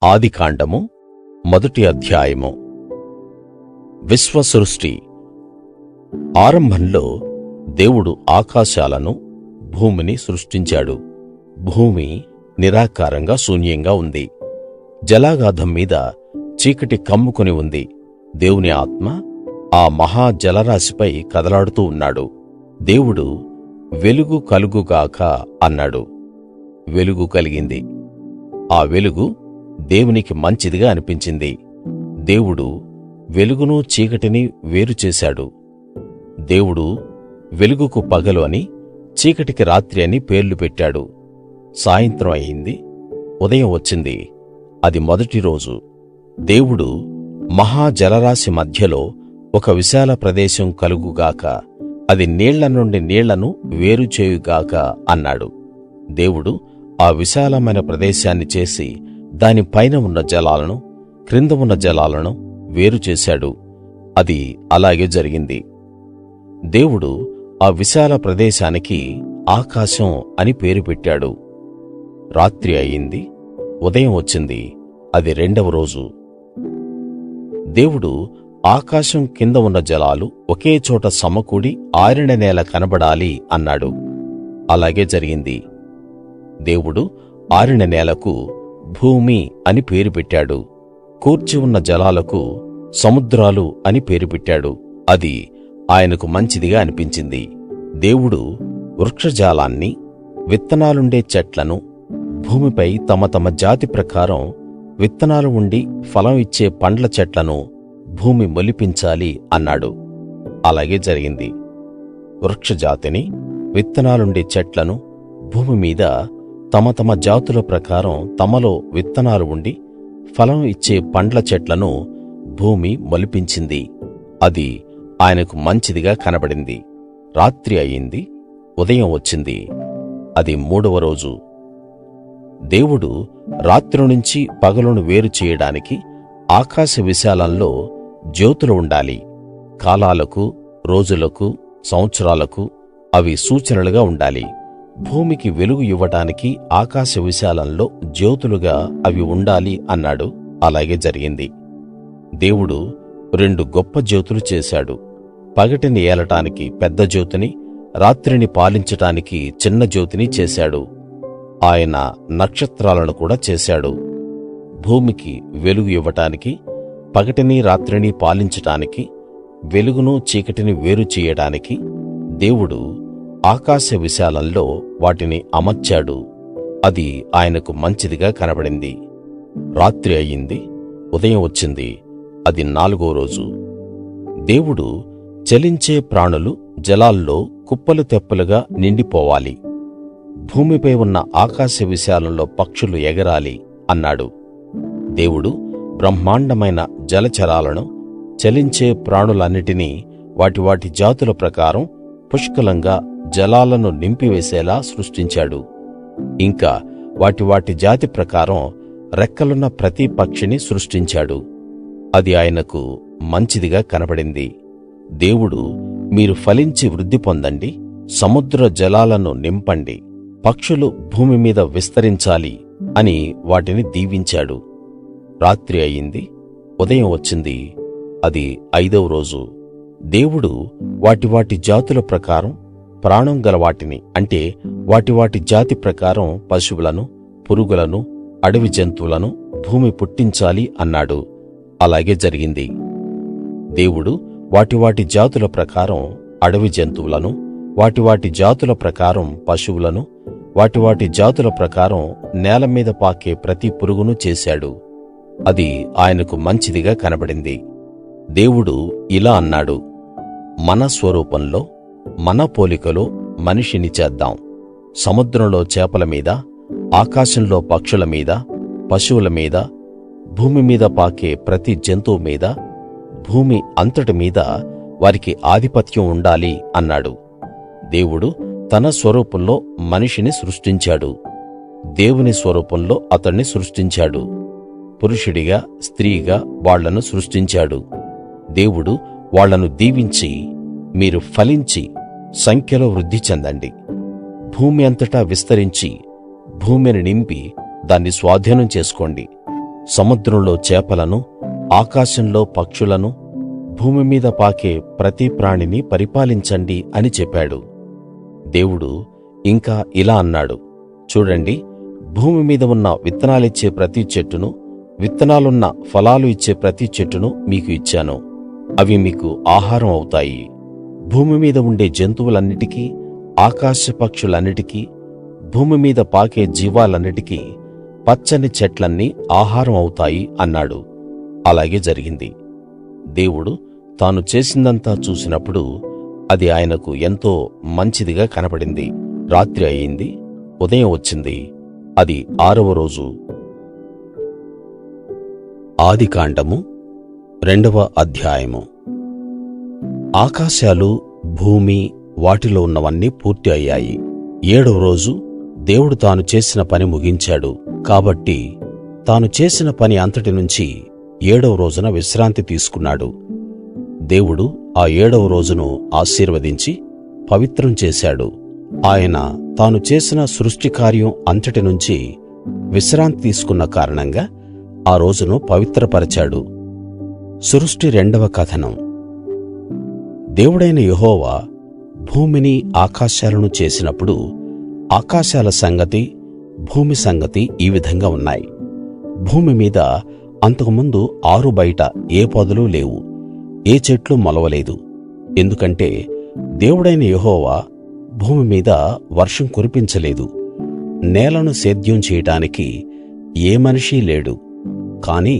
ఆదికాండము మొదటి అధ్యాయము. విశ్వసృష్టి. ఆరంభంలో దేవుడు ఆకాశాలను, భూమిని సృష్టించాడు. భూమి నిరాకారంగా శూన్యంగా ఉంది. జలాగాధం మీద చీకటి కమ్ముకుని ఉంది. దేవుని ఆత్మ ఆ మహా జలరాశిపై కదలాడుతూ ఉన్నాడు. దేవుడు వెలుగు కలుగుగాక అన్నాడు. వెలుగు కలిగింది. ఆ వెలుగు దేవునికి మంచిదిగా అనిపించింది. దేవుడు వెలుగును చీకటిని వేరు చేశాడు. దేవుడు వెలుగుకు పగలు అని, చీకటికి రాత్రి అని పేర్లు పెట్టాడు. సాయంత్రం అయింది, ఉదయం వచ్చింది. అది మొదటి రోజు. దేవుడు మహా జలరాశి మధ్యలో ఒక విశాల ప్రదేశం కలుగుగాక, అది నీళ్ల నుండి నీళ్లను వేరు చేయుగాక అన్నాడు. దేవుడు ఆ విశాలమైన ప్రదేశాన్ని చేసి దాని పైన ఉన్న జలాలను, క్రింద ఉన్న జలాలను వేరు చేశాడు. అది అలాగే జరిగింది. దేవుడు ఆ విశాల ప్రదేశానికి ఆకాశం అని పేరు పెట్టాడు. రాత్రి అయింది, ఉదయం వచ్చింది. అది రెండవ రోజు. దేవుడు ఆకాశం కింద ఉన్న జలాలు ఒకే చోట సమకూడి ఆరిన నేల కనబడాలి అన్నాడు. అలాగే జరిగింది. దేవుడు ఆరిన నేలకు భూమి అని పేరు పెట్టాడు. కూర్చి ఉన్న జలాలకు సముద్రాలు అని పేరు పెట్టాడు. అది ఆయనకు మంచిదిగా అనిపించింది. దేవుడు వృక్షజాలాన్ని, విత్తనాలుండే చెట్లను, భూమిపై తమ తమ జాతి ప్రకారం విత్తనాలు ఉండి ఫలం ఇచ్చే పండ్ల చెట్లను భూమి మొలిపించాలి అన్నాడు. అలాగే జరిగింది. వృక్షజాతిని, విత్తనాలుండే చెట్లను భూమి మీద తమ తమ జాతుల ప్రకారం తమలో విత్తనాలు ఉండి ఫలం ఇచ్చే పండ్ల చెట్లను భూమి మొలిపించింది. అది ఆయనకు మంచిదిగా కనబడింది. రాత్రి అయింది, ఉదయం వచ్చింది. అది మూడవ రోజు. దేవుడు రాత్రి నుంచి పగలును వేరు చేయడానికి ఆకాశ విశాలంలో జ్యోతులు ఉండాలి. కాలాలకు, రోజులకు, సంవత్సరాలకు అవి సూచనలుగా ఉండాలి. భూమికి వెలుగు ఇవ్వడానికి ఆకాశ విశాలంలో జ్యోతులుగా అవి ఉండాలి అన్నాడు. అలాగే జరిగింది. దేవుడు 2 గొప్ప జ్యోతులు చేశాడు. పగటిని ఏలటానికి పెద్ద జ్యోతిని, రాత్రిని పాలించటానికి చిన్న జ్యోతిని చేశాడు. ఆయన నక్షత్రాలను కూడా చేశాడు. భూమికి వెలుగు ఇవ్వటానికి, పగటిని రాత్రిని పాలించటానికి, వెలుగును చీకటిని వేరు చేయడానికి దేవుడు ఆకాశ విశాలంలో వాటిని అమర్చాడు. అది ఆయనకు మంచిదిగా కనబడింది. రాత్రి అయింది, ఉదయం వచ్చింది. అది 4వ రోజు. దేవుడు చలించే ప్రాణులు జలాల్లో కుప్పలు తెప్పలుగా నిండిపోవాలి. భూమిపై ఉన్న ఆకాశ విశాలంలో పక్షులు ఎగరాలి అన్నాడు. దేవుడు బ్రహ్మాండమైన జలచరాలను, చలించే ప్రాణులన్నిటినీ వాటి వాటి జాతుల ప్రకారం పుష్కలంగా జలాలను నింపివేసేలా సృష్టించాడు. ఇంకా వాటి వాటి జాతి ప్రకారం రెక్కలున్న ప్రతి పక్షిని సృష్టించాడు. అది ఆయనకు మంచిదిగా కనబడింది. దేవుడు, మీరు ఫలించి వృద్ధి పొందండి, సముద్ర జలాలను నింపండి, పక్షులు భూమి మీద విస్తరించాలి అని వాటిని దీవించాడు. రాత్రి అయింది, ఉదయం వచ్చింది. అది 5వ రోజు. దేవుడు వాటి వాటి జాతుల ప్రకారం ప్రాణం గల వాటిని, అంటే వాటి వాటి జాతి ప్రకారం పశువులను, పురుగులను, అడవి జంతువులను భూమి పుట్టించాలి అన్నాడు. అలాగే జరిగింది. దేవుడు వాటి వాటి జాతుల ప్రకారం అడవి జంతువులను, వాటి వాటి జాతుల ప్రకారం పశువులను, వాటి వాటి జాతుల ప్రకారం నేల మీద పాకే ప్రతి పురుగును చేశాడు. అది ఆయనకు మంచిదిగా కనబడింది. దేవుడు ఇలా అన్నాడు, మన స్వరూపంలో, మన పోలికలో మనిషిని చేద్దాం. సముద్రంలో చేపల మీద, ఆకాశంలో పక్షుల మీద, పశువుల మీద, భూమి మీద పాకే ప్రతి జంతువు మీద, భూమి అంతటి మీద వారికి ఆధిపత్యం ఉండాలి అన్నాడు. దేవుడు తన స్వరూపంలో మనిషిని సృష్టించాడు. దేవుని స్వరూపంలో అతణ్ణి సృష్టించాడు. పురుషుడిగా, స్త్రీగా వాళ్లను సృష్టించాడు. దేవుడు వాళ్లను దీవించి, మీరు ఫలించి సంఖ్యలో వృద్ధి చెందండి, భూమి అంతటా విస్తరించి భూమిని నింపి దాన్ని స్వాధీనం చేసుకోండి, సముద్రంలో చేపలను, ఆకాశంలో పక్షులను, భూమి మీద పాకే ప్రతి ప్రాణిని పరిపాలించండి అని చెప్పాడు. దేవుడు ఇంకా ఇలా అన్నాడు, చూడండి, భూమి మీద ఉన్న విత్తనాలిచ్చే ప్రతి చెట్టును, విత్తనాలున్న ఫలాలు ఇచ్చే ప్రతి చెట్టును మీకు ఇచ్చాను. అవి మీకు ఆహారం అవుతాయి. భూమి మీద ఉండే జంతువులన్నిటికీ, ఆకాశ పక్షులన్నిటికీ, భూమి మీద పాకే జీవాలన్నిటికీ, పచ్చని చెట్లన్నీ ఆహారం అవుతాయి అన్నాడు. అలాగే జరిగింది. దేవుడు తాను చేసిందంతా చూసినప్పుడు అది ఆయనకు ఎంతో మంచిదిగా కనబడింది. రాత్రి అయింది, ఉదయం వచ్చింది. అది 6వ రోజు. ఆదికాండము 2వ అధ్యాయము. ఆకాశాలు, భూమి, వాటిలో ఉన్నవన్నీ పూర్తి అయ్యాయి. 7వ రోజు దేవుడు తాను చేసిన పని ముగించాడు. కాబట్టి తాను చేసిన పని అంతటి నుంచి 7వ రోజున విశ్రాంతి తీసుకున్నాడు. దేవుడు ఆ 7వ రోజును ఆశీర్వదించి పవిత్రం చేశాడు. ఆయన తాను చేసిన సృష్టి కార్యం అంతటి నుంచి విశ్రాంతి తీసుకున్న కారణంగా ఆ రోజును పవిత్రపరచాడు. సృష్టి 2వ కథనం. దేవుడైన యెహోవా భూమిని, ఆకాశాలను చేసినప్పుడు ఆకాశాల సంగతి, భూమి సంగతి ఈ విధంగా ఉన్నాయి. భూమి మీద అంతకుముందు ఆరుబయట ఏ పొదలు లేవు, ఏ చెట్లు మొలవలేదు. ఎందుకంటే దేవుడైన యెహోవా భూమి మీద వర్షం కురిపించలేదు. నేలను సేద్యం చేయడానికి ఏ మనిషీ లేడు. కాని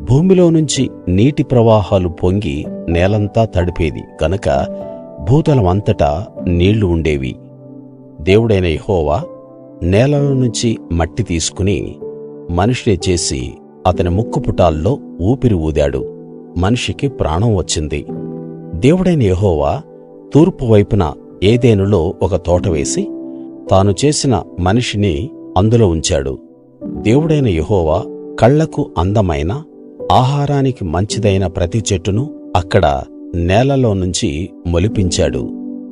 భూమిలో నుంచి నీటి ప్రవాహాలు పొంగి నేలంతా తడిపేది గనక భూతలమంతటా నీళ్లు ఉండేవి. దేవుడైన యెహోవా నేలలో నుంచి మట్టి తీసుకుని మనిషిని చేసి అతని ముక్కుపుటాల్లో ఊపిరి ఊదాడు. మనిషికి ప్రాణం వచ్చింది. దేవుడైన యెహోవా తూర్పు వైపున ఏదెనులో ఒక తోట వేసి తాను చేసిన మనిషిని అందులో ఉంచాడు. దేవుడైన యెహోవా కళ్లకు అందమైన, ఆహారానికి మంచిదైన ప్రతి చెట్టును అక్కడ నేలలో నుంచి మొలిపించాడు.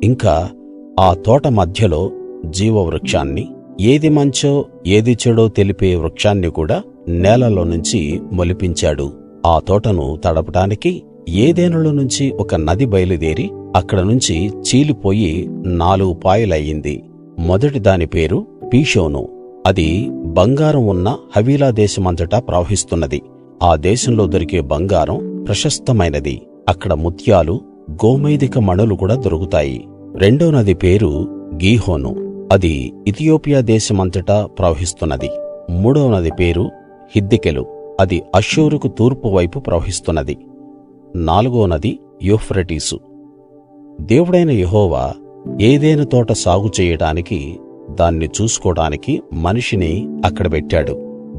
ఇంకా ఆ తోట మధ్యలో జీవవృక్షాన్ని, ఏది మంచో ఏది చెడో తెలిపే వృక్షాన్ని కూడా నేలలో నుంచి మొలిపించాడు. ఆ తోటను తడపడానికి ఏదెనులో నుంచి ఒక నది బయలుదేరి అక్కడ నుంచి చీలిపోయి 4 పాయలయింది. మొదటి దాని పేరు పీషోను. అది బంగారం ఉన్న హవీలా దేశమంతటా ప్రవహిస్తున్నది. ఆ దేశంలో దొరికే బంగారం ప్రశస్తమైనది. అక్కడ ముత్యాలు, గోమేధిక మణులు కూడా దొరుకుతాయి. రెండో నది పేరు గీహోను. అది ఇతియోపియా దేశమంతటా ప్రవహిస్తున్నది. మూడవ నది పేరు హిద్దెకెలు. అది అష్షూరుకు తూర్పు వైపు ప్రవహిస్తున్నది. 4వ నది యూఫ్రటీసు. దేవుడైన యెహోవా ఏదెను తోట సాగు చేయడానికి, దాన్ని చూసుకోడానికి మనిషిని అక్కడ పెట్టాడు.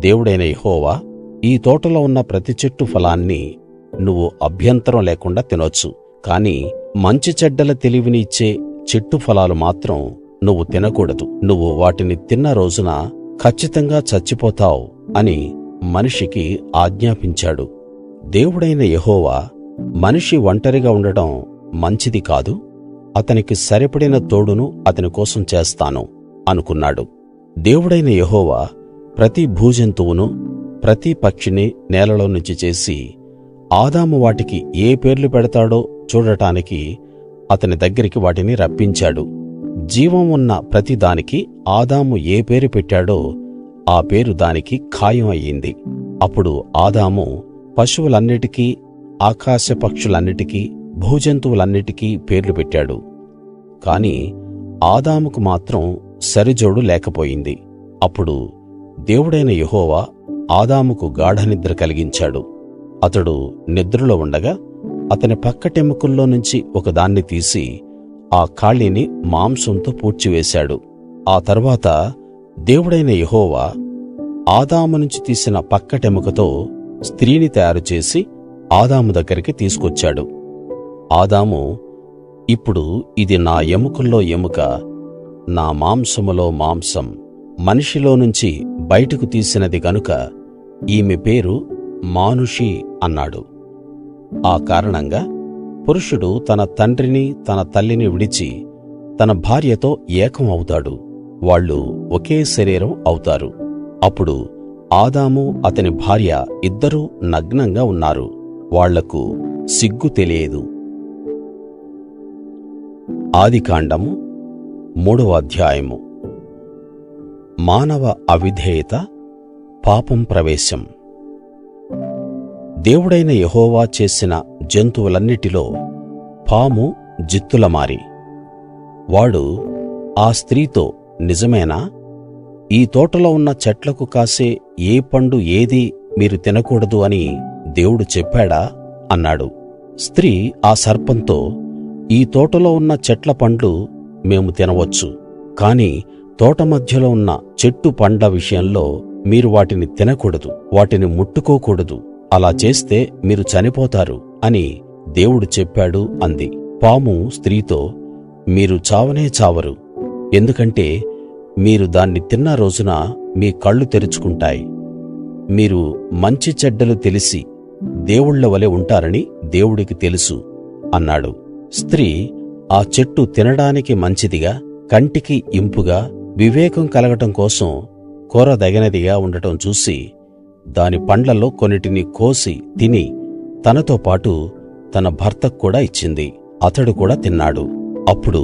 దేవుడైన యెహోవా, ఈ తోటలో ఉన్న ప్రతి చెట్టు ఫలాన్ని నువ్వు అభ్యంతరం లేకుండా తినొచ్చు. కాని మంచి చెడ్డల తెలివిని ఇచ్చే చెట్టు ఫలాలు మాత్రం నువ్వు తినకూడదు. నువ్వు వాటిని తిన్న రోజున కచ్చితంగా చచ్చిపోతావు అని మనిషికి ఆజ్ఞాపించాడు. దేవుడైన యెహోవా, మనిషి ఒంటరిగా ఉండడం మంచిది కాదు, అతనికి సరిపడిన తోడును అతని కోసం చేస్తాను అనుకున్నాడు. దేవుడైన యెహోవా ప్రతి భూజంతువును, ప్రతి పక్షిని నేలలో నుంచి చేసి ఆదాము వాటికి ఏ పేర్లు పెడతాడో చూడటానికి అతని దగ్గరికి వాటిని రప్పించాడు. జీవం ఉన్న ప్రతి దానికి ఆదాము ఏ పేరు పెట్టాడో ఆ పేరు దానికి ఖాయం అయ్యింది. అప్పుడు ఆదాము పశువులన్నిటికీ, ఆకాశ పక్షులన్నిటికీ, భూజంతువులన్నిటికీ పేర్లు పెట్టాడు. కాని ఆదాముకు మాత్రం సరిజోడు లేకపోయింది. అప్పుడు దేవుడైన యెహోవా ఆదాముకు గాఢనిద్ర కలిగించాడు. అతడు నిద్రలో ఉండగా అతని పక్కటెముకల్లో నుంచి ఒకదాన్ని తీసి ఆ ఖాళీని మాంసంతో పూడ్చివేశాడు. ఆ తర్వాత దేవుడైన యెహోవా ఆదాము నుంచి తీసిన పక్కటెముకతో స్త్రీని తయారు చేసి ఆదాము దగ్గరికి తీసుకొచ్చాడు. ఆదాము, ఇప్పుడు ఇది నా ఎముకల్లో ఎముక, నా మాంసములో మాంసం, మనిషిలో నుంచి బయటకు తీసినది గనుక ఈమె పేరు మానుషి అన్నాడు. ఆ కారణంగా పురుషుడు తన తండ్రిని, తన తల్లిని విడిచి తన భార్యతో ఏకం అవుతాడు. వాళ్ళు ఒకే శరీరం అవుతారు. అప్పుడు ఆదాము అతని భార్య ఇద్దరూ నగ్నంగా ఉన్నారు. వాళ్లకు సిగ్గు తెలియదు. ఆదికాండము 3వ అధ్యాయము. మానవ అవిధేయత, పాపం ప్రవేశం. దేవుడైన యెహోవా చేసిన జంతువులన్నిటిలో పాము జిత్తులమారి. వాడు ఆ స్త్రీతో, నిజమేనా? ఈ తోటలో ఉన్న చెట్లకు కాసే ఏ పండు ఏదీ మీరు తినకూడదు అని దేవుడు చెప్పాడా అన్నాడు. స్త్రీ ఆ సర్పంతో, ఈ తోటలో ఉన్న చెట్ల పండ్లు మేము తినవచ్చు, కాని తోట మధ్యలో ఉన్న చెట్టు పండ్ల విషయంలో మీరు వాటిని తినకూడదు, వాటిని ముట్టుకోకూడదు. అలా చేస్తే మీరు చనిపోతారు అని దేవుడు చెప్పాడు అంది. పాము స్త్రీతో, మీరు చావనే చావరు. ఎందుకంటే మీరు దాన్ని తిన్న రోజున మీ కళ్ళు తెరుచుకుంటాయి. మీరు మంచి చెడ్డలు తెలిసి దేవుళ్ళ వలె ఉంటారని దేవుడికి తెలుసు అన్నాడు. స్త్రీ ఆ చెట్టు తినడానికి మంచిదిగా, కంటికి ఇంపుగా, వివేకం కలగటం కోసం కోరదగినదిగా ఉండటం చూసి దాని పండ్లలో కొన్నిటిని కోసి తిని తనతో పాటు తన భర్తకు కూడా ఇచ్చింది. అతడు కూడా తిన్నాడు. అప్పుడు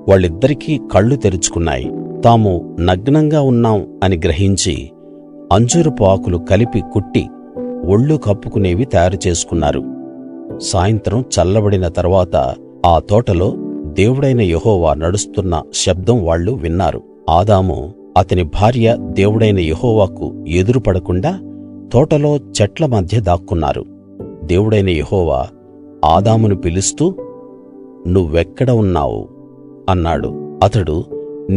వాళ్ళిద్దరికీ కళ్ళు తెరుచుకున్నాయి. తాము నగ్నంగా ఉన్నాం అని గ్రహించి అంజూరపు ఆకులు కలిపి కుట్టి ఒళ్ళు కప్పుకునేవి తయారు చేసుకున్నారు. సాయంత్రం చల్లబడిన తరువాత ఆ తోటలో దేవుడైన యెహోవా నడుస్తున్న శబ్దం వాళ్ళు విన్నారు. ఆదాము అతని భార్య దేవుడైన యెహోవాకు ఎదురుపడకుండా తోటలో చెట్ల మధ్య దాక్కున్నారు. దేవుడైన యెహోవా ఆదామును పిలుస్తూ, నువ్వెక్కడ ఉన్నావు అన్నాడు. అతడు,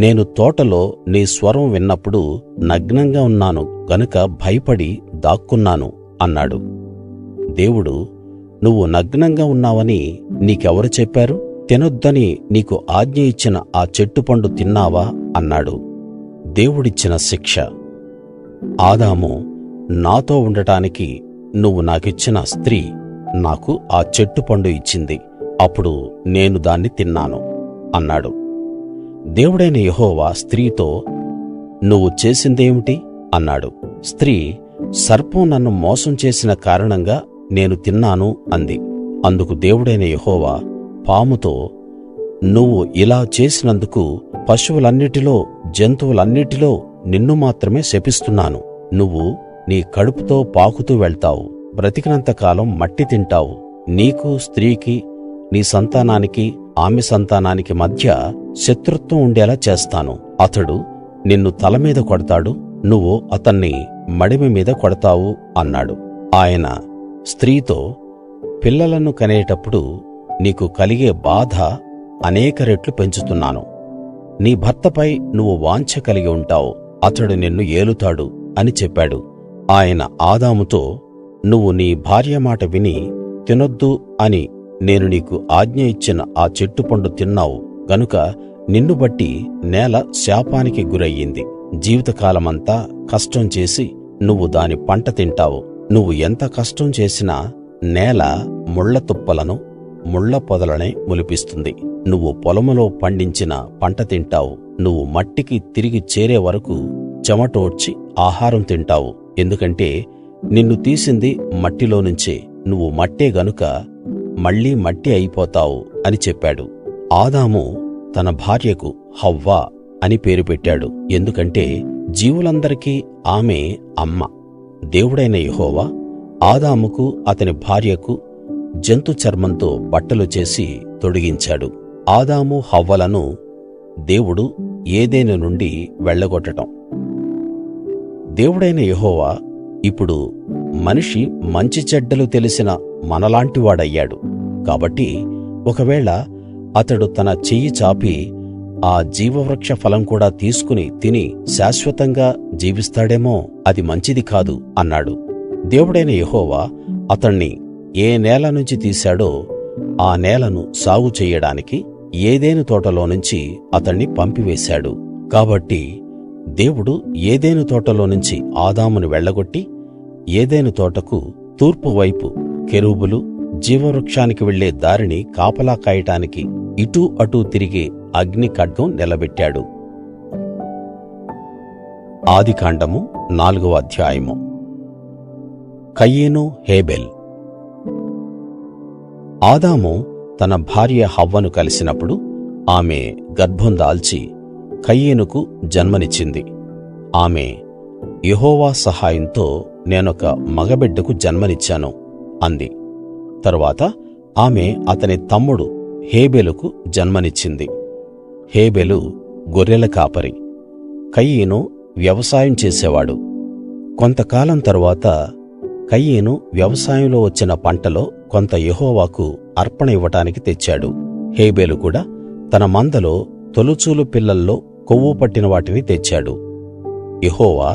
నేను తోటలో నీ స్వరం విన్నప్పుడు నగ్నంగా ఉన్నాను గనుక భయపడి దాక్కున్నాను అన్నాడు. దేవుడు, నువ్వు నగ్నంగా ఉన్నావని నీకెవరు చెప్పారు? తినొద్దని నీకు ఆజ్ఞ ఇచ్చిన ఆ చెట్టు పండు తిన్నావా అన్నాడు. దేవుడిచ్చిన శిక్ష. ఆదాము, నాతో ఉండటానికి నువ్వు నాకిచ్చిన స్త్రీ నాకు ఆ చెట్టు పండు ఇచ్చింది. అప్పుడు నేను దాన్ని తిన్నాను అన్నాడు. దేవుడైన యెహోవా స్త్రీతో, నువ్వు చేసిందేమిటి అన్నాడు. స్త్రీ, సర్పం నన్ను మోసం చేసిన కారణంగా నేను తిన్నాను అంది. అందుకు దేవుడైన యెహోవా పాముతో, నువ్వు ఇలా చేసినందుకు పశువులన్నిటిలో, జంతువులన్నిటిలో నిన్ను మాత్రమే శపిస్తున్నాను. నువ్వు నీ కడుపుతో పాకుతూ వెళ్తావు, బ్రతికినంత కాలం మట్టి తింటావు. నీకు, స్త్రీకి, నీ సంతానానికి, ఆమె సంతానానికి మధ్య శత్రుత్వం ఉండేలా చేస్తాను. అతడు నిన్ను తల మీద కొడతాడు, నువ్వు అతన్ని మడిమె మీద కొడతావు అన్నాడు. ఆయన స్త్రీతో, పిల్లలను కనేటప్పుడు నీకు కలిగే బాధ అనేక రెట్లు పెంచుతున్నాను. నీ భర్తపై నువ్వు వాంఛ కలిగి ఉంటావు, అతడు నిన్ను ఏలుతాడు అని చెప్పాడు. ఆయన ఆదాముతో, నువ్వు నీ భార్య మాట విని తినొద్దు అని నేను నీకు ఆజ్ఞ ఇచ్చిన ఆ చెట్టు పండు తిన్నావు గనుక నిన్ను బట్టి నేల శాపానికి గురయ్యింది. జీవితకాలమంతా కష్టం చేసి నువ్వు దాని పంట తింటావు. నువ్వు ఎంత కష్టం చేసినా నేల ముళ్ళ తుప్పలను, ముళ్ళ పొదలనే మొలిపిస్తుంది. నువ్వు పొలములో పండించిన పంట తింటావు. నువ్వు మట్టికి తిరిగి చేరే వరకు చెమటోడ్చి ఆహారం తింటావు. ఎందుకంటే నిన్ను తీసింది మట్టిలో నుంచే, నువ్వు మట్టే గనుక మళ్ళీ మట్టి అయిపోతావు అని చెప్పాడు. ఆదాము తన భార్యకు హవ్వ అని పేరు పెట్టాడు. ఎందుకంటే జీవులందరికీ ఆమె అమ్మ. దేవుడైన యెహోవా ఆదాముకు అతని భార్యకు జంతు చర్మంతో బట్టలు చేసి తొడిగించాడు. ఆదాము హవ్వలను దేవుడు ఏదెను నుండి వెళ్ళగొట్టడం. దేవుడైన యెహోవా ఇప్పుడు మనిషి మంచి చెడ్డలు తెలిసిన మనలాంటివాడయ్యాడు. కాబట్టి ఒకవేళ అతడు తన చెయ్యి చాపి ఆ జీవవృక్ష ఫలం కూడా తీసుకుని తిని శాశ్వతంగా జీవిస్తాడేమో, అది మంచిది కాదు అన్నాడు. దేవుడైన యెహోవా అతణ్ణి ఏ నేల నుంచి తీశాడో ఆ నేలను సాగు చెయ్యడానికి ఏదెను తోటలో నుంచి అతణ్ణి పంపివేశాడు. కాబట్టి దేవుడు ఏదెను తోటలో నుంచి ఆదామును వెళ్ళగొట్టి ఏదెను తోటకు తూర్పు వైపు కెరూబులు జీవవృక్షానికి వెళ్ళే దారిని కాపలా కాయటానికి ఇటూ అటూ తిరిగే అగ్ని ఖడ్గం నిలబెట్టాడు. ఆదికాండము 4వ అధ్యాయము. కయీను హేబెల్. ఆదాము తన భార్య హవ్వను కలిసినప్పుడు ఆమె గర్భం దాల్చి కయీనుకు జన్మనిచ్చింది. ఆమె, యెహోవా సహాయంతో నేనొక మగబిడ్డకు జన్మనిచ్చాను అంది. తరువాత ఆమె అతని తమ్ముడు హేబెలుకు జన్మనిచ్చింది. హేబెలు గొర్రెల కాపరి, కయీను వ్యవసాయం చేసేవాడు. కొంతకాలం తరువాత కయీను వ్యవసాయంలో వచ్చిన పంటలో కొంత యెహోవాకు అర్పణ ఇవ్వడానికి తెచ్చాడు. హేబెలు కూడా తన మందలో తొలుచూలు పిల్లల్లో కొవ్వు పట్టిన వాటిని తెచ్చాడు. యెహోవా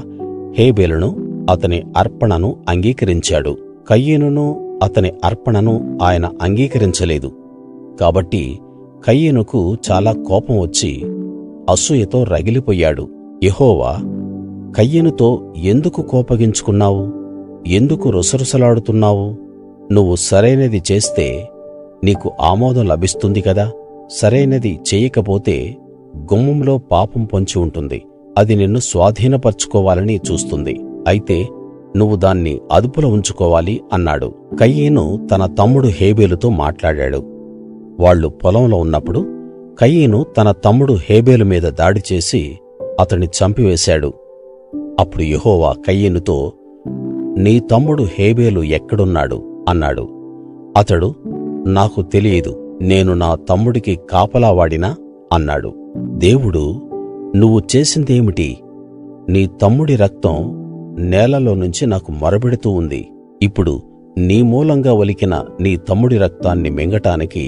హేబెలును అతని అర్పణను అంగీకరించాడు. కయీనును అతని అర్పణను ఆయన అంగీకరించలేదు. కాబట్టి కయీనుకు చాలా కోపం వచ్చి అసూయతో రగిలిపోయాడు. యెహోవా, కయీనుతో ఎందుకు కోపగించుకున్నావు? ఎందుకు రుసరుసలాడుతున్నావు? నువ్వు సరైనది చేస్తే నీకు ఆమోదం లభిస్తుంది కదా. సరైనది చేయకపోతే గుమ్మంలో పాపం పొంచి ఉంటుంది. అది నిన్ను స్వాధీనపర్చుకోవాలని చూస్తుంది. అయితే నువ్వు దాన్ని అదుపులో ఉంచుకోవాలి అన్నాడు. కయీను తన తమ్ముడు హేబెలుతో మాట్లాడాడు. వాళ్ళు పొలంలో ఉన్నప్పుడు కయీను తన తమ్ముడు హేబెలు మీద దాడి చేసి అతన్ని చంపివేశాడు. అప్పుడు యెహోవా కయీనుతో, నీ తమ్ముడు హేబెలు ఎక్కడున్నాడు అన్నాడు. అతడు, నాకు తెలియదు, నేను నా తమ్ముడికి కాపలా వాడినా అన్నాడు. దేవుడు, నువ్వు చేసిందేమిటి? నీ తమ్ముడి రక్తం నేలలో నుంచి నాకు మొరబెడుతూ ఉంది. ఇప్పుడు నీ మూలంగా ఒలికిన నీ తమ్ముడి రక్తాన్ని మింగటానికి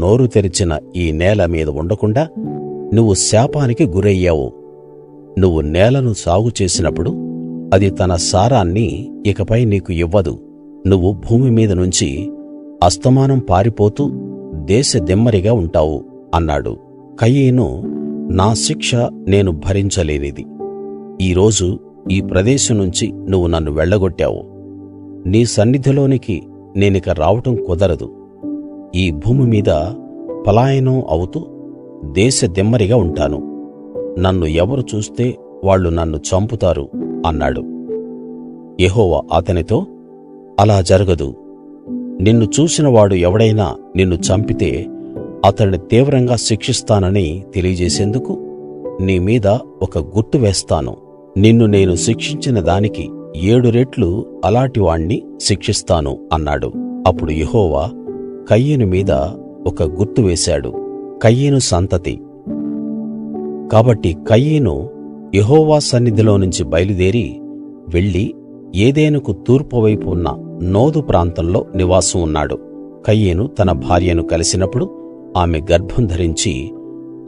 నోరు తెరిచిన ఈ నేల మీద ఉండకుండా నువ్వు శాపానికి గురయ్యావు. నువ్వు నేలను సాగు చేసినప్పుడు అది తన సారాన్ని ఇకపై నీకు ఇవ్వదు. నువ్వు భూమి మీద నుంచి అస్తమానం పారిపోతూ దేశదిమ్మరిగా ఉంటావు అన్నాడు. కయీను, నా శిక్ష నేను భరించలేనిది. ఈరోజు ఈ ప్రదేశం నుంచి నువ్వు నన్ను వెళ్ళగొట్టావు. నీ సన్నిధిలోనికి నేనిక రావటం కుదరదు. ఈ భూమి మీద పలాయనం అవుతూ దేశదిమ్మరిగా ఉంటాను. నన్ను ఎవరు చూస్తే వాళ్ళు నన్ను చంపుతారు అన్నాడు. యెహోవా అతనితో, అలా జరగదు. నిన్ను చూసినవాడు ఎవడైనా నిన్ను చంపితే అతన్ని తీవ్రంగా శిక్షిస్తానని తెలియజేసేందుకు నీ మీద ఒక గుర్తు వేస్తాను. నిన్ను నేను శిక్షించిన దానికి 7 రెట్లు అలాటి వాణ్ణి శిక్షిస్తాను అన్నాడు. అప్పుడు యెహోవా కయీను మీద ఒక గుర్తు వేశాడు. కయీను సంతతి. కాబట్టి కయీను యెహోవా సన్నిధిలో నుంచి బయలుదేరి వెళ్లి ఏదెనుకు తూర్పు వైపు ఉన్న నోదు ప్రాంతంలో నివాసం ఉన్నాడు. కయీను తన భార్యను కలిసినప్పుడు ఆమె గర్భం ధరించి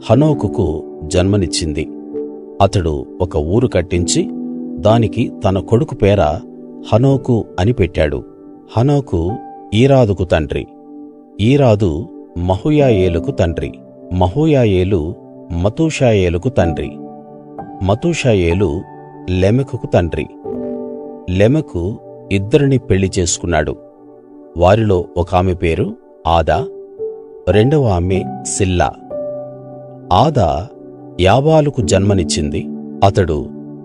హనోకుకు జన్మనిచ్చింది. అతడు ఒక ఊరు కట్టించి దానికి తన కొడుకు పేర హనోకు అని పెట్టాడు. హనోకు ఈరాదుకు తండ్రి. ఈరాదు మహూయాయేలుకు తండ్రి. మహూయాయేలు మతూషాయేలుకు తండ్రి. మతూషాయేలు లెమెకుకు తండ్రి. లెమెకు 2 పెళ్లి చేసుకున్నాడు. వారిలో ఒక ఆమె పేరు ఆదా, రెండవ ఆమె సిల్లా. ఆదా యాబాలుకు జన్మనిచ్చింది. అతడు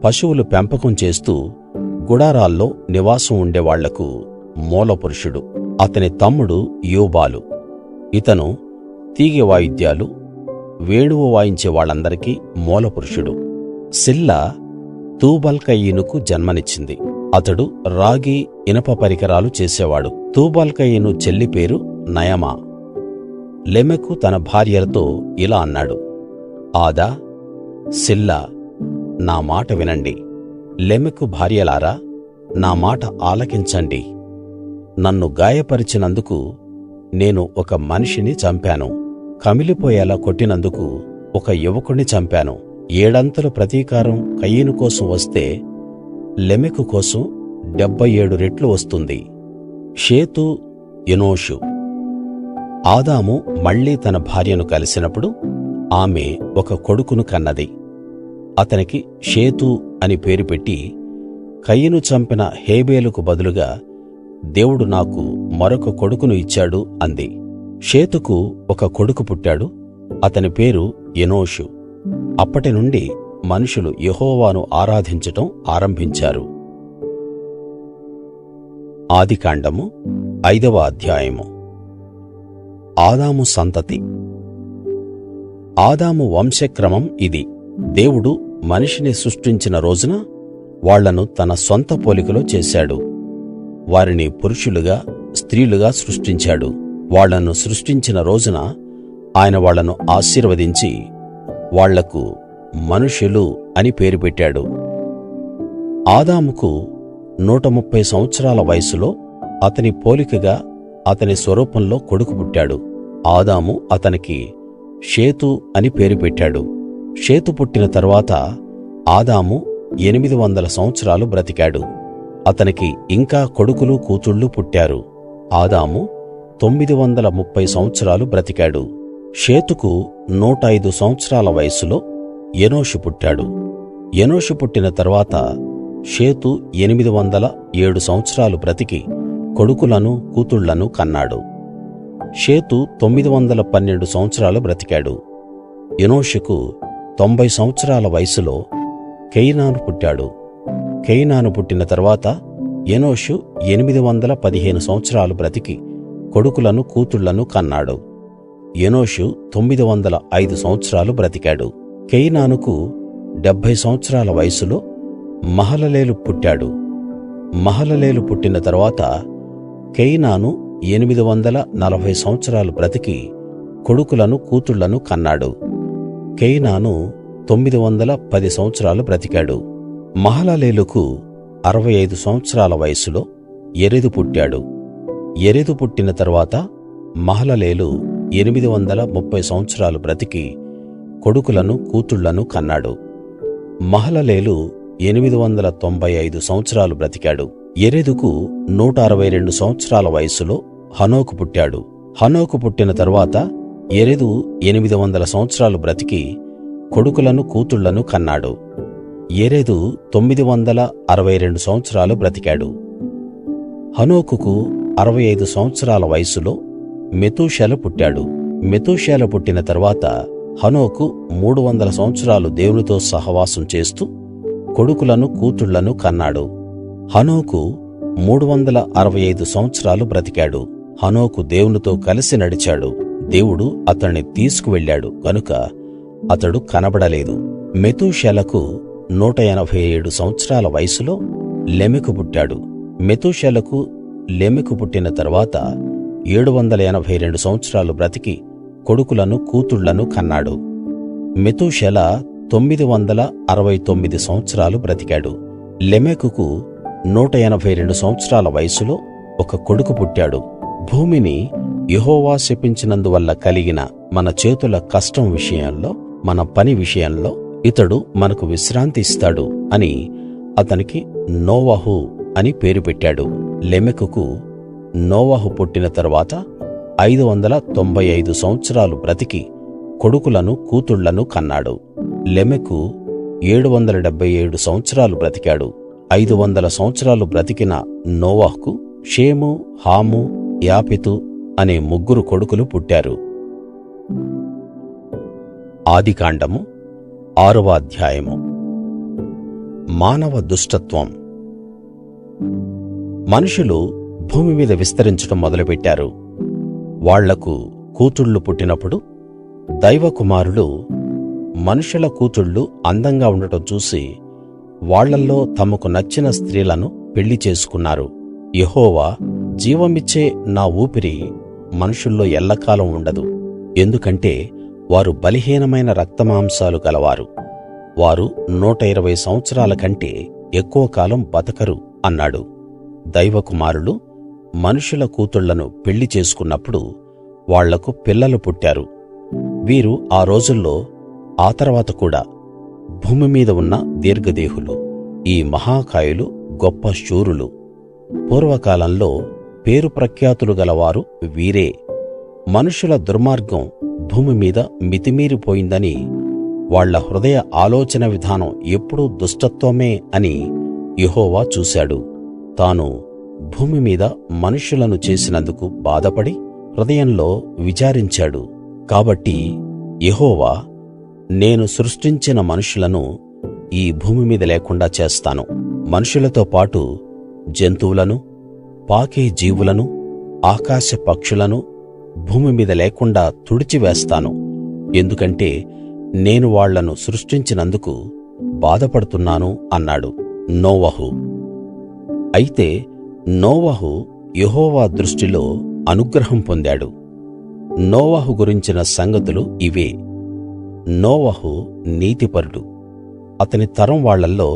పశువులు పెంపకం చేస్తూ గుడారాల్లో నివాసం ఉండేవాళ్లకు మూలపురుషుడు. అతని తమ్ముడు యూబాలు. ఇతను తీగె వాయిద్యాలు, వేణువు వాయించే వాళ్ళందరికీ మూలపురుషుడు. సిల్లా తూబల్కయీనుకు జన్మనిచ్చింది. అతడు రాగి, ఇనప పరికరాలు చేసేవాడు. తూబల్కయీను చెల్లి పేరు నయమా. లెమెకు తన భార్యలతో ఇలా అన్నాడు, ఆదా, సిల్లా, నా మాట వినండి. లెమెకు భార్యలారా, నా మాట ఆలకించండి. నన్ను గాయపరిచినందుకు నేను ఒక మనిషిని చంపాను. కమిలిపోయేలా కొట్టినందుకు ఒక యువకుణ్ణి చంపాను. 7 ప్రతీకారం కయీను కోసం వస్తే లెమెకు కోసం 77 రెట్లు వస్తుంది. షేతు, ఎనోషు. ఆదాము మళ్ళీ తన భార్యను కలిసినప్పుడు ఆమె ఒక కొడుకును కన్నది. అతనికి షేతు అని పేరు పెట్టి, కయీను చంపిన హేబెలుకు బదులుగా దేవుడు నాకు మరొక కొడుకును ఇచ్చాడు అంది. షేతుకు ఒక కొడుకు పుట్టాడు. అతని పేరు ఎనోషు. అప్పటి నుండి మనుషులు యెహోవాను ఆరాధించటం ఆరంభించారు. ఆదికాండము 5వ అధ్యాయము. ఆదాము సంతతి. ఆదాము వంశక్రమం ఇది. దేవుడు మనిషిని సృష్టించిన రోజున వాళ్ళను తన సొంత పోలికలో చేశాడు. వారిని పురుషులుగా స్త్రీలుగా సృష్టించాడు. వాళ్ళను సృష్టించిన రోజున ఆయన వాళ్ళను ఆశీర్వదించి వాళ్లకు మనుషులు అని పేరు పెట్టాడు. ఆదాముకు 130 సంవత్సరాల వయసులో అతని పోలికగా అతని స్వరూపంలో కొడుకు పుట్టాడు. ఆదాము అతనికి షేతు అని పేరు పెట్టాడు. షేతు పుట్టిన తరువాత ఆదాము 800 సంవత్సరాలు బ్రతికాడు. అతనికి ఇంకా కొడుకులు కూతుళ్ళు పుట్టారు. ఆదాము 930 సంవత్సరాలు బ్రతికాడు. షేతుకు 105 సంవత్సరాల వయస్సులో ఎనోషు పుట్టాడు. ఎనోషు పుట్టిన తరువాత షేతు 807 సంవత్సరాలు బ్రతికి కొడుకులను కూతుళ్లను కన్నాడు. షేతు 912 సంవత్సరాలు బ్రతికాడు. ఎనోషుకు 90 సంవత్సరాల వయసులో కైనాను పుట్టాడు. కైనాను పుట్టిన తరువాత ఎనోషు 815 సంవత్సరాలు బ్రతికి కొడుకులను కూతుళ్లను కన్నాడు. ఎనోషు 905 సంవత్సరాలు బ్రతికాడు. కైనానుకు 70 సంవత్సరాల వయసులో మహలలేలు పుట్టాడు. మహలలేలు పుట్టిన తరువాత కైనాను 840 సంవత్సరాలు బ్రతికి కొడుకులను కూతుళ్లను కన్నాడు. కైనాను 910 సంవత్సరాలు బ్రతికాడు. మహలలేలుకు 65 సంవత్సరాల వయసులో యెరెదు పుట్టాడు. యెరెదు పుట్టిన తరువాత మహలలేలు 830 సంవత్సరాలు బ్రతికి కొడుకులను కూతుళ్లను కన్నాడు. మహలలేలు 895 సంవత్సరాలు బ్రతికాడు. యెరెదుకు 162 సంవత్సరాల వయసులో హనోకు పుట్టాడు. హనోకు పుట్టిన తరువాత యెరెదు 800 సంవత్సరాలు బ్రతికి కొడుకులను కూతుళ్లను కన్నాడు. యెరెదు 962 సంవత్సరాలు బ్రతికాడు. హనోకుకు 65 సంవత్సరాల వయసులో మెతూషెల పుట్టాడు. మెతూషెల పుట్టిన తరువాత హనోకు 300 సంవత్సరాలు దేవునితో సహవాసం చేస్తూ కొడుకులను కూతుళ్లను కన్నాడు. హనోకు 365 సంవత్సరాలు బ్రతికాడు. హనోకు దేవునితో కలిసి నడిచాడు. దేవుడు అతణ్ణి తీసుకువెళ్ళాడు గనుక అతడు కనబడలేదు. మెతూషెలకు 187 సంవత్సరాల వయసులో లెమెకు పుట్టాడు. మెతూషెలకు లెమెకు పుట్టిన తరువాత 782 సంవత్సరాలు బ్రతికి కొడుకులను కూతుళ్లను కన్నాడు. మెతూషెల 969 సంవత్సరాలు బ్రతికాడు. లెమెకుకు 182 సంవత్సరాల వయసులో ఒక కొడుకు పుట్టాడు. భూమిని యెహోవా శపించినందువల్ల కలిగిన మన చేతుల కష్టం విషయంలో, మన పని విషయంలో ఇతడు మనకు విశ్రాంతి ఇస్తాడు అని అతనికి నోవహు అని పేరు పెట్టాడు. లెమెకుకు నోవహు పుట్టిన తరువాత 595 సంవత్సరాలు బ్రతికి కొడుకులను కూతుళ్లను కన్నాడు. లెమెకు 777 సంవత్సరాలు బ్రతికాడు. 500 సంవత్సరాలు బ్రతికిన నోవహుకు షేము, హాము, యాపెతు అనే 3 కొడుకులు పుట్టారు. ఆదికాండము 6వ అధ్యాయము. మానవ దుష్టత్వం. మనుషులు భూమి మీద విస్తరించడం మొదలుపెట్టారు. వాళ్లకు కూతుళ్ళు పుట్టినప్పుడు దైవ కుమారులు మనుషుల కూతుళ్ళు అందంగా ఉండటం చూసి వాళ్ళల్లో తమకు నచ్చిన స్త్రీలను పెళ్లి చేసుకున్నారు. యెహోవా, జీవమిచ్చే నా ఊపిరి మనుషుల్లో ఎల్లకాలం ఉండదు, ఎందుకంటే వారు బలహీనమైన రక్తమాంసాలు గలవారు. వారు 120 సంవత్సరాల కంటే ఎక్కువ కాలం బతకరు అన్నాడు. దైవ కుమారులు మనుషుల కూతుళ్లను పెళ్లి చేసుకున్నప్పుడు వాళ్లకు పిల్లలు పుట్టారు. వీరు ఆ రోజుల్లో, ఆ తర్వాత కూడా భూమి మీద ఉన్న దీర్ఘదేహులు. ఈ మహాకాయులు గొప్ప శూరులు. పూర్వకాలంలో పేరు ప్రఖ్యాతులు గలవారు వీరే. మనుషుల దుర్మార్గం భూమి మీద మితిమీరిపోయిందని, వాళ్ళ హృదయ ఆలోచన విధానం ఎప్పుడూ దుష్టత్వమే అని యెహోవా చూశాడు. తాను భూమి మీద మనుష్యులను చేసినందుకు బాధపడి హృదయంలో విచారించాడు. కాబట్టి యెహోవా, నేను సృష్టించిన మనుషులను ఈ భూమి మీద లేకుండా చేస్తాను. మనుషులతో పాటు జంతువులను, పాకే జీవులను, ఆకాశ పక్షులను భూమి మీద లేకుండా తుడిచివేస్తాను. ఎందుకంటే నేను వాళ్ళను సృష్టించినందుకు బాధపడుతున్నాను అన్నాడు నోవహు. అయితే నోవహు యెహోవా దృష్టిలో అనుగ్రహం పొందాడు. నోవహు గురించిన సంగతులు ఇవే. నోవహు నీతిపరుడు, అతని తరం వాళ్ళల్లో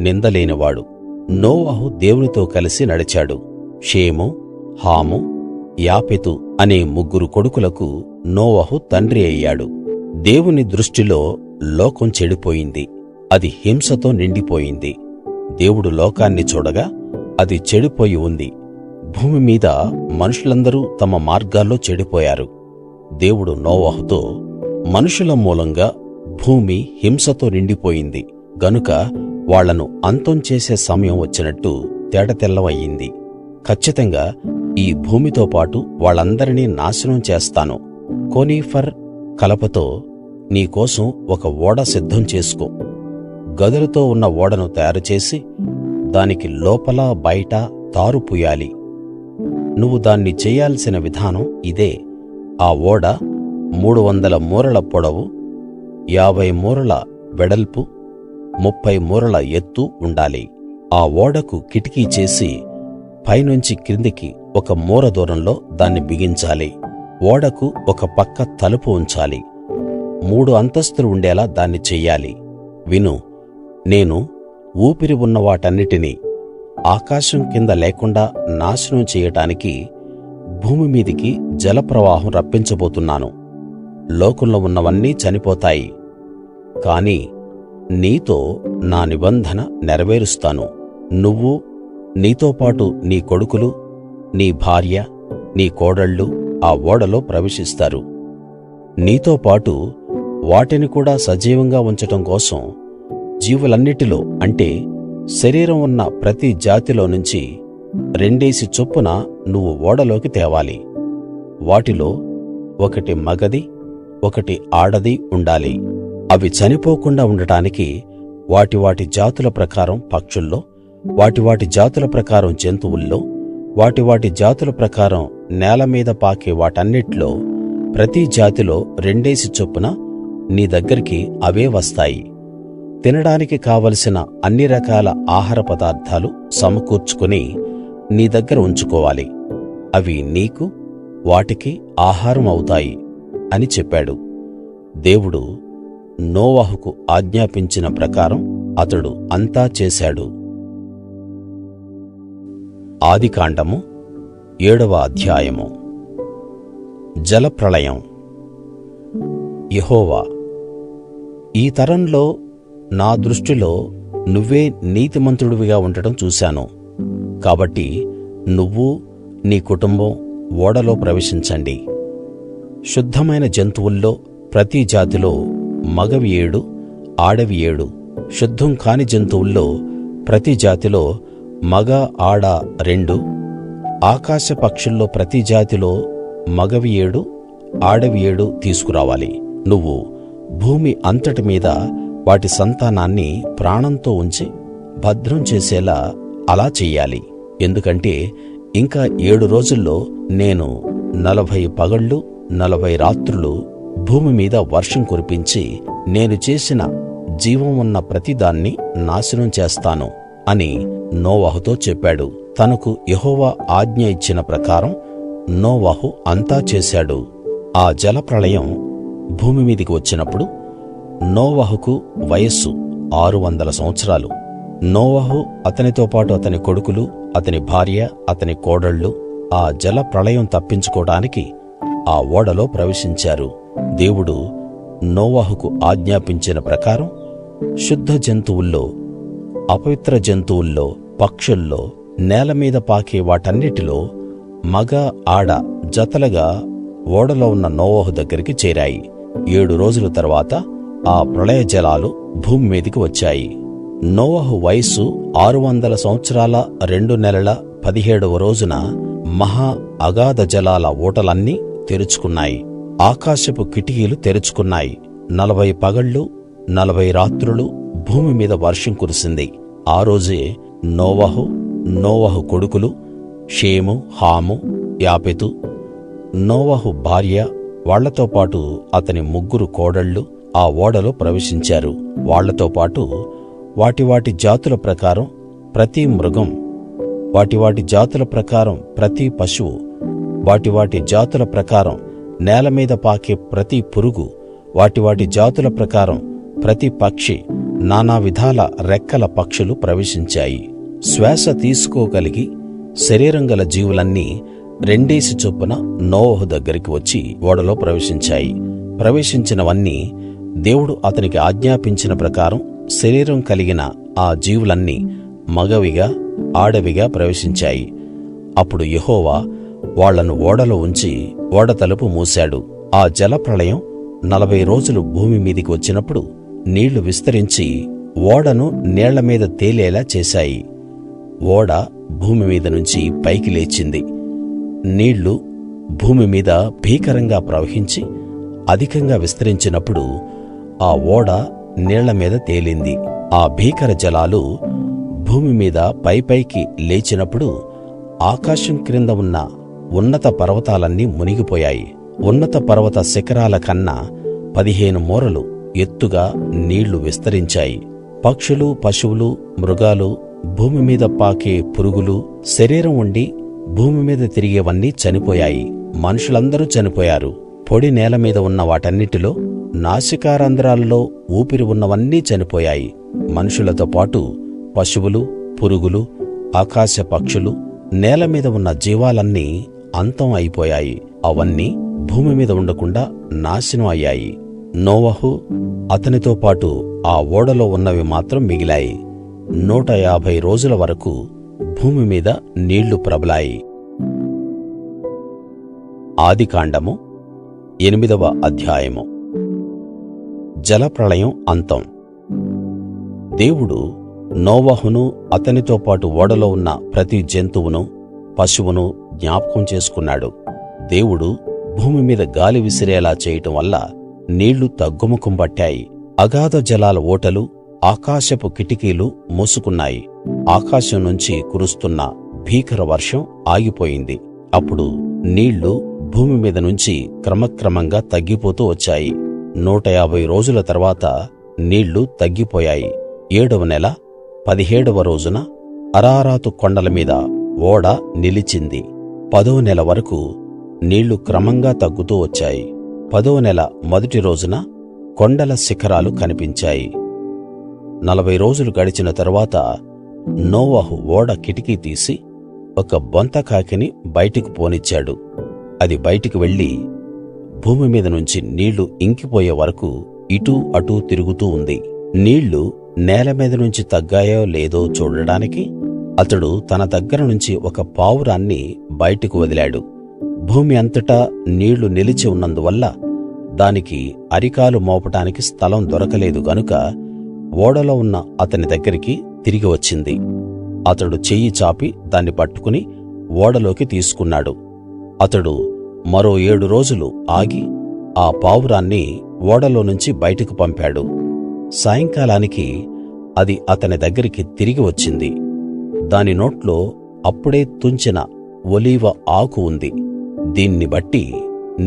నిందలేనివాడు. నోవహు దేవునితో కలిసి నడిచాడు. షేము, హాము, యాపెతు అనే 3 కొడుకులకు నోవహు తండ్రి అయ్యాడు. దేవుని దృష్టిలో లోకం చెడిపోయింది, అది హింసతో నిండిపోయింది. దేవుడు లోకాన్ని చూడగా అది చెడిపోయి ఉంది. భూమి మీద మనుషులందరూ తమ మార్గాల్లో చెడిపోయారు. దేవుడు నోవహుతో, మనుషుల మూలంగా భూమి హింసతో నిండిపోయింది గనుక వాళ్ళను అంతం చేసే సమయం వచ్చినట్టు తేటతెల్లం అయ్యింది. కచ్చితంగా ఈ భూమితో పాటు వాళ్ళందరినీ నాశనం చేస్తాను. కోనిఫర్ కలపతో నీ కోసం ఒక ఓడ సిద్ధం చేసుకో. గదులతో ఉన్న ఓడను తయారుచేసి దానికి లోపల బయట తారు పూయాలి. నువ్వు దాన్ని చెయ్యాల్సిన విధానం ఇదే. ఆ ఓడ 300 మూరల పొడవు, 50 మూరల వెడల్పు, 30 మూరల ఎత్తు ఉండాలి. ఆ ఓడకు కిటికీ చేసి పైనుంచి క్రిందికి 1 మూర దూరంలో దాన్ని బిగించాలి. ఓడకు ఒక పక్క తలుపు ఉంచాలి. 3 అంతస్తులు ఉండేలా దాన్ని చెయ్యాలి. విను, నేను ఊపిరి ఉన్న వాటన్నిటినీ ఆకాశం కింద లేకుండా నాశనం చెయ్యడానికి భూమి మీదికి జలప్రవాహం రప్పించబోతున్నాను. లోకంలో ఉన్నవన్నీ చనిపోతాయి, కాని నీతో నా నిబంధన నెరవేరుస్తాను. నువ్వు, నీతో పాటు నీ కొడుకులు, నీ భార్య, నీ కోడళ్ళు ఆ ఓడలో ప్రవేశిస్తారు. నీతో పాటు వాటిని కూడా సజీవంగా ఉంచటం కోసం జీవులన్నిటిలో, అంటే శరీరం ఉన్న ప్రతి జాతిలో నుంచి 2 చొప్పున నువ్వు ఓడలోకి తేవాలి. వాటిలో ఒకటి మగది, ఒకటి ఆడది ఉండాలి. అవి చనిపోకుండా ఉండటానికి వాటి వాటి జాతుల ప్రకారం పక్షుల్లో, వాటి వాటి జాతుల ప్రకారం జంతువుల్లో, వాటి వాటి జాతుల ప్రకారం నేల మీద పాకే వాటన్నిట్లో ప్రతి జాతిలో 2 చొప్పున నీ దగ్గరికి అవే వస్తాయి. తినడానికి కావలసిన అన్ని రకాల ఆహార పదార్థాలు సమకూర్చుకుని నీ దగ్గర ఉంచుకోవాలి. అవి నీకు, వాటికి ఆహారం అవుతాయి అని చెప్పాడు. దేవుడు నోవహుకు ఆజ్ఞాపించిన ప్రకారం అతడు అంతా చేశాడు. ఆదికాండము 7వ అధ్యాయము. జలప్రళయం. యెహోవా, ఈ తరంలో నా దృష్టిలో నువ్వే నీతిమంతుడివిగా ఉండటం చూశాను. కాబట్టి నువ్వు, నీ కుటుంబం ఓడలో ప్రవేశించండి. శుద్ధమైన జంతువుల్లో ప్రతి జాతిలో మగవి 7, ఆడవి 7. శుద్ధం కాని జంతువుల్లో ప్రతి జాతిలో మగ, ఆడ 2. ఆకాశ పక్షుల్లో ప్రతి జాతిలో మగవి 7, ఆడవి 7 తీసుకురావాలి. నువ్వు భూమి అంతటి మీద వాటి సంతానాన్ని ప్రాణంతో ఉంచి భద్రం చేసేలా అలా చెయ్యాలి. ఎందుకంటే ఇంకా 7 రోజుల్లో నేను 40 పగళ్ళు 40 రాత్రులు భూమి మీద వర్షం కురిపించి నేను చేసిన జీవం ఉన్న ప్రతిదాన్ని నాశనం చేస్తాను అని నోవహుతో చెప్పాడు. తనకు యెహోవా ఆజ్ఞ ఇచ్చిన ప్రకారం నోవహు అంతా చేశాడు. ఆ జలప్రళయం భూమి మీదికి వచ్చినప్పుడు నోవహుకు వయస్సు 600 సంవత్సరాలు. నోవహు, అతనితో పాటు అతని కొడుకులు, అతని భార్య, అతని కోడళ్ళు ఆ జల ప్రళయం తప్పించుకోవడానికి ఆ ఓడలో ప్రవేశించారు. దేవుడు నోవహుకు ఆజ్ఞాపించిన ప్రకారం శుద్ధ జంతువుల్లో, అపవిత్ర జంతువుల్లో, పక్షుల్లో, నేల మీద పాకే వాటన్నిటిలో మగ, ఆడ జతలుగా ఓడలో ఉన్న నోవహు దగ్గరికి చేరాయి. 7 రోజుల తరువాత ఆ ప్రళయ జలాలు భూమి మీదికి వచ్చాయి. నోవహు వయస్సు 600 సంవత్సరాల 2 నెలల 17వ రోజున మహా అగాధ జలాల ఊటలన్నీ తెరుచుకున్నాయి. ఆకాశపు కిటికీలు తెరుచుకున్నాయి. 40 పగళ్ళు 40 రాత్రులు భూమి మీద వర్షం కురిసింది. ఆ రోజే నోవహు కొడుకులు షేము, హాము, యాపెతు, నోవహు భార్య, వాళ్లతో పాటు అతని 3 కోడళ్ళు ఆ ఓడలో ప్రవేశించారు. వాళ్లతో పాటు వాటి జాతుల ప్రకారం ప్రతి మృగం, వాటి జాతుల ప్రకారం ప్రతి పశువు, వాటి జాతుల ప్రకారం నేల మీద పాకే ప్రతి పురుగు, వాటి జాతుల ప్రకారం ప్రతి పక్షి, నానా విధాల రెక్కల పక్షులు ప్రవేశించాయి. శ్వాస తీసుకోగలిగి శరీరం గల జీవులన్నీ 2 చొప్పున నోవహు దగ్గరికి వచ్చి ఓడలో ప్రవేశించాయి. ప్రవేశించినవన్నీ దేవుడు అతనికి ఆజ్ఞాపించిన ప్రకారం శరీరం కలిగిన ఆ జీవులన్నీ మగవిగా ఆడవిగా ప్రవేశించాయి. అప్పుడు యెహోవా వాళ్లను ఓడలో ఉంచి ఓడ తలుపు మూశాడు. ఆ జలప్రళయం 40 రోజులు భూమి మీదికి వచ్చినప్పుడు నీళ్లు విస్తరించి ఓడను నీళ్ల మీద తేలేలా చేశాయి. ఓడ భూమి మీద నుంచి పైకి లేచింది. నీళ్లు భూమి మీద భీకరంగా ప్రవహించి అధికంగా విస్తరించినప్పుడు ఆ ఓడ నీళ్ల మీద తేలింది. ఆ భీకర జలాలు భూమి మీద పైకి లేచినప్పుడు ఆకాశం క్రింద ఉన్న ఉన్నత పర్వతాలన్నీ మునిగిపోయాయి. ఉన్నత పర్వత శిఖరాల కన్నా 15 మూరలు ఎత్తుగా నీళ్లు విస్తరించాయి. పక్షులు, పశువులు, మృగాలు, భూమి మీద పాకే పురుగులు, శరీరం ఉండి భూమి మీద తిరిగేవన్నీ చనిపోయాయి. మనుషులందరూ చనిపోయారు. పొడి నేల మీద ఉన్న వాటన్నిటిలో నాసికారంధ్రాల్లో ఊపిరి ఉన్నవన్నీ చనిపోయాయి. మనుషులతో పాటు పశువులు, పురుగులు, ఆకాశ పక్షులు, నేల మీద ఉన్న జీవాలన్నీ అంతం అయిపోయాయి. అవన్నీ భూమి మీద ఉండకుండా నాశనం అయ్యాయి. నోవహు, అతనితో పాటు ఆ ఓడలో ఉన్నవి మాత్రం మిగిలాయి. 150 రోజుల వరకు భూమి మీద నీళ్లు ప్రబలాయి. ఆదికాండము 8వ అధ్యాయము. జలప్రళయం అంతం. దేవుడు నోవహును, అతనితో పాటు ఓడలో ఉన్న ప్రతి జంతువును, పశువును జ్ఞాపకం చేసుకున్నాడు. దేవుడు భూమి మీద గాలి విసిరేలా చేయటం వల్ల నీళ్లు తగ్గుముఖం పట్టాయి. అగాధ జలాల ఓటలు, ఆకాశపు కిటికీలు మూసుకున్నాయి. ఆకాశం నుంచి కురుస్తున్న భీకర వర్షం ఆగిపోయింది. అప్పుడు నీళ్లు భూమి మీద నుంచి క్రమక్రమంగా తగ్గిపోతూ వచ్చాయి. 150 రోజుల తర్వాత నీళ్లు తగ్గిపోయాయి. 7వ నెల 17వ రోజున అరారాతు కొండల మీద ఓడ నిలిచింది. 10వ నెల వరకు నీళ్లు క్రమంగా తగ్గుతూ వచ్చాయి. 10వ నెల మొదటి రోజున కొండల శిఖరాలు కనిపించాయి. 40 రోజులు గడిచిన తరువాత నోవహు ఓడ కిటికీ తీసి ఒక బొంతకాకిని బయటికి పోనిచ్చాడు. అది బయటికి వెళ్లి భూమి మీద నుంచి నీళ్లు ఇంకిపోయే వరకు ఇటూ అటూ తిరుగుతూ ఉంది. నీళ్లు నేల మీద నుంచి తగ్గాయో లేదో చూడడానికి అతడు తన దగ్గర నుంచి ఒక పావురాన్ని బయటకు వదిలాడు. భూమి అంతటా నీళ్లు నిలిచి ఉన్నందువల్ల దానికి అరికాలు మోపటానికి స్థలం దొరకలేదు గనుక ఓడలో ఉన్న అతని దగ్గరికి తిరిగి వచ్చింది. అతడు చెయ్యి చాపి దాన్ని పట్టుకుని ఓడలోకి తీసుకున్నాడు. అతడు మరో 7 రోజులు ఆగి ఆ పావురాన్ని ఓడలో నుంచి బయటకు పంపాడు. సాయంకాలానికి అది అతని దగ్గరికి తిరిగి వచ్చింది. దాని నోట్లో అప్పుడే తుంచిన ఒలీవ ఆకు ఉంది. దీన్ని బట్టి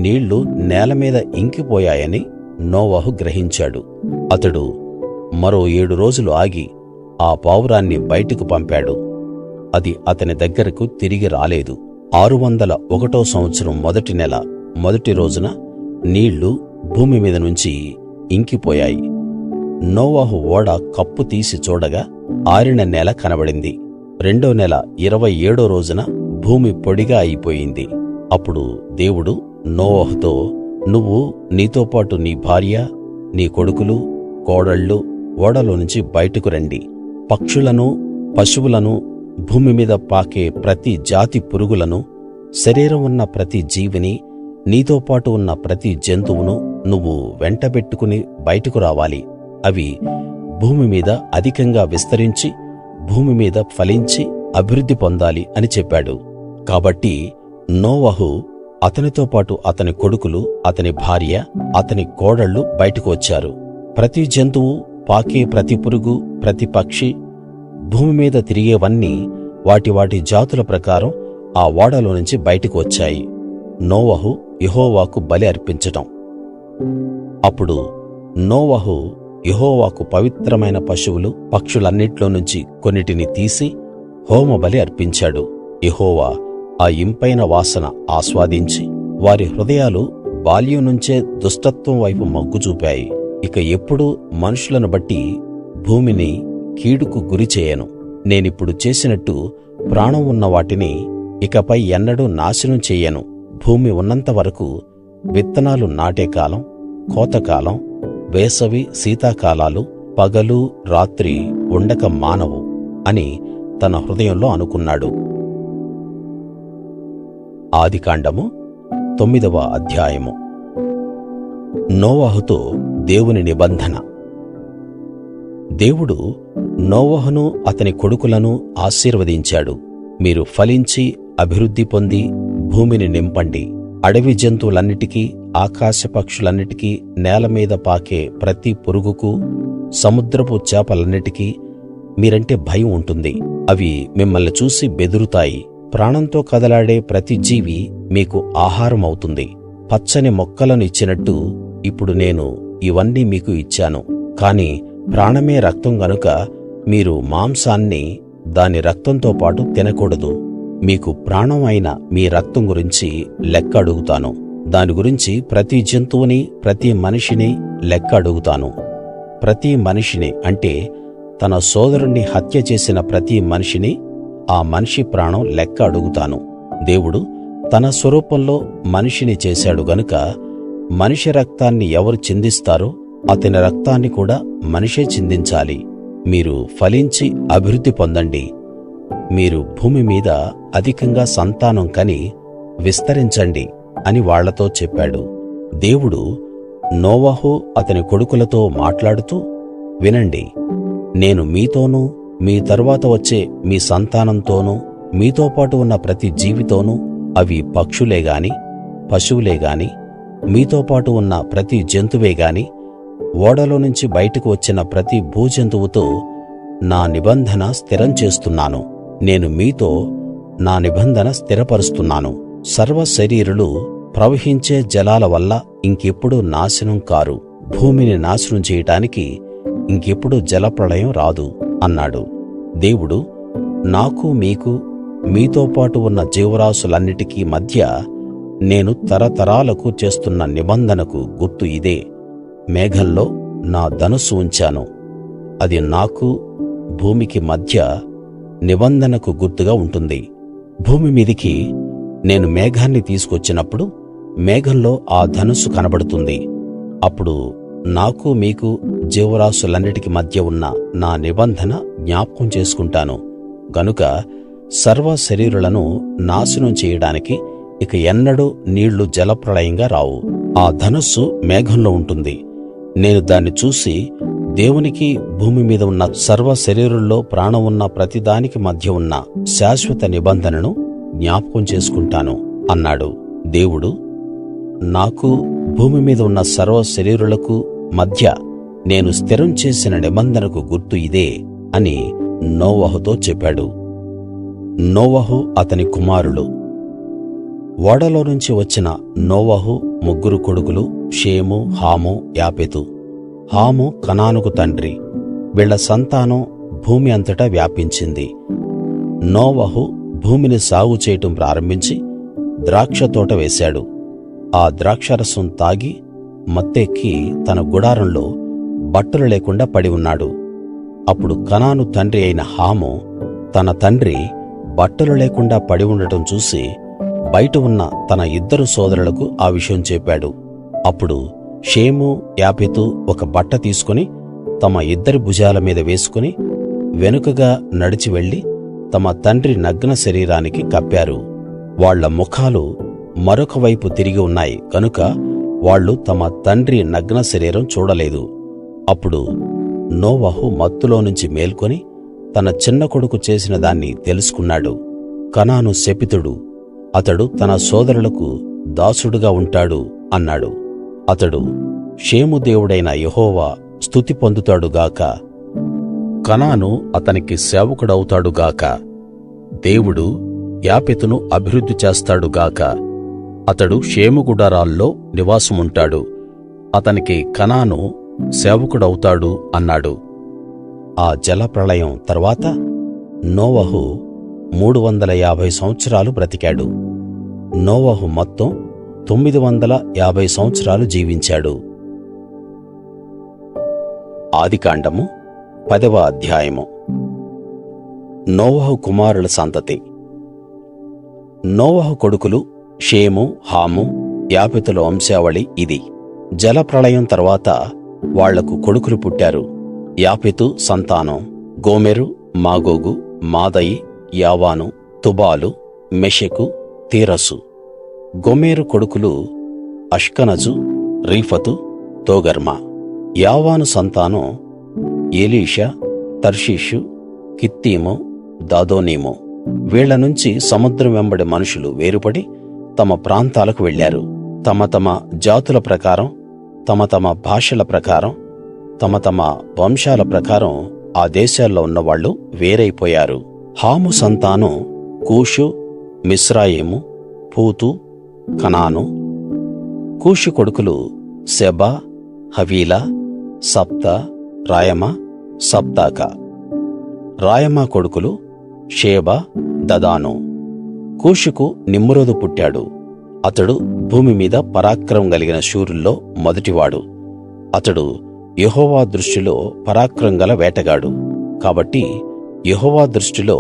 నీళ్లు నేల మీద ఇంకిపోయాయని నోవహు గ్రహించాడు. అతడు మరో 7 రోజులు ఆగి ఆ పావురాన్ని బయటకు పంపాడు. అది అతని దగ్గరకు తిరిగి రాలేదు. 601 సంవత్సరం మొదటి నెల మొదటి రోజున నీళ్లు భూమి మీద నుంచి ఇంకిపోయాయి. నోవహు ఓడ కప్పు తీసి చూడగా ఆరిన నేల కనబడింది. 2వ నెల 27వ రోజున భూమి పొడిగా అయిపోయింది. అప్పుడు దేవుడు నోవహుతో, నువ్వు, నీతో పాటు నీ భార్య, నీ కొడుకులు, కోడళ్ళు ఓడలో నుంచి బయటకు రండి. పక్షులను, పశువులను, భూమి మీద పాకే ప్రతి జాతి పురుగులను, శరీరం ఉన్న ప్రతి జీవిని, నీతో పాటు ఉన్న ప్రతి జంతువును నువ్వు వెంటబెట్టుకుని బయటకు రావాలి. అవి భూమి మీద అధికంగా విస్తరించి భూమి మీద ఫలించి అభివృద్ధి పొందాలి అని చెప్పాడు. కాబట్టి నోవహు, అతనితో పాటు అతని కొడుకులు, అతని భార్య, అతని కోడళ్ళు బయటకు వచ్చారు. ప్రతి జంతువు, పాకే ప్రతి పురుగు, ప్రతి పక్షి, భూమి మీద తిరిగేవన్నీ వాటి వాటి జాతుల ప్రకారం ఆ ఓడలో నుంచి బయటకు వచ్చాయి. నోవహు యెహోవాకు బలి అర్పించటం. అప్పుడు నోవహు యెహోవాకు పవిత్రమైన పశువులు, పక్షులన్నిట్లో నుంచి కొన్నిటిని తీసి హోమబలి అర్పించాడు. యెహోవా ఆ ఇంపైన వాసన ఆస్వాదించి వారి హృదయాలు బాల్యం నుంచే దుష్టత్వం వైపు మొగ్గు చూపాయి. ఇక ఎప్పుడూ మనుషులను బట్టి భూమిని కీడుకు గురి చేయను. నేనిప్పుడు చేసినట్టు ప్రాణం ఉన్న వాటిని ఇకపై ఎన్నడూ నాశనం చెయ్యను. భూమి ఉన్నంత వరకు విత్తనాలు నాటే కాలం, కోతకాలం, వేసవి, శీతాకాలాలు, పగలు రాత్రి ఉండక మానవు అని తన హృదయంలో అనుకున్నాడు. ఆదికాండము 9వ అధ్యాయము. నోవహుతో దేవుని నిబంధన. దేవుడు నోవహును అతని కొడుకులను ఆశీర్వదించాడు. మీరు ఫలించి అభివృద్ధి పొంది భూమిని నింపండి. అడవి జంతువులన్నిటికీ, ఆకాశ పక్షులన్నిటికీ, నేల మీద పాకే ప్రతి పురుగుకు, సముద్రపు చేపలన్నిటికీ మీరంటే భయం ఉంటుంది. అవి మిమ్మల్ని చూసి బెదురుతాయి. ప్రాణంతో కదలాడే ప్రతి జీవి మీకు ఆహారం అవుతుంది. పచ్చని మొక్కలను ఇచ్చినట్టు ఇప్పుడు నేను ఇవన్నీ మీకు ఇచ్చాను. కాని ప్రాణమే రక్తం గనుక మీరు మాంసాన్ని దాని రక్తంతో పాటు తినకూడదు. మీకు ప్రాణం అయిన మీ రక్తం గురించి లెక్క అడుగుతాను. దాని గురించి ప్రతి జంతువుని, ప్రతి మనిషిని లెక్క అడుగుతాను. ప్రతి మనిషిని అంటే తన సోదరుణ్ణి హత్య చేసిన ప్రతి మనిషిని, ఆ మనిషి ప్రాణం లెక్క అడుగుతాను. దేవుడు తన స్వరూపంలో మనిషిని చేశాడు గనుక మనిషి రక్తాన్ని ఎవరు చిందిస్తారో అతని రక్తాన్ని కూడా మనిషే చిందించాలి. మీరు ఫలించి అభివృద్ధి పొందండి. మీరు భూమి మీద అధికంగా సంతానం కని విస్తరించండి అని వాళ్ళతో చెప్పాడు. దేవుడు నోవహు అతని కొడుకులతో మాట్లాడుతూ, వినండి, నేను మీతోనూ మీ తరువాత వచ్చే మీ సంతానంతోనూ మీతో పాటు ఉన్న ప్రతి జీవితోనూ, అవి పక్షులే గాని పశువులే గాని మీతో పాటు ఉన్న ప్రతి జంతువే గాని ఓడలో నుంచి బయటకు వచ్చిన ప్రతి భూజంతువుతో నా నిబంధన స్థిరం చేస్తున్నాను. నేను మీతో నా నిబంధన స్థిరపరుస్తున్నాను. సర్వ శరీరులు ప్రవహించే జలాల వల్ల ఇంకెప్పుడూ నాశనం కారు. భూమిని నాశనం చేయటానికి ఇంకెప్పుడు జలప్రళయం రాదు అన్నాడు. దేవుడు నాకు మీకు మీతో పాటు ఉన్న జీవరాశులన్నిటికీ మధ్య నేను తరతరాలకు చేస్తున్న నిబంధనకు గుర్తు ఇదే. మేఘంలో నా ధనుస్సు ఉంచాను. అది నాకు భూమికి మధ్య నిబంధనకు గుర్తుగా ఉంటుంది. భూమి మీదికి నేను మేఘాన్ని తీసుకొచ్చినప్పుడు మేఘంలో ఆ ధనుస్సు కనబడుతుంది. అప్పుడు నాకు మీకు జీవరాశులన్నిటికి మధ్య ఉన్న నా నిబంధన జ్ఞాపకం చేసుకుంటాను. గనుక సర్వ శరీరులను నాశనం చేయడానికి ఇక ఎన్నడూ నీళ్లు జలప్రళయంగా రావు. ఆ ధనుస్సు మేఘంలో ఉంటుంది. నేను దాన్ని చూసి దేవునికి భూమి మీద ఉన్న సర్వ శరీరుల్లో ప్రాణం ఉన్న ప్రతిదానికి మధ్య ఉన్న శాశ్వత నిబంధనను జ్ఞాపకం చేసుకుంటాను అన్నాడు. దేవుడు నాకు భూమి మీద ఉన్న సర్వ శరీరులకు మధ్య నేను స్థిరం చేసిన నిబంధనకు గుర్తు ఇదే అని నోవహుతో చెప్పాడు. నోవహు అతని కుమారులు. ఓడలో నుంచి వచ్చిన నోవహు ముగ్గురు కొడుకులు షేము, హాము, యాపెతు. హాము కనానుకు తండ్రి. వీళ్ళ సంతానం భూమి అంతటా వ్యాపించింది. నోవహు భూమిని సాగు చేయటం ప్రారంభించి ద్రాక్ష తోట వేశాడు. ఆ ద్రాక్షరసం తాగి మత్తెక్కి తన గుడారంలో బట్టలు లేకుండా పడి ఉన్నాడు. అప్పుడు కనాను తండ్రి అయిన హాము తన తండ్రి బట్టలు లేకుండా పడి ఉండటం చూసి బయట ఉన్న తన ఇద్దరు సోదరులకు ఆ విషయం చెప్పాడు. అప్పుడు షేము, యాపెతు ఒక బట్ట తీసుకుని తమ ఇద్దరి భుజాల మీద వేసుకుని వెనుకగా నడిచి వెళ్లి తమ తండ్రి నగ్న శరీరానికి కప్పారు. వాళ్ళ ముఖాలు మరొక వైపు తిరిగి ఉన్నాయి కనుక వాళ్ళు తమ తండ్రి నగ్న శరీరం చూడలేదు. అప్పుడు నోవహు మత్తులో నుంచి మేల్కొని తన చిన్న కొడుకు చేసిన దాన్ని తెలుసుకున్నాడు. కనాను శపితుడు, అతడు తన సోదరులకు దాసుడుగా ఉంటాడు అన్నాడు. అతడు షేము దేవుడైన యెహోవా స్తుతి పొందుతాడుగాక. కనాను అతనికి సేవకుడవుతాడుగాక. దేవుడు యాపెతును అభివృద్ధి చేస్తాడుగాక. అతడు షేము గుడారాల్లో నివాసముంటాడు. అతనికి కనాను సేవకుడవుతాడు అన్నాడు. ఆ జలప్రళయం తరువాత నోవహు 350 సంవత్సరాలు బ్రతికాడు. నోవహు మొత్తం 950 సంవత్సరాలు జీవించాడు. ఆదికాండము 10వ అధ్యాయము. నోవహు కుమారుల సంతతి. నోవహు కొడుకులు షేము, హాము, యాపెతుల వంశావళి ఇది. జలప్రళయం తర్వాత వాళ్లకు కొడుకులు పుట్టారు. యాపెతు సంతానం గోమెరు, మాగోగు, మాదయి, యావాను, తుబాలు, మెషెకు, తీరసు. గోమెరు కొడుకులు అష్కనజు, రీఫతు, తోగర్మా. యావాను సంతానం ఎలీషా, తర్షీషు, కిత్తీము, దాదోనీము. వీళ్ల నుంచి సముద్రం వెంబడి మనుషులు వేరుపడి తమ ప్రాంతాలకు వెళ్ళారు. తమ తమ జాతుల ప్రకారం, తమ తమ భాషల ప్రకారం, తమ తమ వంశాల ప్రకారం ఆ దేశాల్లో ఉన్నవాళ్ళు వేరైపోయారు. హాము సంతానం కూషు, మిస్రాయిము, పూతు, కనాను. కూషు కొడుకులు సెబా, హవీలా, సప్తా, రాయమా, సప్తాకా. రాయమా కొడుకులు షేబా, దదాను. కూషుకు నిమ్రోదు పుట్టాడు. అతడు భూమి మీద పరాక్రమం కలిగిన శూరుల్లో మొదటివాడు. అతడు యెహోవా దృష్టిలో పరాక్రమం గల వేటగాడు. కాబట్టి యెహోవా దృష్టిలో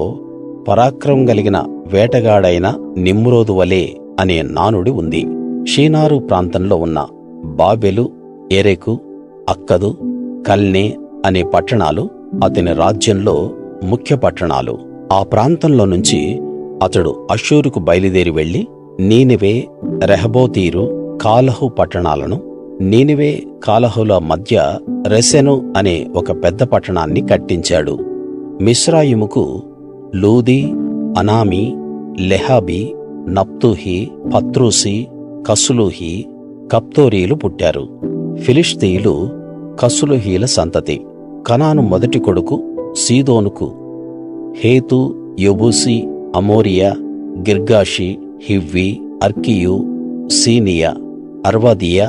పరాక్రమం కలిగిన వేటగాడైన నిమ్రోదు వలే అనే నానుడి ఉంది. షీనారు ప్రాంతంలో ఉన్న బాబెలు, ఎరెకు, అక్కదు, కల్నే అనే పట్టణాలు అతని రాజ్యంలో ముఖ్య పట్టణాలు. ఆ ప్రాంతంలో నుంచి అతడు అష్షూరుకు బయలుదేరి వెళ్లి నీనెవే, రెహబోతీరు, కాలహు పట్టణాలను, నీనెవే కాలహుల మధ్య రెసెను అనే ఒక పెద్ద పట్టణాన్ని కట్టించాడు. మిస్రాయిముకు లూదీ, అనామీ, లెహాబీ, నప్తుహి, పత్రూసి, కసులుహి, కప్తోరీలు పుట్టారు. ఫిలిష్తీయులు కసులుహీల సంతతి. కనాను మొదటి కొడుకు సీదోనుకు హేతు, యెబూసి, అమోరియా, గిర్గాషి, హివ్వి, అర్కీయు, సీనియా, అర్వదీయ,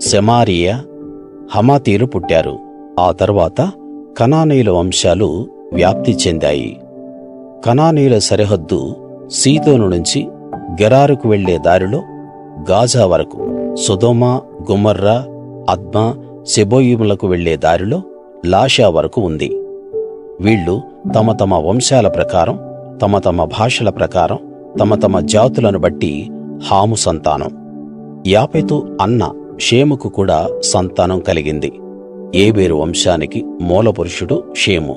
సెమారియా, హమాతీలు పుట్టారు. ఆ తరువాత కనానీయుల వంశాలు వ్యాప్తి చెందాయి. కనానీయుల సరిహద్దు సీదోను నుంచి గెరారుకు వెళ్లే దారిలో గాజా వరకు, సొదొమ, గొమొర్రా, అద్మా, సెబోయిములకు వెళ్లే దారిలో లాషా వరకు ఉంది. వీళ్ళు తమ తమ వంశాల ప్రకారం, తమ తమ భాషల ప్రకారం, తమ తమ జాతులను బట్టి హాము సంతానం. యాపెతు అన్న షేముకు కూడా సంతానం కలిగింది. ఏబేరు వంశానికి మూలపురుషుడు షేము.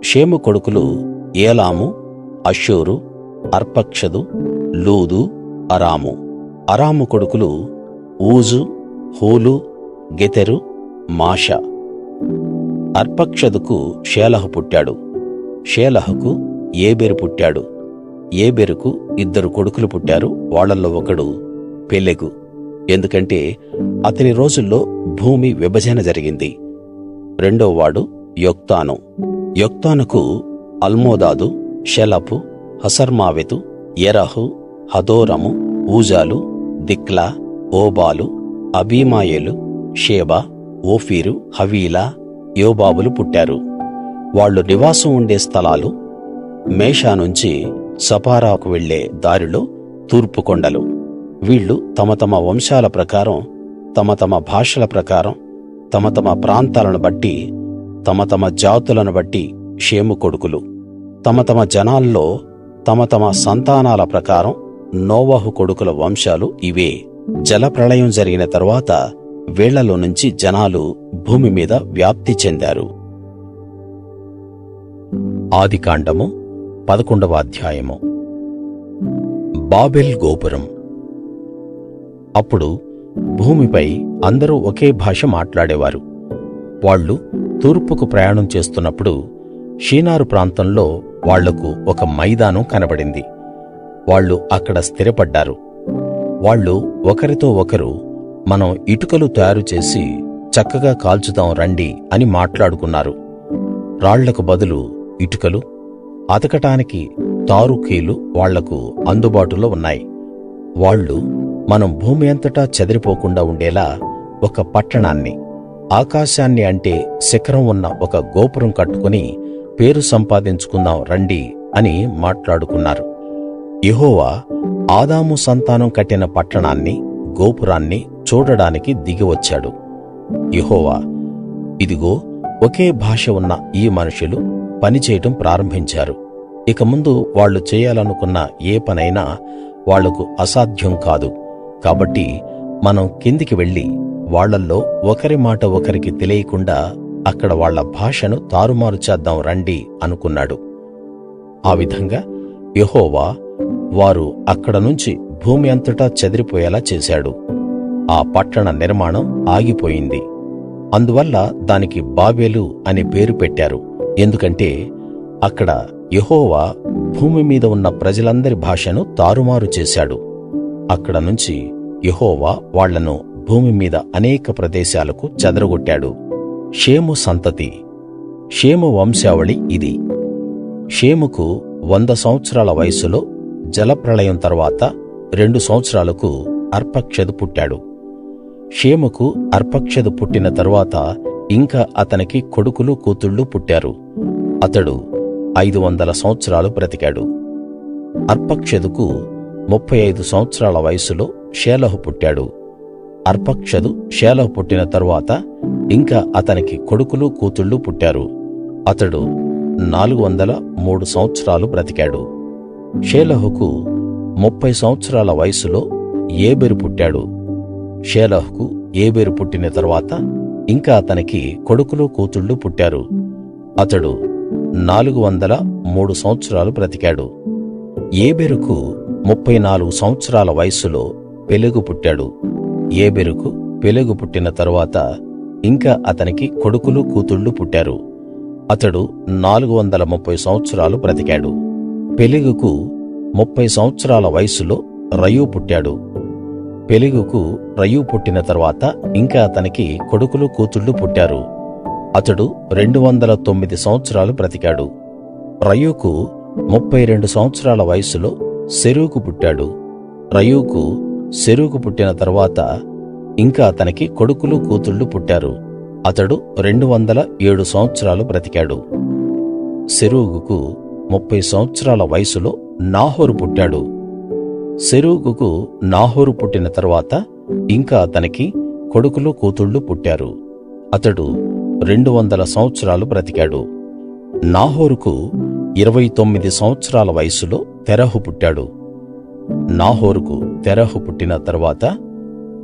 షేము కొడుకులు ఏలాము, అష్షూరు, అర్పక్షదు, లూదు, అరాము. అరాము కొడుకులు ఊజు, హూలు, గెతెరు, మాషా. అర్పక్షదుకు షేలహు పుట్టాడు. షేలహుకు ఏబెరు పుట్టాడు. ఏబెరుకు 2 కొడుకులు పుట్టారు. వాళ్ళల్లో ఒకడు పెలెగు. ఎందుకంటే అతని రోజుల్లో భూమి విభజన జరిగింది. రెండోవాడు యొక్తాను. యొక్తానుకు అల్మోదాదు, షెలపు, హసర్మావెతు, ఎరహు, హదోరము, ఊజాలు, దిక్లా, ఓబాలు, అబీమాయేలు, షేబా, ఓఫీరు, హవీలా, యోబాబులు పుట్టారు. వాళ్ళు నివాసం ఉండే స్థలాలు మేషా నుంచి సపారాకు వెళ్లే దారిలో తూర్పు కొండలు. వీళ్ళు తమ తమ వంశాల ప్రకారం, తమ తమ భాషల ప్రకారం, తమ తమ ప్రాంతాలను బట్టి, తమ తమ జాతులను బట్టి షేము కొడుకులు. తమ తమ జనాల్లో తమ తమ సంతానాల ప్రకారం నోవహు కొడుకుల వంశాలు ఇవే. జలప్రళయం జరిగిన తరువాత వీళ్లలో నుంచి జనాలు భూమి మీద వ్యాప్తి చెందారు. ఆదికాండము 11వ అధ్యాయము. బాబెల్ గోపురం. అప్పుడు భూమిపై అందరూ ఒకే భాష మాట్లాడేవారు. వాళ్ళు తూర్పుకు ప్రయాణం చేస్తున్నప్పుడు షీనారు ప్రాంతంలో వాళ్లకు ఒక మైదానం కనబడింది. వాళ్ళు అక్కడ స్థిరపడ్డారు. వాళ్ళు ఒకరితో ఒకరు, మనం ఇటుకలు తయారు చేసి చక్కగా కాల్చుదాం రండి అని మాట్లాడుకున్నారు. రాళ్లకు బదులు ఇటుకలు, అతకటానికి తారుకీలు వాళ్లకు అందుబాటులో ఉన్నాయి. వాళ్ళు మనం భూమి అంతటా చెదిరిపోకుండా ఉండేలా ఒక పట్టణాన్ని, ఆకాశాన్ని అంటే శిఖరం ఉన్న ఒక గోపురం కట్టుకుని పేరు సంపాదించుకుందాం రండి అని మాట్లాడుకున్నారు. యెహోవా ఆదాము సంతానం కట్టిన పట్టణాన్ని, గోపురాన్ని చూడడానికి దిగి వచ్చాడు. యెహోవా, ఇదిగో ఒకే భాష ఉన్న ఈ మనుషులు పనిచేయటం ప్రారంభించారు. ఇక ముందు వాళ్ళు చేయాలనుకున్న ఏ పనైనా వాళ్లకు అసాధ్యం కాదు. కాబట్టి మనం కిందికి వెళ్ళి వాళ్ళల్లో ఒకరి మాట ఒకరికి తెలియకుండా అక్కడ వాళ్ళ భాషను తారుమారు చేద్దాం రండి అనుకున్నాడు. ఆ విధంగా యెహోవా వారు అక్కడ నుంచి భూమి అంతటా చెదిరిపోయేలా చేశాడు. ఆ పట్టణ నిర్మాణం ఆగిపోయింది. అందువల్ల దానికి బాబేలు అనే పేరు పెట్టారు. ఎందుకంటే అక్కడ యెహోవా భూమి మీద ఉన్న ప్రజలందరి భాషను తారుమారు చేశాడు. అక్కడ నుంచి యెహోవా వాళ్ళను భూమి మీద అనేక ప్రదేశాలకు చెదరగొట్టాడు. షేము సంతతి. షేము వంశావళి ఇది. షేముకు 100 సంవత్సరాల వయస్సులో జలప్రళయం తర్వాత 2 సంవత్సరాలకు అర్పక్షదు పుట్టాడు. షేముకు అర్పక్షదు పుట్టిన తరువాత ఇంకా అతనికి కొడుకులు కూతుళ్ళు పుట్టారు. అతడు 500 సంవత్సరాలు బ్రతికాడు. అర్పక్షదుకు 35 సంవత్సరాల వయస్సులో షేలహు పుట్టాడు. అర్పక్షదు షేలహు పుట్టిన తరువాత ఇంకా అతనికి కొడుకులు కూతుళ్ళు పుట్టారు. అతడు 403 సంవత్సరాలు బ్రతికాడు. షేలహుకు 30 సంవత్సరాల వయస్సులో ఏబెరు పుట్టాడు. షేలహుకు ఏబెరు పుట్టిన తరువాత ఇంకా అతనికి కొడుకులు కూతుళ్ళు పుట్టారు. అతడు 403 సంవత్సరాలు బ్రతికాడు. ఏబెరుకు 34 సంవత్సరాల వయస్సులో పెలెగు పుట్టాడు. ఏబెరుకు పెలెగు పుట్టిన తరువాత ఇంకా అతనికి కొడుకులు కూతుళ్ళు పుట్టారు. అతడు 430 సంవత్సరాలు బ్రతికాడు. పెలెగుకు 30 సంవత్సరాల వయస్సులో రయూ పుట్టాడు. పెలెగుకు రయూ పుట్టిన తరువాత ఇంకా అతనికి కొడుకులు కూతుళ్ళు పుట్టారు. అతడు 209 సంవత్సరాలు బ్రతికాడు. రయూకు 32 సంవత్సరాల వయస్సులో సెరూగు పుట్టాడు. రయూకు సెరూగు పుట్టిన తరువాత ఇంకా అతనికి కొడుకులు కూతుళ్ళు పుట్టారు. అతడు 207 సంవత్సరాలు బ్రతికాడు. సెరూగుకు 30 సంవత్సరాల వయస్సులో నాహోరు పుట్టాడు. సెరూగుకు నాహోరు పుట్టిన తరువాత ఇంకా అతనికి కొడుకులు కూతుళ్ళు పుట్టారు. అతడు 200 సంవత్సరాలు బ్రతికాడు. నాహోరుకు 29 సంవత్సరాల వయస్సులో తెరహు పుట్టాడు. నాహోరుకు తెరహు పుట్టిన తరువాత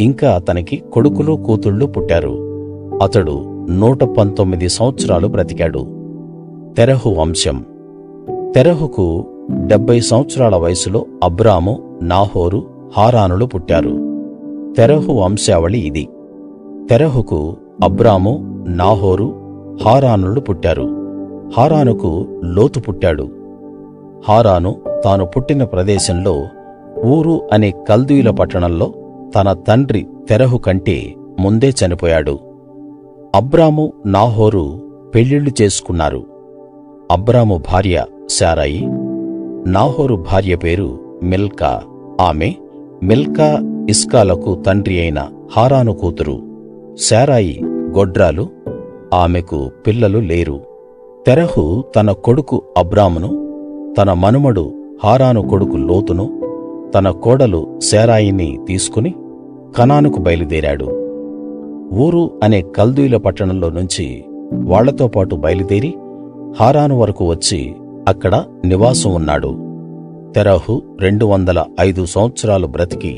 ఇంకా అతనికి కొడుకులు కూతుళ్ళు పుట్టారు. అతడు 119 సంవత్సరాలు బ్రతికాడు. తెరహు వంశం. తెరహుకు 70 సంవత్సరాల వయస్సులో అబ్రాము, నాహోరు, హారానులు పుట్టారు. తెరహు వంశావళి ఇది. తెరహుకు అబ్రాము, నాహోరు, హారానులు పుట్టారు. హారానుకు లోతు పుట్టాడు. హారాను తాను పుట్టిన ప్రదేశంలో ఊరు అనే కల్దీయుల పట్టణంలో తన తండ్రి తెరహు కంటే ముందే చనిపోయాడు. అబ్రాము, నాహోరు పెళ్ళిళ్ళు చేసుకున్నారు. అబ్రాము భార్య శారయి. నాహోరు భార్య పేరు మిల్కా. ఆమె మిల్కా ఇస్కాలకు తండ్రి అయిన హారాను కూతురు. శారయి గొడ్రాలు. ఆమెకు పిల్లలు లేరు. తెరహు తన కొడుకు అబ్రామును, తన మనుమడు హారాను కొడుకు లోతును, తన కోడలు శారయిని తీసుకుని కనానుకు బయలుదేరాడు. ఊరు అనే కల్దీయుల పట్టణంలో నుంచి వాళ్లతో పాటు బయలుదేరి హారాను వరకు వచ్చి అక్కడ నివాసం ఉన్నాడు. తెరహు 205 సంవత్సరాలు బ్రతికి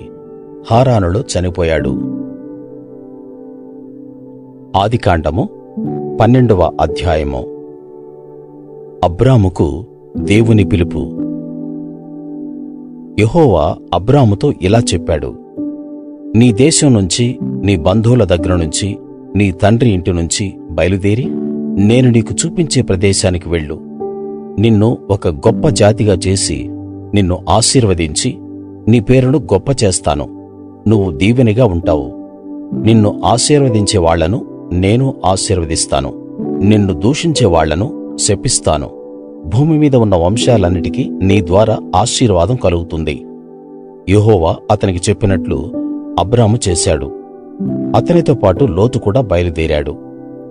హారానులో చనిపోయాడు. ఆదికాండము 12వ అధ్యాయము. అబ్రాముకు దేవుని పిలుపు. యెహోవా అబ్రాముతో ఇలా చెప్పాడు: నీ దేశం నుంచి, నీ బంధువుల దగ్గర నుంచి, నీ తండ్రి ఇంటి నుంచి బయలుదేరి నేను నీకు చూపించే ప్రదేశానికి వెళ్ళు. నిన్ను ఒక గొప్ప జాతిగా చేసి నిన్ను ఆశీర్వదించి నీ పేరును గొప్ప చేస్తాను. నువ్వు దీవెనగా ఉంటావు. నిన్ను ఆశీర్వదించే వాళ్లను నేను ఆశీర్వదిస్తాను. నిన్ను దూషించే వాళ్ళను శపిస్తాను. భూమి మీద ఉన్న వంశాలన్నిటికీ నీ ద్వారా ఆశీర్వాదం కలుగుతుంది. యెహోవా అతనికి చెప్పినట్లు అబ్రాము చేశాడు. అతనితో పాటు లోతు కూడా బయలుదేరాడు.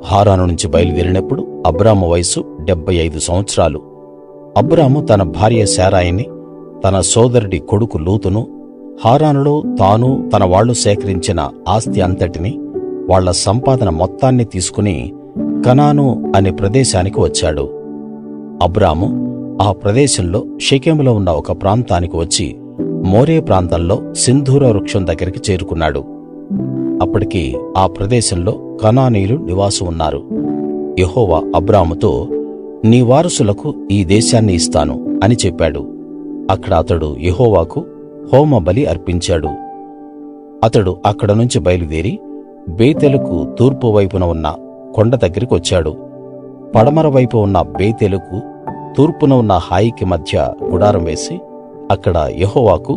హారాను నుంచి బయలుదేరినప్పుడు అబ్రాము వయసు 75 సంవత్సరాలు. అబ్రాము తన భార్య శారాయిని, తన సోదరుడి కొడుకు లూతును, హారానులో తాను తన వాళ్ళు సేకరించిన ఆస్తి అంతటిని, వాళ్ళ సంపాదన మొత్తాన్ని తీసుకుని కనాను అనే ప్రదేశానికి వచ్చాడు. అబ్రాము ఆ ప్రదేశంలో షెకెములో ఉన్న ఒక ప్రాంతానికి వచ్చి మోరే ప్రాంతంలో సింధూర వృక్షం దగ్గరికి చేరుకున్నాడు. అప్పటికి ఆ ప్రదేశంలో కనానీయులు నివాసం ఉన్నారు. యెహోవా అబ్రాముతో, నీ వారసులకు ఈ దేశాన్ని ఇస్తాను అని చెప్పాడు. అక్కడ అతడు యెహోవాకు హోమ బలి అర్పించాడు. అతడు అక్కడ నుంచి బయలుదేరి బేతేలుకు తూర్పు వైపున ఉన్న కొండ దగ్గరికి వచ్చాడు. పడమర వైపు ఉన్న బేతేలుకు తూర్పున ఉన్న హాయికి మధ్య గుడారం వేసి అక్కడ యెహోవాకు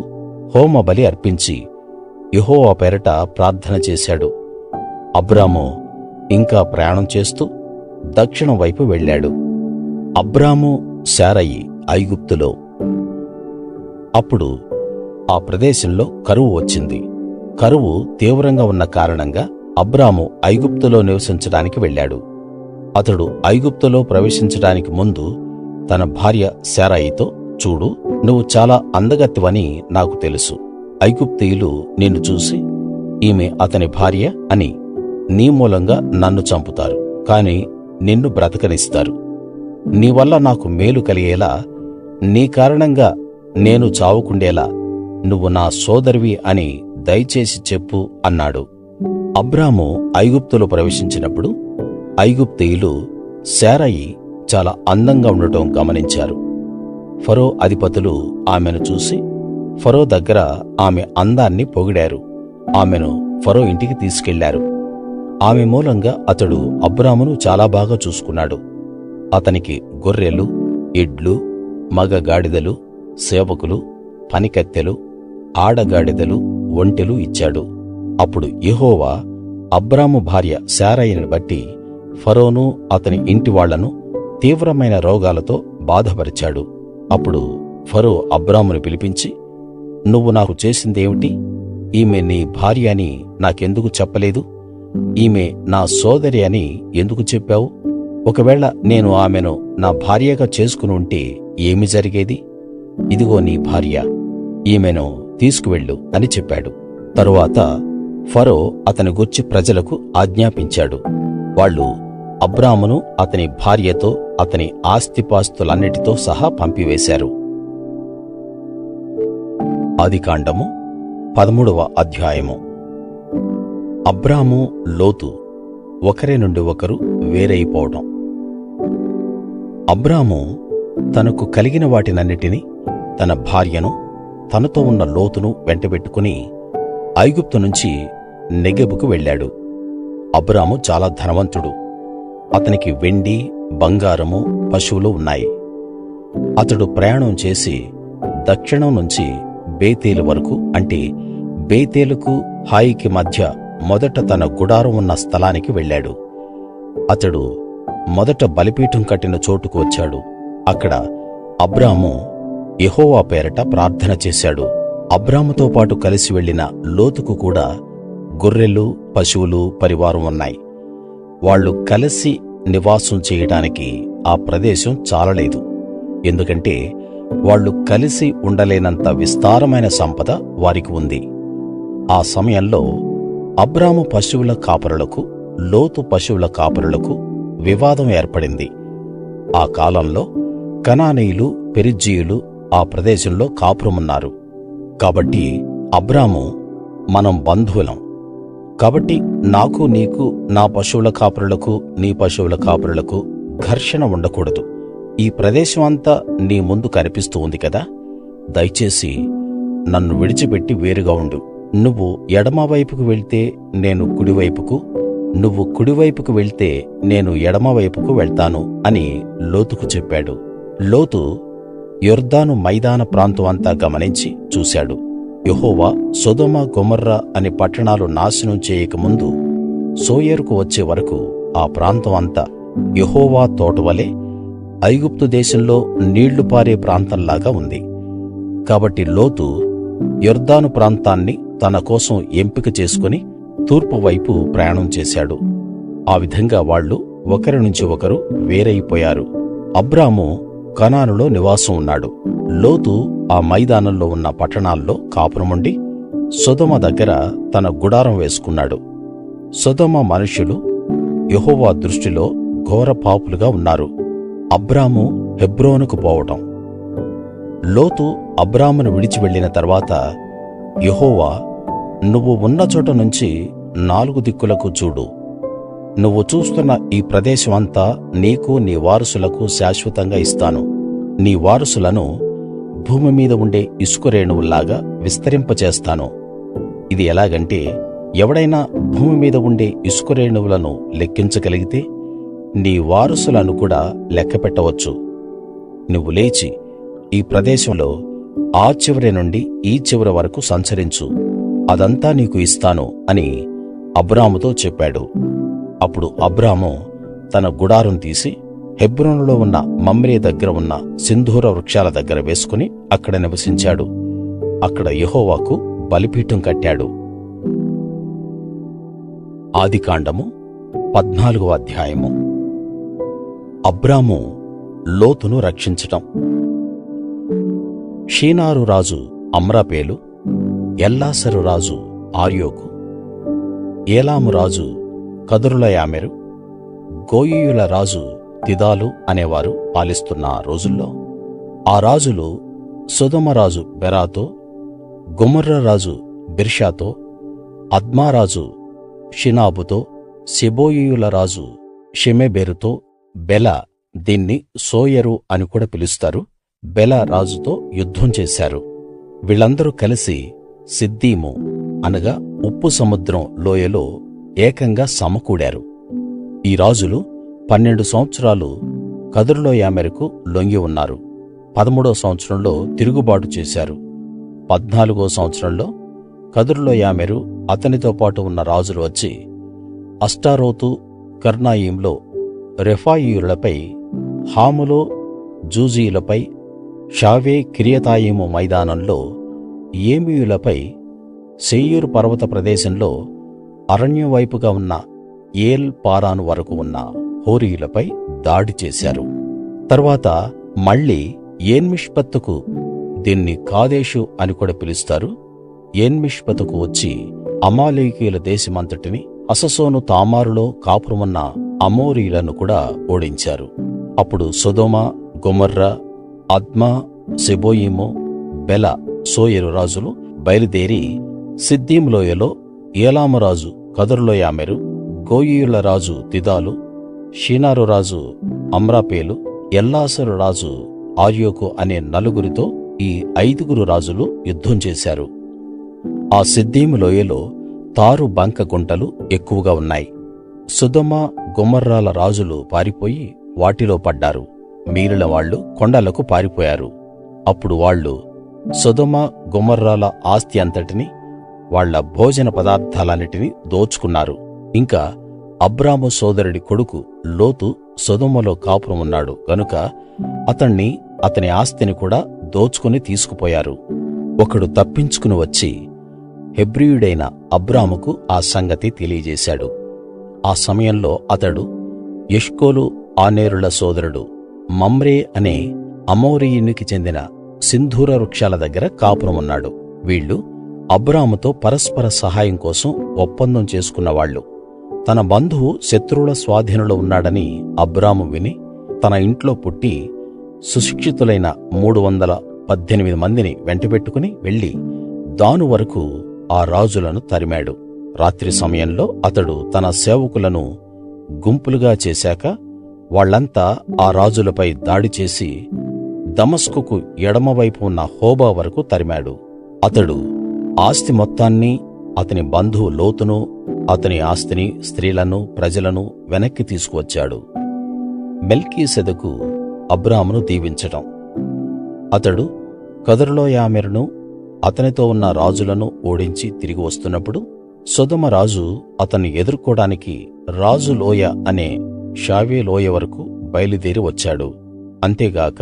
హోమ బలి అర్పించి యెహోవా పేరట ప్రార్థన చేశాడు. అబ్రాము ఇంకా ప్రయాణం చేస్తూ దక్షిణం వైపు వెళ్ళాడు. అబ్రాము శారయి ఐగుప్తులో. అప్పుడు ఆ ప్రదేశంలో కరువు వచ్చింది. కరువు తీవ్రంగా ఉన్న కారణంగా అబ్రాము ఐగుప్తులో నివసించడానికి వెళ్ళాడు. అతడు ఐగుప్తులో ప్రవేశించడానికి ముందు తన భార్య శారయితో, చూడు, నువ్వు చాలా అందగత్తెవని నాకు తెలుసు. ఐగుప్తీయులు నిన్ను చూసి, ఈమె అతని భార్య అని నీ మూలంగా నన్ను చంపుతారు, కాని నిన్ను బ్రతకనిస్తారు. నీ వల్ల నాకు మేలు కలిగేలా, నీ కారణంగా నేను చావుకుండేలా నువ్వు నా సోదరివి అని దయచేసి చెప్పు అన్నాడు. అబ్రాము ఐగుప్తులో ప్రవేశించినప్పుడు ఐగుప్తీయులు శారయి చాలా అందంగా ఉండటం గమనించారు. ఫరో అధిపతులు ఆమెను చూసి ఫరో దగ్గర ఆమె అందాన్ని పొగిడారు. ఆమెను ఫరో ఇంటికి తీసుకెళ్లారు. ఆమె మూలంగా అతడు అబ్రామును చాలా బాగా చూసుకున్నాడు. అతనికి గొర్రెలు, ఎడ్లు, మగ గాడిదలు, సేవకులు, పనికత్తెలు, ఆడగాడిదలు, ఒంటెలు ఇచ్చాడు. అప్పుడు యెహోవా అబ్రాము భార్య శారయిని బట్టి ఫరోను అతని ఇంటి వాళ్లను తీవ్రమైన రోగాలతో బాధపరిచాడు. అప్పుడు ఫరో అబ్రామును పిలిపించి, నువ్వు నాకు చేసిందేమిటి? ఈమె నీ భార్య అని నాకెందుకు చెప్పలేదు? ఈమె నా సోదరి అని ఎందుకు చెప్పావు? ఒకవేళ నేను ఆమెను నా భార్యగా చేసుకుని ఉంటే ఏమి జరిగేది? ఇదిగో నీ భార్య, ఈమెను తీసుకువెళ్ళు అని చెప్పాడు. తరువాత ఫరో అతని గూర్చి ప్రజలకు ఆజ్ఞాపించాడు. వాళ్ళు అబ్రామును అతని భార్యతో అతని ఆస్తిపాస్తులన్నిటితో సహా పంపివేశారు. ఆదికాండము 13వ అధ్యాయము. అబ్రాము లోతు ఒకరి నుండి ఒకరు వేరైపోవడం. అబ్రాము తనకు కలిగిన వాటినన్నిటినీ, తన భార్యను, తనతో ఉన్న లోతును వెంటబెట్టుకుని ఐగుప్తు నుంచి నెగెబుకు వెళ్ళాడు. అబ్రాము చాలా ధనవంతుడు. అతనికి వెండి, బంగారము, పశువులు ఉన్నాయి. అతడు ప్రయాణం చేసి దక్షిణం నుంచి బేతేలు వరకు, అంటే బేతేలుకు హాయికి మధ్య మొదట తన గుడారం ఉన్న స్థలానికి వెళ్ళాడు. అతడు మొదట బలిపీఠం కట్టిన చోటుకు వచ్చాడు. అక్కడ అబ్రాము యెహోవా పేరట ప్రార్థన చేశాడు. అబ్రాముతో పాటు కలిసి వెళ్ళిన లోతుకు కూడా గొర్రెలు, పశువులు, పరివారం ఉన్నాయి. వాళ్ళు కలిసి నివాసం చేయడానికి ఆ ప్రదేశం చాలలేదు. ఎందుకంటే వాళ్ళు కలిసి ఉండలేనంత విస్తారమైన సంపద వారికి ఉంది. ఆ సమయంలో అబ్రాము పశువుల కాపరులకు, లోతు పశువుల కాపరులకు వివాదం ఏర్పడింది. ఆ కాలంలో కనానీయులు, పెరిజ్జీయులు ఆ ప్రదేశంలో కాపురమున్నారు. కాబట్టి అబ్రాము, మనం బంధువులం, కాబట్టి నాకు నీకు, నా పశువుల కాపరులకు నీ పశువుల కాపరులకు ఘర్షణ ఉండకూడదు. ఈ ప్రదేశం అంతా నీ ముందు కనిపిస్తూ ఉంది కదా, దయచేసి నన్ను విడిచిపెట్టి వేరుగా ఉండు. నువ్వు ఎడమ వైపుకు వెళ్తే నేను కుడివైపుకు, నువ్వు కుడివైపుకు వెళ్తే నేను ఎడమ వైపుకు వెళ్తాను అని లోతుకు చెప్పాడు. లోతు యొర్దాను మైదాన ప్రాంతం అంతా గమనించి చూశాడు. యెహోవా సొదొమ, గొమొర్రా అనే పట్టణాలు నాశనం చేయక ముందు సోయరుకు వచ్చే వరకు ఆ ప్రాంతం అంతా యెహోవా తోటవలే ఐగుప్తు దేశంలో నీళ్లు పారే ప్రాంతంలాగా ఉంది. కాబట్టి లోతు యొర్దాను ప్రాంతాన్ని తన కోసం ఎంపిక చేసుకుని తూర్పు వైపు ప్రయాణం చేశాడు. ఆ విధంగా వాళ్ళు ఒకరి నుంచి ఒకరు వేరైపోయారు. అబ్రాము కనానులో నివాసం ఉన్నాడు. లోతు ఆ మైదానంలో ఉన్న పట్టణాల్లో కాపురముండి సొదొమ దగ్గర తన గుడారం వేసుకున్నాడు. సొదొమ మనుష్యులు యెహోవా దృష్టిలో ఘోర పాపులుగా ఉన్నారు. అబ్రాము హెబ్రోనుకు పోవటం. లోతు అబ్రామును విడిచి వెళ్ళిన తర్వాత యెహోవా, నువ్వు ఉన్న చోట నుంచి 4 దిక్కులకు చూడు. నువ్వు చూస్తున్న ఈ ప్రదేశం అంతా నీకు నీ వారసులకు శాశ్వతంగా ఇస్తాను. నీ వారసులను భూమి మీద ఉండే ఇసుక రేణువుల్లాగా విస్తరింపచేస్తాను. ఇది ఎలాగంటే, ఎవడైనా భూమి మీద ఉండే ఇసుక రేణువులను లెక్కించగలిగితే నీ వారసులను కూడా లెక్క పెట్టవచ్చు. నువ్వు లేచి ఈ ప్రదేశంలో ఆ చివరి నుండి ఈ చివరి వరకు సంచరించు, అదంతా నీకు ఇస్తాను అని అబ్రాముతో చెప్పాడు. అప్పుడు అబ్రాము తన గుడారం తీసి హెబ్రోనులో ఉన్న మమ్రే దగ్గర ఉన్న సింధూర వృక్షాల దగ్గర వేసుకుని అక్కడ నివసించాడు. అక్కడ యెహోవాకు బలిపీఠం కట్టాడు. ఆదికాండము 14వ అధ్యాయము. అబ్రాము లోతును రక్షించటం. షీనారు రాజు అమ్రాపేలు, ఎల్లాసరు రాజు ఆర్యోకు, ఏలాము రాజు కదొర్లాయోమెరు, గోయీయుల రాజు తిదాలు అనేవారు పాలిస్తున్న రోజుల్లో ఆ రాజులు సొదొమ రాజు బెరాతో, గొమొర్రా రాజు బిర్షాతో, అద్మా రాజు షినాబుతో, సెబోయీయుల రాజు షెమెబెరుతో, బెల, దీన్ని సోయరు అని కూడా పిలుస్తారు, బెల రాజుతో యుద్ధం చేశారు. వీళ్ళందరూ కలిసి సిద్దీము అనగా ఉప్పు సముద్రం లోయలో ఏకంగా సమకూడారు. ఈ రాజులు 12 సంవత్సరాలు కదొర్లాయోమెరుకు లొంగి ఉన్నారు. 13వ సంవత్సరంలో తిరుగుబాటు చేశారు. 14వ సంవత్సరంలో కదొర్లాయోమెరు అతనితో పాటు ఉన్న రాజులు వచ్చి అష్టారోతు కర్నాయింలో రెఫాయీయులపై, హాములో జూజీయులపై, షావే కిర్యతాయిము మైదానంలో ఏమీయులపై, శేయీరు పర్వత ప్రదేశంలో అరణ్యం వైపుగా ఉన్న ఏల్ పారాను వరకు ఉన్న హోరీయులపై దాడి చేశారు. తర్వాత మళ్ళీ ఏన్మిష్పతుకు, దీన్ని కాదేషు అని కూడా పిలుస్తారు, ఏన్మిష్పతుకు వచ్చి అమాలేకీయుల దేశమంతటిని, హససోను తామారులో కాపురమున్న అమోరీయులను కూడా ఓడించారు. అప్పుడు సొదొమ, గొమొర్రా, అద్మా, సెబోయీము, బెల, సోయరు రాజులు బయలుదేరి సిద్దీము లోయలో ఏలాము రాజు కదొర్లాయోమెరు, గోయీయుల రాజు తిదాలు, షీనారు రాజు అమ్రాపేలు, ఎల్లాసరు రాజు ఆర్యోకు అనే నలుగురితో ఈ 5 రాజులు యుద్ధం చేశారు. ఆ సిద్దీము లోయలో తారు బంక గుంటలు ఎక్కువగా ఉన్నాయి. సొదొమ, గొమొర్రాల రాజులు పారిపోయి వాటిలో పడ్డారు. మిగిలిన వాళ్ళు కొండలకు పారిపోయారు. అప్పుడు వాళ్ళు సొదొమ, గొమొర్రాల ఆస్తి అంతటిని, వాళ్ళ భోజన పదార్థాలన్నిటినీ దోచుకున్నారు. ఇంకా అబ్రాము సోదరుడి కొడుకు లోతు సొదొమలో కాపురం ఉన్నాడు గనుక అతణ్ణి, అతని ఆస్తిని కూడా దోచుకుని తీసుకుపోయారు. ఒకడు తప్పించుకుని వచ్చి హెబ్రీయుడైన అబ్రాముకు ఆ సంగతి తెలియజేశాడు. ఆ సమయంలో అతడు ఎష్కోలు ఆనేరుల సోదరుడు మమ్రే అనే అమోరీయునికి చెందిన సింధూర వృక్షాల దగ్గర కాపురం ఉన్నాడు. వీళ్ళు అబ్రాముతో పరస్పర సహాయం కోసం ఒప్పందం చేసుకున్నవాళ్ళు. తన బంధువు శత్రువుల స్వాధీనంలో ఉన్నాడని అబ్రాము విని తన ఇంట్లో పుట్టి సుశిక్షితులైన 318 మందిని వెంటబెట్టుకుని వెళ్లి దాను వరకు ఆ రాజులను తరిమాడు. రాత్రి సమయంలో అతడు తన సేవకులను గుంపులుగా చేశాక వాళ్ళంతా ఆ రాజులపై దాడి చేసి దమస్కుకు ఎడమవైపు ఉన్న హోబా వరకు తరిమాడు. అతడు ఆస్తి మొత్తాన్ని, అతని బంధువు లోతును, అతని ఆస్తిని, స్త్రీలను, ప్రజలను వెనక్కి తీసుకువచ్చాడు. మెల్కీసెదెకు అబ్రామును దీవించటం. అతడు కదొర్లాయోమెరును, అతనితో ఉన్న రాజులను ఓడించి తిరిగి వస్తున్నప్పుడు సొదొమ రాజు అతన్ని ఎదుర్కోడానికి రాజు లోయ అనే షావే లోయ వరకు బయలుదేరి వచ్చాడు. అంతేగాక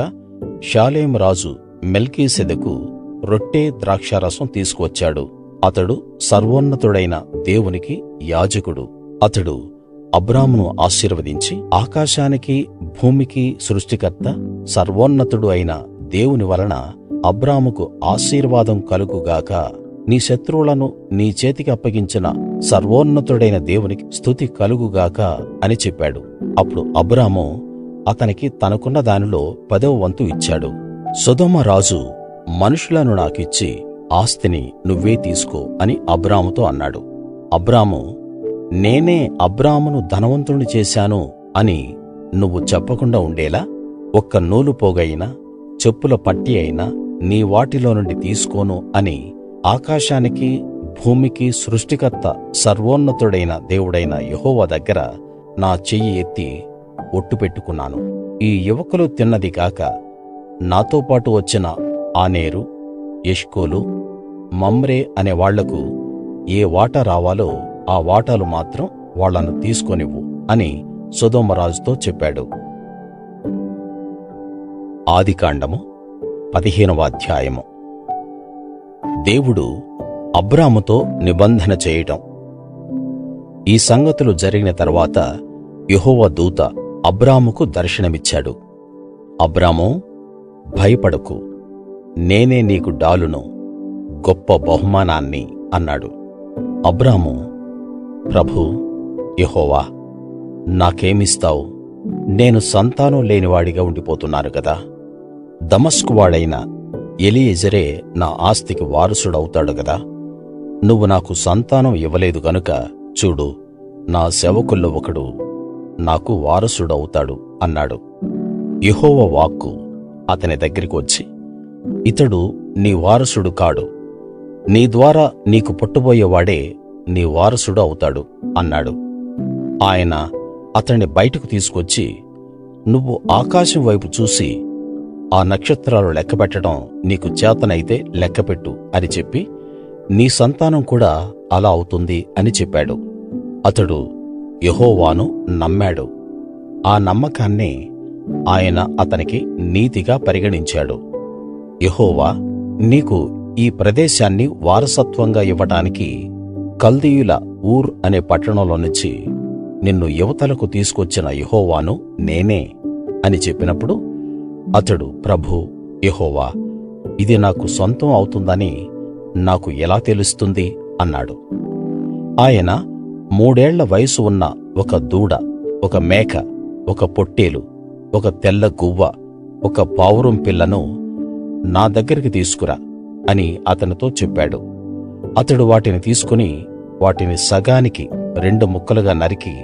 షాలేం రాజు మెల్కీసెదెకు రొట్టె ద్రాక్షారసం తీసుకువచ్చాడు. అతడు సర్వోన్నతుడైన దేవునికి యాజకుడు. అతడు అబ్రామును ఆశీర్వదించి, ఆకాశానికి భూమికి సృష్టికర్త సర్వోన్నతుడు అయిన దేవుని వలన అబ్రాముకు ఆశీర్వాదం కలుగుగాక, నీ శత్రువులను నీ చేతికి అప్పగించిన సర్వోన్నతుడైన దేవునికి స్తుతి కలుగుగాక అని చెప్పాడు. అప్పుడు అబ్రాము అతనికి తనకున్న దానిలో 10వ వంతు ఇచ్చాడు. సొదొమ రాజు, మనుషులను నాకిచ్చి ఆస్తిని నువ్వే తీసుకో అని అబ్రాముతో అన్నాడు. అబ్రాము, నేనే అబ్రామును ధనవంతుణ్ణి చేశాను అని నువ్వు చెప్పకుండా ఉండేలా ఒక్క నూలు పోగైనా చెప్పుల పట్టి అయినా నీ వాటిలో నుండి తీసుకోను అని ఆకాశానికి భూమికి సృష్టికర్త సర్వోన్నతుడైన దేవుడైన యెహోవా దగ్గర నా చెయ్యి ఎత్తి ఒట్టు పెట్టుకున్నాను. ఈ యువకులు తిన్నది కాక నాతో పాటు వచ్చిన ఆనేరు, ఎష్కోలు, మమ్రే అనే వాళ్లకు ఏ వాటా రావాలో ఆ వాటాలు మాత్రం వాళ్ళను తీసుకోనివ్వు అని సొదొమ రాజుతో చెప్పాడు. ఆదికాండము 15వ అధ్యాయము. దేవుడు అబ్రాముతో నిబంధన చేయడం. ఈ సంగతులు జరిగిన తరువాత యెహోవా దూత అబ్రాముకు దర్శనమిచ్చాడు. అబ్రామూ, భయపడకు, నేనే నీకు డాలును, గొప్ప బహుమానాన్ని అన్నాడు. అబ్రాము, ప్రభూ యెహోవా, నాకేమిస్తావు? నేను సంతానం లేనివాడిగా ఉండిపోతున్నాను గదా. దమస్కు వాడైన ఎలీయెజరే నా ఆస్తికి వారసుడవుతాడు గదా. నువ్వు నాకు సంతానం ఇవ్వలేదు గనుక చూడు, నా సేవకుల్లో ఒకడు నాకు వారసుడవుతాడు అన్నాడు. యెహోవా వాక్కు అతని దగ్గరికి వచ్చి, ఇతడు నీ వారసుడు కాడు, నీ ద్వారా నీకు పుట్టబోయేవాడే నీ వారసుడు అవుతాడు అన్నాడు. ఆయన అతన్ని బయటకు తీసుకొచ్చి, నువ్వు ఆకాశం వైపు చూసి ఆ నక్షత్రాలు లెక్కపెట్టడం నీకు చేతనైతే లెక్కపెట్టు అని చెప్పి, నీ సంతానం కూడా అలా అవుతుంది అని చెప్పాడు. అతడు యెహోవాను నమ్మాడు. ఆ నమ్మకాన్నే ఆయన అతనికి నీతిగా పరిగణించాడు. యెహోవా నీకు ఈ ప్రదేశాన్ని వారసత్వంగా ఇవ్వడానికి కల్దీయుల ఊర్ అనే పట్టణంలో నుంచి నిన్ను యువతలకు తీసుకొచ్చిన యెహోవాను నేనే అని చెప్పినప్పుడు అతడు, ప్రభూ యెహోవా, ఇది నాకు సొంతం అవుతుందని నాకు ఎలా తెలుస్తుంది అన్నాడు. ఆయన 3 ఏళ్ల వయసు ఉన్న ఒక దూడ, ఒక మేక, ఒక పొట్టేలు, ఒక తెల్ల గువ్వ, ఒక పావురం పిల్లను నా దగ్గరికి తీసుకురా అని అతనితో చెప్పాడు. అతడు వాటిని తీసుకుని వాటిని సగానికి 2 ముక్కలుగా నరికి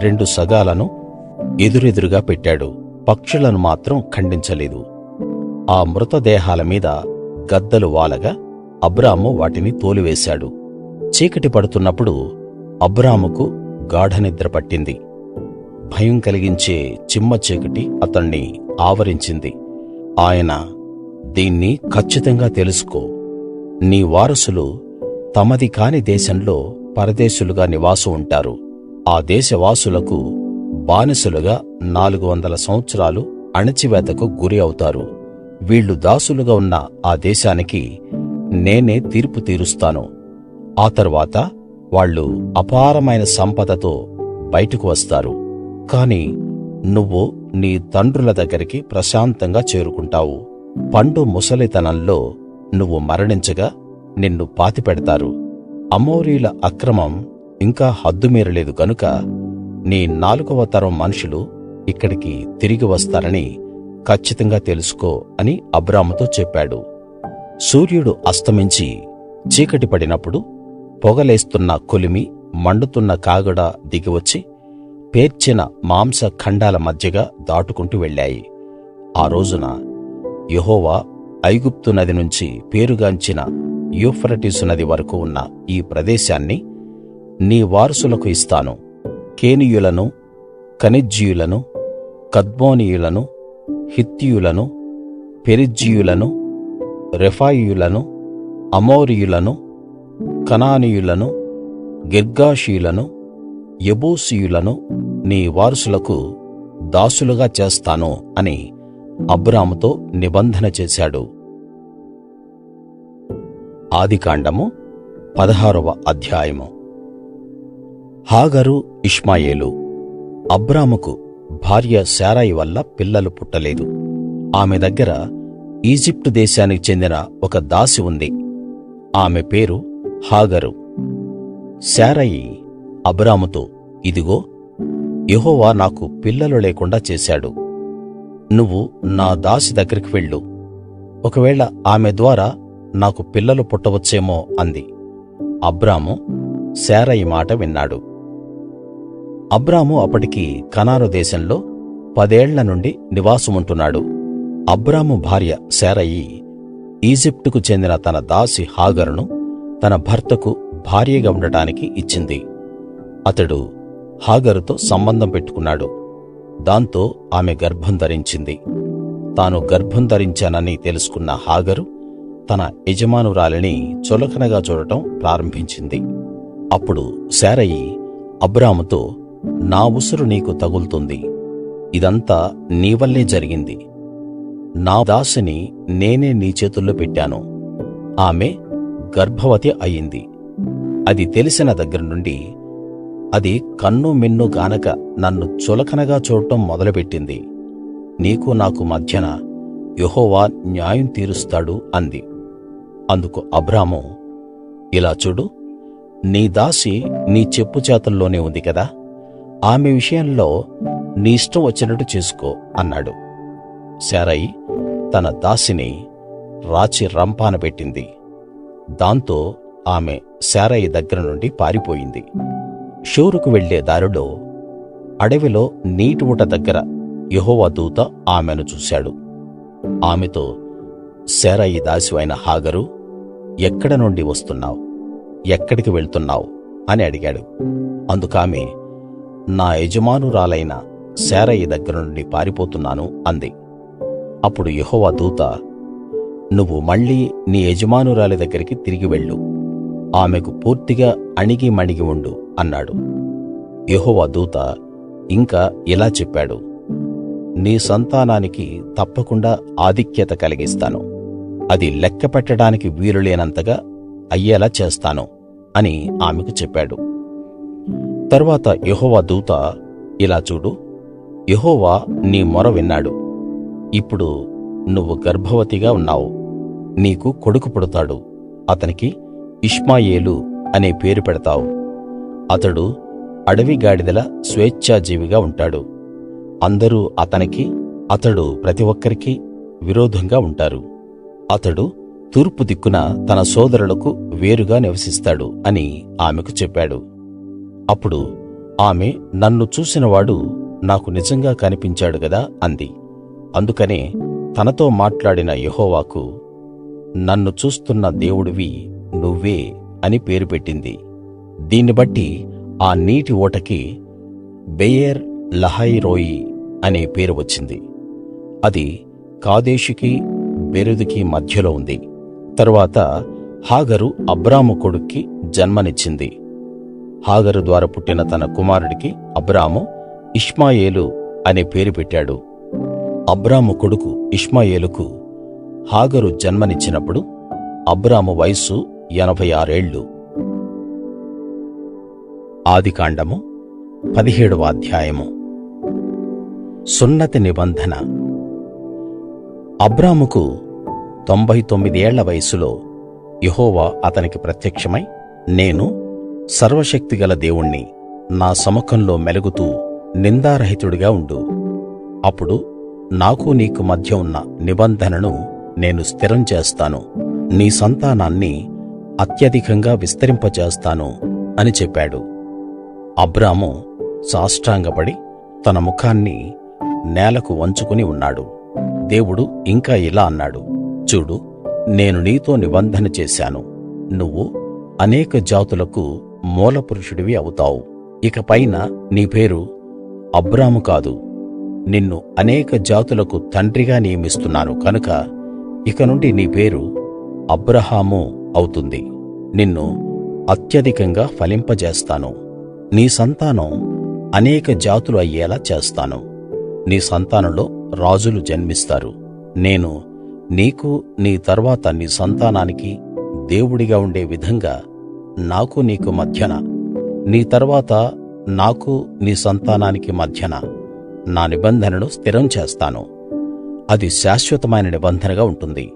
2 సగాలను ఎదురెదురుగా పెట్టాడు. పక్షులను మాత్రం ఖండించలేదు. ఆ మృతదేహాల మీద గద్దలు వాలగా అబ్రాము వాటిని తోలివేశాడు. చీకటి పడుతున్నప్పుడు అబ్రాముకు గాఢనిద్ర పట్టింది. భయం కలిగించే చిమ్మ చీకటి అతణ్ణి ఆవరించింది. ఆయన, దీన్ని కచ్చితంగా తెలుసుకో, నీ వారసులు తమది కాని దేశంలో పరదేశులుగా నివాసం ఉంటారు. ఆ దేశవాసులకు బానిసలుగా 400 సంవత్సరాలు అణచివేతకు గురి అవుతారు. వీళ్ళు దాసులుగా ఉన్న ఆ దేశానికి నేనే తీర్పు తీరుస్తాను. ఆ తరువాత వాళ్ళు అపారమైన సంపదతో బయటకు వస్తారు. కాని నువ్వు నీ తండ్రుల దగ్గరికి ప్రశాంతంగా చేరుకుంటావు. పండు ముసలితనంలో నువ్వు మరణించగా నిన్ను పాతిపెడతారు. అమోరీయుల అక్రమం ఇంకా హద్దుమీరలేదు గనుక నీ 4వ తరం మనుషులు ఇక్కడికి తిరిగి వస్తారని కచ్చితంగా తెలుసుకో అని అబ్రాముతో చెప్పాడు. సూర్యుడు అస్తమించి చీకటి పడినప్పుడు పొగలేస్తున్న కొలిమి, మండుతున్న కాగడ దిగివచ్చి పేర్చిన మాంస ఖండాల మధ్యగా దాటుకుంటూ వెళ్ళాయి. ఆ రోజున యెహోవా ఐగుప్తు నది నుంచి పేరుగాంచిన యూఫ్రటీసు నది వరకు ఉన్న ఈ ప్రదేశాన్ని నీ వారసులకు ఇస్తాను. కేనీయులను, కనిజ్జీయులను, కద్మోనీయులను, హిత్తీయులను, పెరిజ్జీయులను, రెఫాయీయులను, అమోరీయులను, కనానీయులను, గిర్గాషీయులను యెబూసీయులను నీ వారసులకు దాసులుగా చేస్తాను అని అబ్రాముతో నిబంధన చేశాడు. ఆదికాండము 16వ అధ్యాయము. హాగరు ఇష్మాయేలు. అబ్రాముకు భార్య శారయి వల్ల పిల్లలు పుట్టలేదు. ఆమె దగ్గర ఈజిప్టు దేశానికి చెందిన ఒక దాసి ఉంది. ఆమె పేరు హాగరు. శారయి అబ్రాముతో, ఇదిగో, యెహోవా నాకు పిల్లలు లేకుండా చేశాడు. నువ్వు నా దాసి దగ్గరికి వెళ్ళు. ఒకవేళ ఆమె ద్వారా నాకు పిల్లలు పుట్టవచ్చేమో అంది. అబ్రాము శారయి మాట విన్నాడు. అబ్రాము అప్పటికి కనాను దేశంలో 10 ఏళ్ల నుండి నివాసముంటున్నాడు. అబ్రాము భార్య శారయి ఈజిప్టుకు చెందిన తన దాసి హాగరును తన భర్తకు భార్యగా ఉండటానికి ఇచ్చింది. అతడు హాగరుతో సంబంధం పెట్టుకున్నాడు. దాంతో ఆమె గర్భం ధరించింది. తాను గర్భం ధరించానని తెలుసుకున్న హాగరు తన యజమానురాలిని చులకనగా చూడటం ప్రారంభించింది. అప్పుడు శారయి అబ్రాముతో, నా ఉసురు నీకు తగులుతుంది. ఇదంతా నీ వల్లే జరిగింది. నా దాసిని నేనే నీ చేతుల్లో పెట్టాను. ఆమె గర్భవతి అయింది. అది తెలిసిన దగ్గర నుండి అది కన్ను మిన్ను గానక నన్ను చులకనగా చూడటం మొదలుపెట్టింది. నీకు నాకు మధ్యన యెహోవా న్యాయం తీరుస్తాడు అంది. అందుకు అబ్రాము, ఇలా చూడు, నీ దాసి నీ చెప్పు చేతల్లోనే ఉంది కదా, ఆమె విషయంలో నీ ఇష్టం వచ్చినట్టు చేసుకో అన్నాడు. శారయి తన దాసిని రాచి రంపాన పెట్టింది. దాంతో ఆమె శారయి దగ్గర నుండి పారిపోయింది. షూరుకు వెళ్ళే దారిలో అడవిలో నీటి ఊట దగ్గర యెహోవా దూత ఆమెను చూశాడు. ఆమెతో, శారయి దాసివైన హాగరు, ఎక్కడ నుండి వస్తున్నావు? ఎక్కడికి వెళ్తున్నావు అని అడిగాడు. అందుకామె, నా యజమానురాలైన శారయి దగ్గర నుండి పారిపోతున్నాను అంది. అప్పుడు యెహోవా దూత, నువ్వు మళ్ళీ నీ యజమానురాలి దగ్గరికి తిరిగి వెళ్ళు. ఆమెకు పూర్తిగా అణిగి మణిగి ఉండు అన్నాడు. యెహోవా దూత ఇంకా ఇలా చెప్పాడు, నీ సంతానానికి తప్పకుండా ఆధిక్యత కలిగిస్తాను. అది లెక్క పెట్టడానికి వీలులేనంతగా అయ్యేలా చేస్తాను అని ఆమెకు చెప్పాడు. తరువాత యెహోవా దూత, ఇలా చూడు, యెహోవా నీ మొర విన్నాడు. ఇప్పుడు నువ్వు గర్భవతిగా ఉన్నావు. నీకు కొడుకు పుడతాడు. అతనికి ఇష్మాయేలు అనే పేరు పెడతావు. అతడు అడవి గాడిదల స్వేచ్ఛాజీవిగా ఉంటాడు. అందరూ అతడు ప్రతి ఒక్కరికి విరోధంగా ఉంటారు. అతడు తూర్పు దిక్కున తన సోదరులకు వేరుగా నివసిస్తాడు అని ఆమెకు చెప్పాడు. అప్పుడు ఆమె, నన్ను చూసినవాడు నాకు నిజంగా కనిపించాడు గదా అంది. అందుకనే తనతో మాట్లాడిన యెహోవాకు, నన్ను చూస్తున్న దేవుడివి నువ్వే అని పేరు పెట్టింది. దీన్ని బట్టి ఆ నీటి ఊటకి బెయేర్ లహైరోయి అనే పేరు వచ్చింది. అది కాదేషుకి బెరెదుకి మధ్యలో ఉంది. తరువాత హాగరు అబ్రాము కొడుక్కి జన్మనిచ్చింది. హాగరు ద్వారా పుట్టిన తన కుమారుడికి అబ్రాము ఇష్మాయేలు అనే పేరు పెట్టాడు. అబ్రాము కొడుకు ఇష్మాయేలుకు హాగరు జన్మనిచ్చినప్పుడు అబ్రాము వయస్సు 86 ఏళ్ళు. ఆదికాండము 17వ అధ్యాయము. సున్నతి నిబంధన. అబ్రాముకు 99 ఏళ్ల వయస్సులో యెహోవా అతనికి ప్రత్యక్షమై, నేను సర్వశక్తిగల దేవుణ్ణి, నా సముఖంలో మెలుగుతూ నిందారహితుడిగా ఉండు. అప్పుడు నాకు నీకు మధ్య ఉన్న నిబంధనను నేను స్థిరం చేస్తాను. నీ సంతానాన్ని అత్యధికంగా విస్తరింపజేస్తాను అని చెప్పాడు. అబ్రాము సాష్టాంగపడి తన ముఖాన్ని నేలకు వంచుకుని ఉన్నాడు. దేవుడు ఇంకా ఇలా అన్నాడు, చూడు, నేను నీతో నిబంధన చేశాను. నువ్వు అనేక జాతులకు మూలపురుషుడివి అవుతావు. ఇక పైన నీ పేరు అబ్రాము కాదు, నిన్ను అనేక జాతులకు తండ్రిగా నియమిస్తున్నాను కనుక ఇక నుండి నీ పేరు అబ్రాహాము అవుతుంది. నిన్ను అత్యధికంగా ఫలింపజేస్తాను. నీ సంతానం అనేక జాతులు అయ్యేలా చేస్తాను. నీ సంతానంలో రాజులు జన్మిస్తారు. నేను నీకు నీ తర్వాత నీ సంతానానికి దేవుడిగా ఉండే విధంగా నాకు నీకు మధ్యన, నీ తర్వాత నాకు నీ సంతానానికి మధ్యన నా నిబంధనను స్థిరం చేస్తాను. అది శాశ్వతమైన నిబంధనగా ఉంటుంది.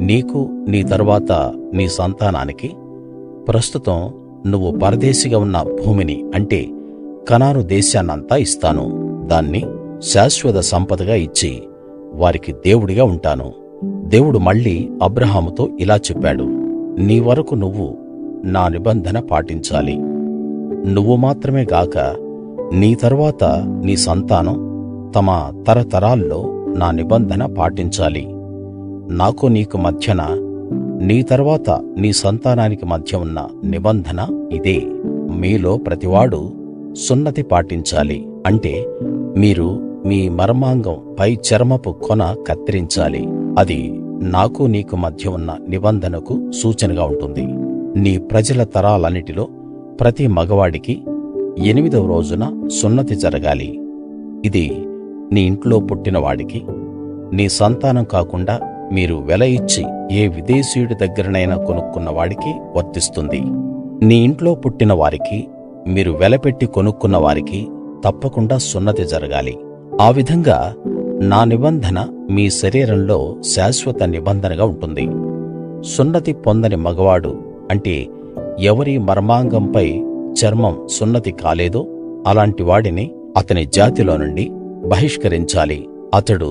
నీకు నీ తరువాత నీ సంతానానికి ప్రస్తుతం నువ్వు పరదేశిగా ఉన్న భూమిని, అంటే కనాను దేశాన్నంతా ఇస్తాను. దాన్ని శాశ్వత సంపదగా ఇచ్చి వారికి దేవుడిగా ఉంటాను. దేవుడు మళ్ళీ అబ్రాహాముతో ఇలా చెప్పాడు, నీ వరకు నువ్వు నా నిబంధన పాటించాలి. నువ్వు మాత్రమే గాక నీ తరువాత నీ సంతానం తమ తరతరాల్లో నా నిబంధన పాటించాలి. నాకు నీకు మధ్యన, నీ తర్వాత నీ సంతానానికి మధ్య ఉన్న నిబంధన ఇదే. మీలో ప్రతివాడు సున్నతి పాటించాలి. అంటే మీరు మీ మర్మాంగం పై చర్మపు కొన కత్తిరించాలి. అది నాకు నీకు మధ్య ఉన్న నిబంధనకు సూచనగా ఉంటుంది. నీ ప్రజల తరాలన్నిటిలో ప్రతి మగవాడికి 8వ రోజున సున్నతి జరగాలి. ఇది నీ ఇంట్లో పుట్టిన వాడికి, నీ సంతానం కాకుండా మీరు వెల ఇచ్చి ఏ విదేశీయుడి దగ్గరనైనా కొనుక్కున్న వాడికి వర్తిస్తుంది. నీ ఇంట్లో పుట్టిన వారికి, మీరు వెలపెట్టి కొనుక్కున్న వారికి తప్పకుండా సున్నతి జరగాలి. ఆ విధంగా నా నిబంధన మీ శరీరంలో శాశ్వత నిబంధనగా ఉంటుంది. సున్నతి పొందని మగవాడు, అంటే ఎవరి మర్మాంగంపై చర్మం సున్నతి కాలేదో అలాంటి వాడిని అతని జాతిలో నుండి బహిష్కరించాలి. అతడు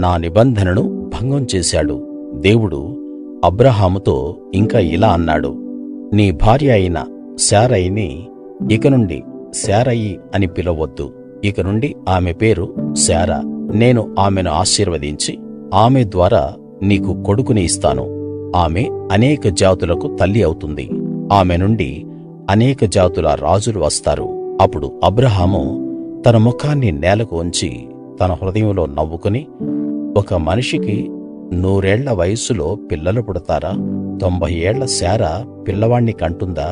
నా నిబంధనను భంగం చేశాడు. దేవుడు అబ్రాహాముతో ఇంకా ఇలా అన్నాడు, నీ భార్య అయిన శారయిని ఇక నుండి శారయి అని పిలవొద్దు. ఇక నుండి ఆమె పేరు శారా. నేను ఆమెను ఆశీర్వదించి ఆమె ద్వారా నీకు కొడుకుని ఇస్తాను. ఆమె అనేక జాతులకు తల్లి అవుతుంది. ఆమె నుండి అనేక జాతుల రాజులు వస్తారు. అప్పుడు అబ్రాహాము తన ముఖాన్ని నేలకు ఉంచి తన హృదయంలో నవ్వుకుని, ఒక మనిషికి 100 ఏళ్ల వయస్సులో పిల్లలు పుడతారా? 90 ఏళ్ల శారా పిల్లవాణ్ణి కంటుందా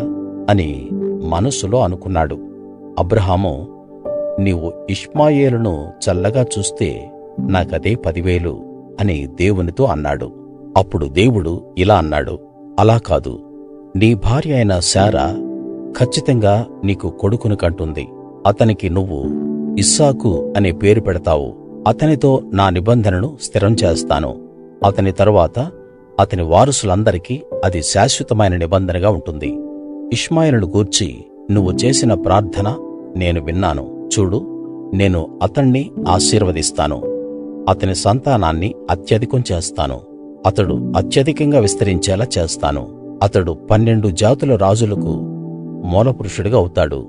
అని మనస్సులో అనుకున్నాడు. అబ్రాహాము, నీవు ఇష్మాయేలును చల్లగా చూస్తే నాకదే 10,000 అని దేవునితో అన్నాడు. అప్పుడు దేవుడు ఇలా అన్నాడు, అలా కాదు, నీ భార్య అయిన శారా కచ్చితంగా నీకు కొడుకును కంటుంది. అతనికి నువ్వు ఇస్సాకు అనే పేరు పెడతావు. అతనితో నా నిబంధనను స్థిరం చేస్తాను. అతని తరువాత అతని వారసులందరికీ అది శాశ్వతమైన నిబంధనగా ఉంటుంది. ఇష్మాయేలును గూర్చి నువ్వు చేసిన ప్రార్థన నేను విన్నాను. చూడు, నేను అతణ్ణి ఆశీర్వదిస్తాను. అతని సంతానాన్ని అత్యధికం చేస్తాను. అతడు అత్యధికంగా విస్తరించేలా చేస్తాను. అతడు 12 జాతుల రాజులకు మూలపురుషుడిగా అవుతాడు.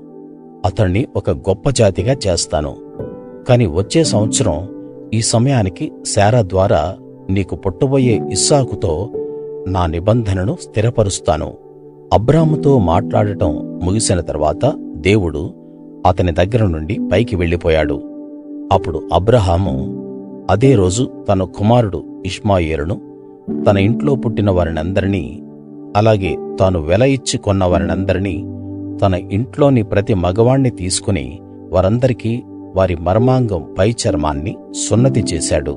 అతణ్ణి ఒక గొప్ప జాతిగా చేస్తాను. కాని వచ్చే సంవత్సరం ఈ సమయానికి శారా ద్వారా నీకు పుట్టబోయే ఇస్సాకుతో నా నిబంధనను స్థిరపరుస్తాను. అబ్రాముతో మాట్లాడటం ముగిసిన తర్వాత దేవుడు అతని దగ్గర నుండి పైకి వెళ్ళిపోయాడు. అప్పుడు అబ్రాహాము అదే రోజు తన కుమారుడు ఇష్మాయేలును, తన ఇంట్లో పుట్టిన వారినందరినీ, అలాగే తాను వెల ఇచ్చి కొన్న వారినందరినీ, తన ఇంట్లోని ప్రతి మగవాణ్ణి తీసుకుని వారందరికీ వారి మర్మాంగం పై చర్మాన్ని సున్నతి చేశాడు.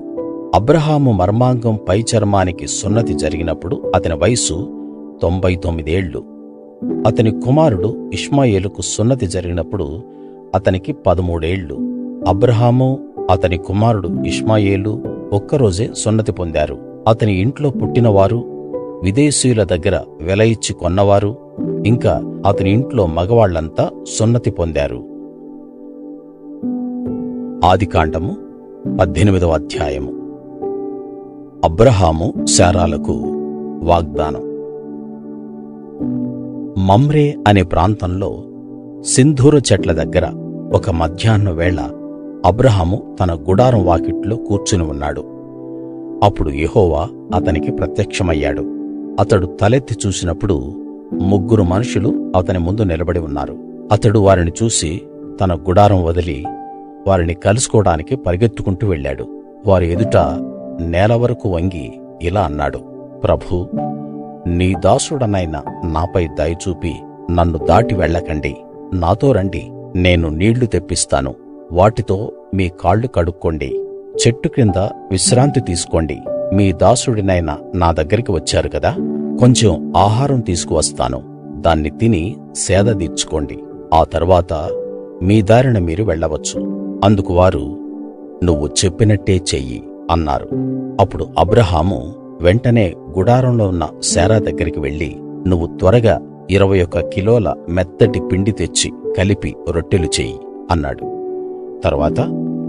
అబ్రాహాము మర్మాంగం పై చర్మానికి సున్నతి జరిగినప్పుడు అతని వయసు 99 ఏళ్ళు. అతని కుమారుడు ఇష్మాయేలుకు సున్నతి జరిగినప్పుడు అతనికి 13 ఏళ్ళు. అబ్రాహాము అతని కుమారుడు ఇష్మాయేలు ఒక్కరోజే సున్నతి పొందారు. అతని ఇంట్లో పుట్టినవారు, విదేశీయుల దగ్గర వెల ఇచ్చి కొన్నవారు, ఇంకా అతని ఇంట్లో మగవాళ్ళంతా సున్నతి పొందారు. ఆదికాండము 18వ అధ్యాయము. అబ్రాహాము శారాలకు వాగ్దానం. మమ్రే అనే ప్రాంతంలో సింధూర చెట్ల దగ్గర ఒక మధ్యాహ్నం వేళ అబ్రాహాము తన గుడారం వాకిట్లో కూర్చుని ఉన్నాడు. అప్పుడు యెహోవా అతనికి ప్రత్యక్షమయ్యాడు. అతడు తలెత్తి చూసినప్పుడు 3 మనుషులు అతని ముందు నిలబడి ఉన్నారు. అతడు వారిని చూసి తన గుడారం వదిలి వారిని కలుసుకోవడానికి పరిగెత్తుకుంటూ వెళ్ళాడు. వారి ఎదుట నేల వరకు వంగి ఇలా అన్నాడు, ప్రభూ, నీ దాసుడనైన నాపై దయ చూపి నన్ను దాటి వెళ్ళకండి, నాతో రండి, నేను నీళ్లు తెప్పిస్తాను, వాటితో మీ కాళ్ళు కడుక్కోండి, చెట్టు క్రింద విశ్రాంతి తీసుకోండి. మీ దాసుడినైన నా దగ్గరికి వచ్చారు కదా, కొంచెం ఆహారం తీసుకువస్తాను, దాన్ని తిని సేద తీర్చుకోండి, ఆ తర్వాత మీ దారిన మీరు వెళ్ళవచ్చు. అందుకు వారు, నువ్వు చెప్పినట్టే చెయ్యి అన్నారు. అప్పుడు అబ్రాహాము వెంటనే గుడారంలో ఉన్న శారా దగ్గరికి వెళ్ళి, నువ్వు త్వరగా 21 కిలోల మెత్తటి పిండి తెచ్చి కలిపి రొట్టెలు చెయ్యి అన్నాడు. తర్వాత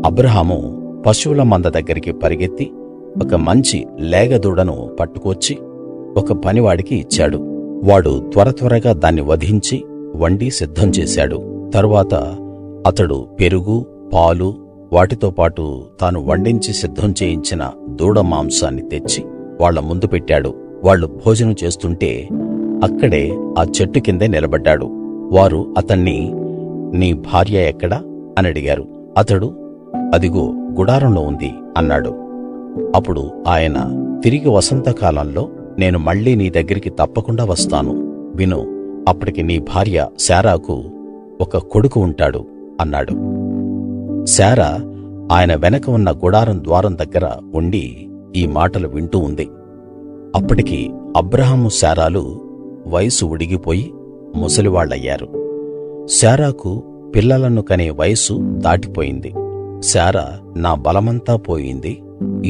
అబ్రాహాము పశువుల మంద దగ్గరికి పరిగెత్తి ఒక మంచి లేగదూడను పట్టుకొచ్చి ఒక పనివాడికి ఇచ్చాడు. వాడు త్వరగా దాన్ని వధించి వండి సిద్ధం చేశాడు. తరువాత అతడు పెరుగు, పాలు, వాటితో పాటు తాను వండించి సిద్ధం చేయించిన దూడ మాంసాన్ని తెచ్చి వాళ్ళ ముందు పెట్టాడు. వాళ్ళు భోజనం చేస్తుంటే అక్కడే ఆ చెట్టు కిందే నిలబడ్డాడు. వారు అతన్ని, నీ భార్య ఎక్కడా అని అడిగారు. అతడు, అదిగో గుడారంలో ఉంది అన్నాడు. అప్పుడు ఆయన, తిరిగి వసంతకాలంలో నేను మళ్ళీ నీ దగ్గరికి తప్పకుండా వస్తాను. విను, అప్పటికి నీ భార్య శారాకు ఒక కొడుకు ఉంటాడు అన్నాడు. శారా ఆయన వెనక ఉన్న గుడారం ద్వారం దగ్గర ఉండి ఈ మాటలు వింటూ ఉంది. అప్పటికి అబ్రాహాము శారాలు వయసు ఉడిగిపోయి ముసలివాళ్ళయ్యారు. శారాకు పిల్లలను కనే వయసు దాటిపోయింది. శారా, నా బలమంతా పోయింది,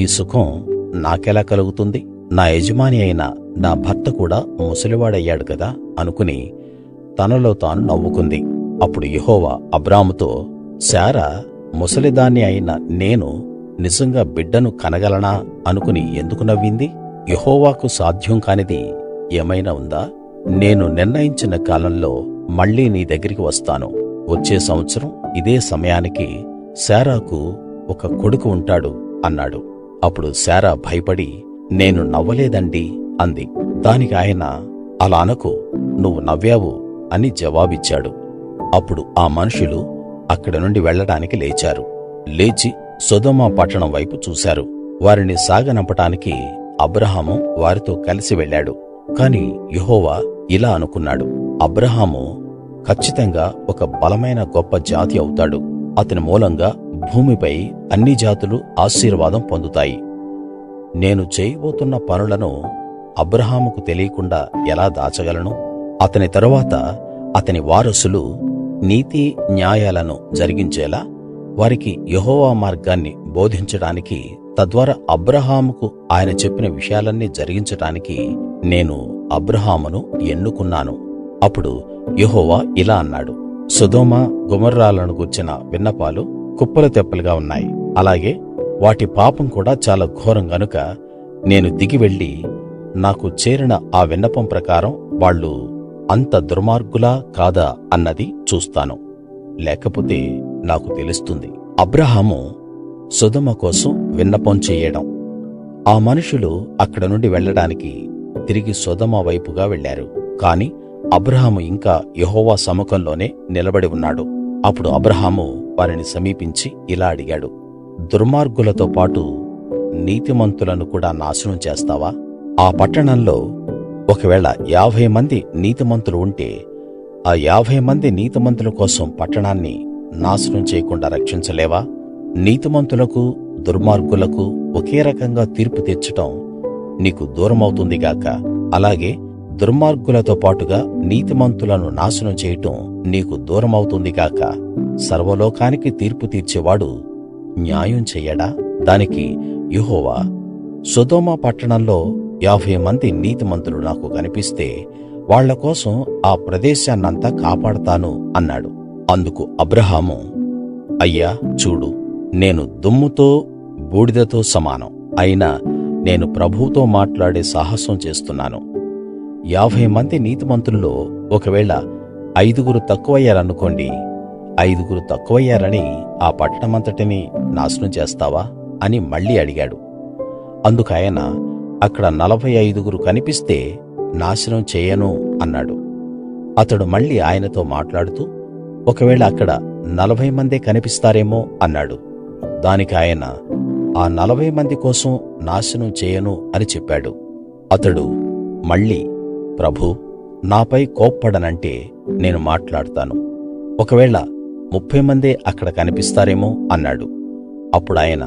ఈ సుఖం నాకెలా కలుగుతుంది? నా యజమాని అయిన నా భర్త కూడా ముసలివాడయ్యాడు కదా అనుకుని తనలో తాను నవ్వుకుంది. అప్పుడు యెహోవా అబ్రాముతో, శారా ముసలిదాన్ని అయిన నేను నిజంగా బిడ్డను కనగలనా అనుకుని ఎందుకు నవ్వింది? యెహోవాకు సాధ్యం కానిది ఏమైనా ఉందా? నేను నిర్ణయించిన కాలంలో మళ్ళీ నీ దగ్గరికి వస్తాను. వచ్చే సంవత్సరం ఇదే సమయానికి శారాకు ఒక కొడుకు ఉంటాడు అన్నాడు. అప్పుడు శారా భయపడి, నేను నవ్వలేదండి అంది. దానికి ఆయన, అలా అనకు, నువ్వు నవ్వావు అని జవాబిచ్చాడు. అప్పుడు ఆ మనుషులు అక్కడి నుండి వెళ్ళడానికి లేచారు. లేచి సొదొమ పట్టణం వైపు చూశారు. వారిని సాగనంపటానికి అబ్రాహాము వారితో కలిసి వెళ్ళాడు. కాని యెహోవా ఇలా అనుకున్నాడు, అబ్రాహాము కచ్చితంగా ఒక బలమైన గొప్ప జాతి అవుతాడు. అతని మూలంగా భూమిపై అన్ని జాతులు ఆశీర్వాదం పొందుతాయి. నేను చేయబోతున్న పనులను అబ్రాహాముకు తెలియకుండా ఎలా దాచగలను? అతని తరువాత అతని వారసులు నీతి న్యాయాలను జరిగించేలా వారికి యెహోవా మార్గాన్ని బోధించడానికి, తద్వారా అబ్రాహాముకు ఆయన చెప్పిన విషయాలన్నీ జరిగించడానికి నేను అబ్రాహామును ఎన్నుకున్నాను. అప్పుడు యెహోవా ఇలా అన్నాడు, సొదొమ గొమొర్రాలను గూర్చిన విన్నపాలు కుప్పలు తెప్పలుగా ఉన్నాయి. అలాగే వాటి పాపం కూడా చాలా ఘోరం గనుక నేను దిగి వెళ్ళి నాకు చేరిన ఆ విన్నపం ప్రకారం వాళ్ళు అంత దుర్మార్గులా కాదా అన్నది చూస్తాను. లేకపోతే నాకు తెలుస్తుంది. అబ్రాహాము సొదొమ కోసం విన్నపం చెయ్యడం. ఆ మనుషులు అక్కడ నుండి వెళ్ళడానికి తిరిగి సొదొమ వైపుగా వెళ్ళారు. కాని అబ్రాహాము ఇంకా యెహోవా సముఖంలోనే నిలబడి ఉన్నాడు. అప్పుడు అబ్రాహాము వారిని సమీపించి ఇలా అడిగాడు, దుర్మార్గులతో పాటు నీతిమంతులను కూడా నాశనం చేస్తావా? ఆ పట్టణంలో ఒకవేళ 50 మంది నీతిమంతులు ఉంటే ఆ 50 మంది నీతిమంతుల కోసం పట్టణాన్ని నాశనం చేయకుండా రక్షించలేవా? నీతిమంతులకు దుర్మార్గులకు ఒకే రకంగా తీర్పు తీర్చటం నీకు దూరమవుతుంది గాక. అలాగే దుర్మార్గులతో పాటుగా నీతిమంతులను నాశనం చేయటం నీకు దూరమవుతుంది గాక. సర్వలోకానికి తీర్పు తీర్చేవాడు న్యాయం చెయ్యడా? దానికి యెహోవా, సొదొమ పట్టణంలో 50 మంది నీతిమంతులు నాకు కనిపిస్తే వాళ్ళ కోసం ఆ ప్రదేశాన్నంతా కాపాడతాను అన్నాడు. అందుకు అబ్రాహాము, అయ్యా చూడు, నేను దుమ్ముతో బూడిదతో సమానం, అయినా నేను ప్రభువుతో మాట్లాడే సాహసం చేస్తున్నాను. 50 మంది నీతిమంతుల్లో ఒకవేళ 5 తక్కువయ్యారనుకోండి, 5 తక్కువయ్యారని ఆ పట్టణమంతటిని నాశనం చేస్తావా అని మళ్ళీ అడిగాడు. అందుకాయన, అక్కడ 45 కనిపిస్తే నాశనం చేయను అన్నాడు. అతడు మళ్ళీ ఆయనతో మాట్లాడుతూ, ఒకవేళ అక్కడ 40 మందే కనిపిస్తారేమో అన్నాడు. దానికి ఆయన, ఆ 40 మంది కోసం నాశనం చేయను అని చెప్పాడు. అతడు మళ్ళీ, ప్రభూ, నాపై కోప్పడనంటే నేను మాట్లాడతాను. ఒకవేళ 30 మందే అక్కడ కనిపిస్తారేమో అన్నాడు. అప్పుడాయన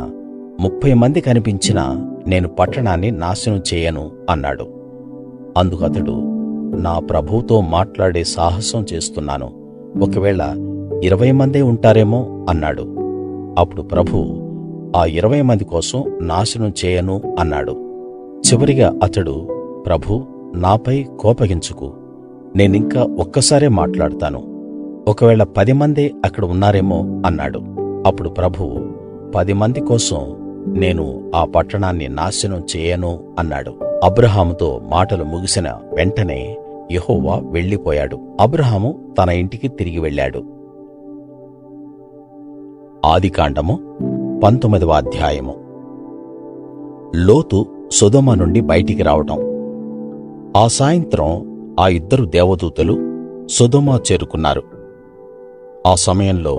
30 మంది కనిపించినా నేను పట్టణాన్ని నాశనం చేయను అన్నాడు. అందుకతడు, నా ప్రభువుతో మాట్లాడే సాహసం చేస్తున్నాను, ఒకవేళ 20 మందే ఉంటారేమో అన్నాడు. అప్పుడు ప్రభువు, ఆ 20 మంది కోసం నాశనం చేయను అన్నాడు. చివరిగా అతడు, ప్రభూ, నాపై కోపగించుకు, నేనింకా ఒక్కసారే మాట్లాడతాను, ఒకవేళ 10 మందే అక్కడ ఉన్నారేమో అన్నాడు. అప్పుడు ప్రభువు, 10 మంది కోసం నేను ఆ పట్టణాన్ని నాశనం చేయను అన్నాడు. అబ్రాహాముతో మాటలు ముగిసిన వెంటనే యెహోవా వెళ్ళిపోయాడు. అబ్రాహాము తన ఇంటికి తిరిగి వెళ్ళాడు. ఆదికాండము 19వ అధ్యాయము. లోతు సొదొమ నుండి బయటికి రావడం. ఆ సాయంత్రం ఆ ఇద్దరు దేవదూతలు సొదొమ చేరుకున్నారు. ఆ సమయంలో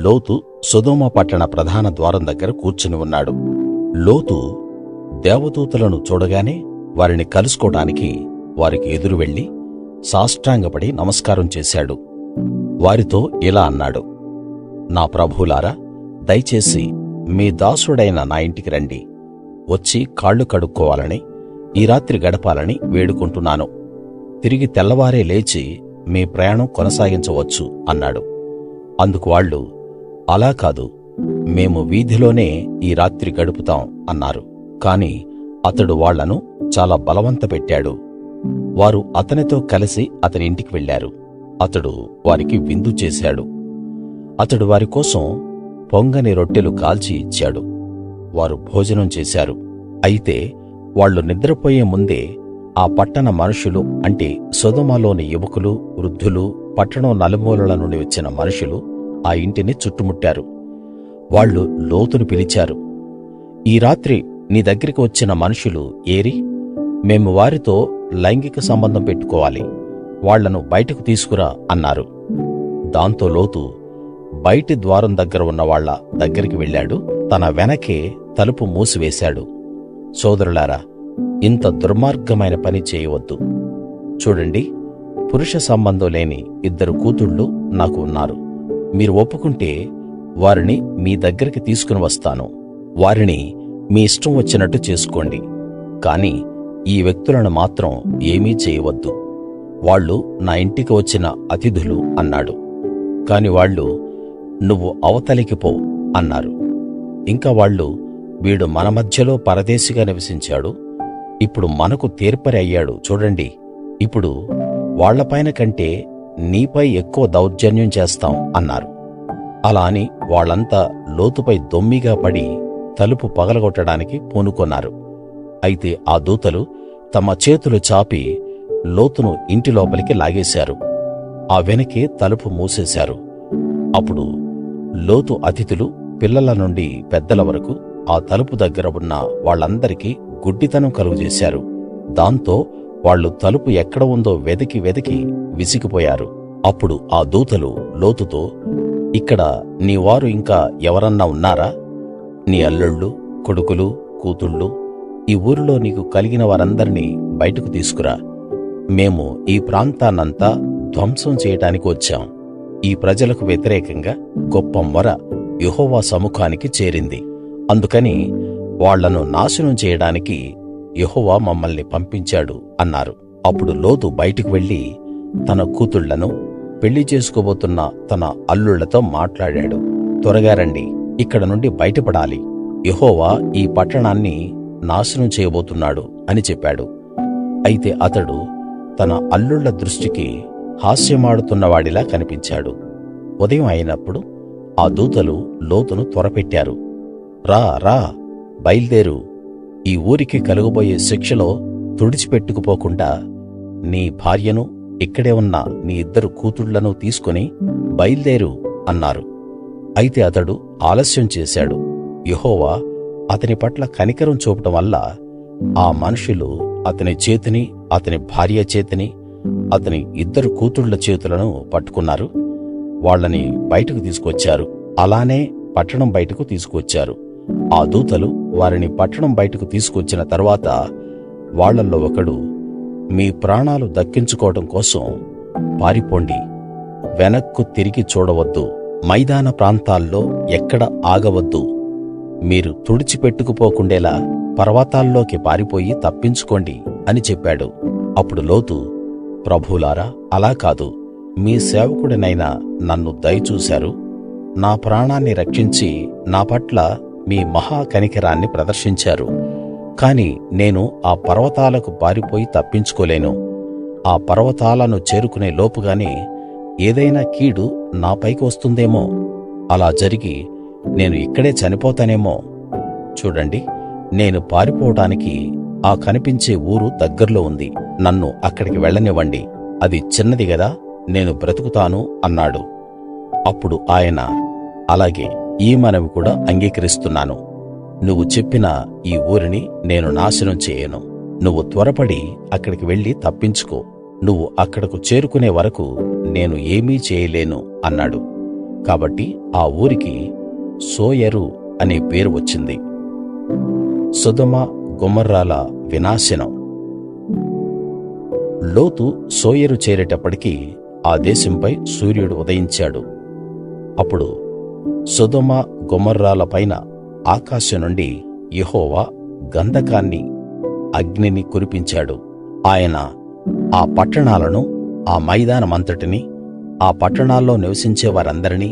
లోతు సొదొమ పట్టణ ప్రధాన ద్వారం దగ్గర కూర్చుని ఉన్నాడు. లోతు దేవదూతలను చూడగానే వారిని కలుసుకోవడానికి వారికి ఎదురు వెళ్లి సాష్టాంగపడి నమస్కారం చేశాడు. వారితో ఇలా అన్నాడు, నా ప్రభువులారా, దయచేసి మీ దాసుడైన నా ఇంటికి రండి. వచ్చి కాళ్ళు కడుక్కోవాలని, ఈ రాత్రి గడపాలని వేడుకుంటున్నాను. తిరిగి తెల్లవారే లేచి మీ ప్రయాణం కొనసాగించవచ్చు అన్నాడు. అందుకు వాళ్ళు, అలా కాదు, మేము వీధిలోనే ఈ రాత్రి గడుపుతాం అన్నారు. కాని అతడు వాళ్లను చాలా బలవంత పెట్టాడు. వారు అతనితో కలిసి అతని ఇంటికి వెళ్ళారు. అతడు వారికి విందు చేశాడు. అతడు వారి కోసం పొంగని రొట్టెలు కాల్చి ఇచ్చాడు. వారు భోజనం చేశారు. అయితే వాళ్ళు నిద్రపోయే ముందే ఆ పట్టణ మనుషులు, అంటే సొదొమలోని యువకులు, వృద్ధులు, పట్టణం నలుమూలల నుండి వచ్చిన మనుషులు ఆ ఇంటిని చుట్టుముట్టారు. వాళ్ళు లోతును పిలిచారు. ఈ రాత్రి నీ దగ్గరికి వచ్చిన మనుషులు ఏరి? మేము వారితో లైంగిక సంబంధం పెట్టుకోవాలి, వాళ్లను బయటకు తీసుకురా అన్నారు. దాంతో లోతు బయటి ద్వారం దగ్గర ఉన్న వాళ్ళ దగ్గరికి వెళ్ళాడు. తన వెనకే తలుపు మూసివేశాడు. సోదరులారా, ఇంత దుర్మార్గమైన పని చేయవద్దు. చూడండి, పురుష సంబంధం లేని 2 కూతుళ్ళు నాకు ఉన్నారు. మీరు ఒప్పుకుంటే వారిని మీ దగ్గరికి తీసుకుని వస్తాను. వారిని మీ ఇష్టం వచ్చినట్టు చేసుకోండి. కాని ఈ వ్యక్తులను మాత్రం ఏమీ చేయవద్దు. వాళ్ళు నా ఇంటికి వచ్చిన అతిథులు అన్నాడు. కాని వాళ్ళు, నువ్వు అవతలికి పో అన్నారు. ఇంకా వాళ్ళు, వీడు మన మధ్యలో పరదేశిగా నివసించాడు, ఇప్పుడు మనకు తీర్పరి అయ్యాడు చూడండి, ఇప్పుడు వాళ్లపైన కంటే నీపై ఎక్కువ దౌర్జన్యం చేస్తాం అన్నారు. అలా అని వాళ్ళంతా లోతుపై దొమ్మిగా పడి తలుపు పగలగొట్టడానికి పూనుకొన్నారు. అయితే ఆ దూతలు తమ చేతులు చాపి లోతును ఇంటి లోపలికి లాగేశారు. ఆ వెనకే తలుపు మూసేశారు. అప్పుడు లోతు అతిథులు పిల్లల నుండి పెద్దల వరకు ఆ తలుపు దగ్గర ఉన్న వాళ్ళందరికీ గుడ్డితనం కలుగజేశారు. దాంతో వాళ్ళు తలుపు ఎక్కడ ఉందో వెదికి వెదికి విసిగిపోయారు. అప్పుడు ఆ దూతలు లోతుతో, ఇక్కడ నీ వారు ఇంకా ఎవరన్నా ఉన్నారా? నీ అల్లుళ్ళు, కొడుకులు, కూతుళ్ళు, ఈ ఊరిలో నీకు కలిగిన వారందరినీ బయటకు తీసుకురా. మేము ఈ ప్రాంతాన్నంతా ధ్వంసం చేయడానికి వచ్చాం. ఈ ప్రజలకు వ్యతిరేకంగా గొప్ప మొర యెహోవా సముఖానికి చేరింది. అందుకని వాళ్లను నాశనం చేయడానికి యెహోవా మమ్మల్ని పంపించాడు అన్నారు. అప్పుడు లోతు బయటకు వెళ్లి తన కూతుళ్లను, పెళ్లి చేసుకోబోతున్న తన అల్లుళ్లతో మాట్లాడాడు. త్వరగా రండి, ఇక్కడ నుండి బయటపడాలి. యెహోవా ఈ పట్టణాన్ని నాశనం చేయబోతున్నాడు అని చెప్పాడు. అయితే అతడు తన అల్లుళ్ల దృష్టికి హాస్యమాడుతున్నవాడిలా కనిపించాడు. ఉదయం అయినప్పుడు ఆ దూతలు లోతును త్వరపెట్టారు. రా రా, బయల్దేరు. ఈ ఊరికి కలుగబోయే శిక్షలో తుడిచిపెట్టుకుపోకుండా నీ భార్యను, ఇక్కడే ఉన్న నీ 2 కూతుళ్లను తీసుకుని బయల్దేరు అన్నారు. అయితే అతడు ఆలస్యం చేశాడు. యెహోవా అతని పట్ల కనికరం చూపడం వల్ల ఆ మనుషులు అతని చేతిని, అతని భార్య చేతిని, అతని 2 కూతుళ్ల చేతులను పట్టుకున్నారు. వాళ్ళని బయటకు తీసుకొచ్చారు. అలానే పట్టణం బయటకు తీసుకువచ్చారు. ఆ దూతలు వారిని పట్టణం బయటకు తీసుకొచ్చిన తరువాత వాళ్ళల్లో ఒకడు, మీ ప్రాణాలు దక్కించుకోవడం కోసం పారిపోండి. వెనక్కు తిరిగి చూడవద్దు. మైదాన ప్రాంతాల్లో ఎక్కడ ఆగవద్దు. మీరు తుడిచిపెట్టుకుపోకుండేలా పర్వతాల్లోకి పారిపోయి తప్పించుకోండి అని చెప్పాడు. అప్పుడు లోతు, ప్రభువులారా, అలా కాదు. మీ సేవకుడినైన నన్ను దయచూశారు. నా ప్రాణాన్ని రక్షించి నా పట్ల మీ మహా కనికరాన్ని ప్రదర్శించారు. కాని నేను ఆ పర్వతాలకు పారిపోయి తప్పించుకోలేను. ఆ పర్వతాలను చేరుకునే లోపుగానే ఏదైనా కీడు నాపైకి వస్తుందేమో. అలా జరిగి నేను ఇక్కడే చనిపోతానేమో. చూడండి, నేను పారిపోవడానికి ఆ కనిపించే ఊరు దగ్గర్లో ఉంది. నన్ను అక్కడికి వెళ్ళనివ్వండి. అది చిన్నది గదా, నేను బ్రతుకుతాను అన్నాడు. అప్పుడు ఆయన, అలాగే, ఈ మనవి కూడా అంగీకరిస్తున్నాను. నువ్వు చెప్పిన ఈ ఊరిని నేను నాశనం చేయను. నువ్వు త్వరపడి అక్కడికి వెళ్ళి తప్పించుకో. నువ్వు అక్కడకు చేరుకునే వరకు నేను ఏమీ చేయలేను అన్నాడు. కాబట్టి ఆ ఊరికి సోయరు అనే పేరు వచ్చింది. సొదొమ గొమొర్రాల వినాశనం. లోతు సోయరు చేరేటప్పటికి ఆ దేశంపై సూర్యుడు ఉదయించాడు. అప్పుడు సొదొమ గొమొర్రాల పైన ఆకాశం నుండి యెహోవా గంధకాన్ని, అగ్నిని కురిపించాడు. ఆయన ఆ పట్టణాలను, ఆ మైదానమంతటినీ, ఆ పట్టణాల్లో నివసించే వారందరినీ,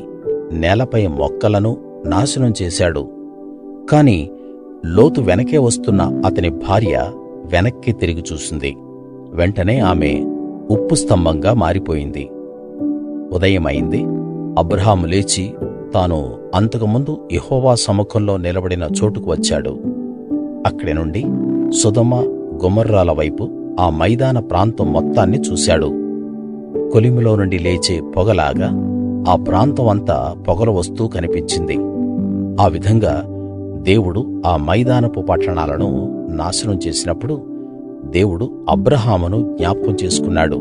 నేలపై మొక్కలను నాశనం చేశాడు. కాని లోతు వెనకే వస్తున్న అతని భార్య వెనక్కి తిరిగి చూసింది. వెంటనే ఆమె ఉప్పు స్తంభంగా మారిపోయింది. ఉదయమైంది. అబ్రాహాము లేచి తాను అంతకుముందు యెహోవా సముఖంలో నిలబడిన చోటుకు వచ్చాడు. అక్కడి నుండి సొదొమ గొమొర్రాల వైపు ఆ మైదాన ప్రాంతం మొత్తాన్ని చూశాడు. కొలిమిలో నుండి లేచే పొగలాగా ఆ ప్రాంతం అంతా పొగలు వస్తూ కనిపించింది. ఆ విధంగా దేవుడు ఆ మైదానపు పట్టణాలను నాశనం చేసినప్పుడు దేవుడు అబ్రాహామును జ్ఞాపకం చేసుకున్నాడు.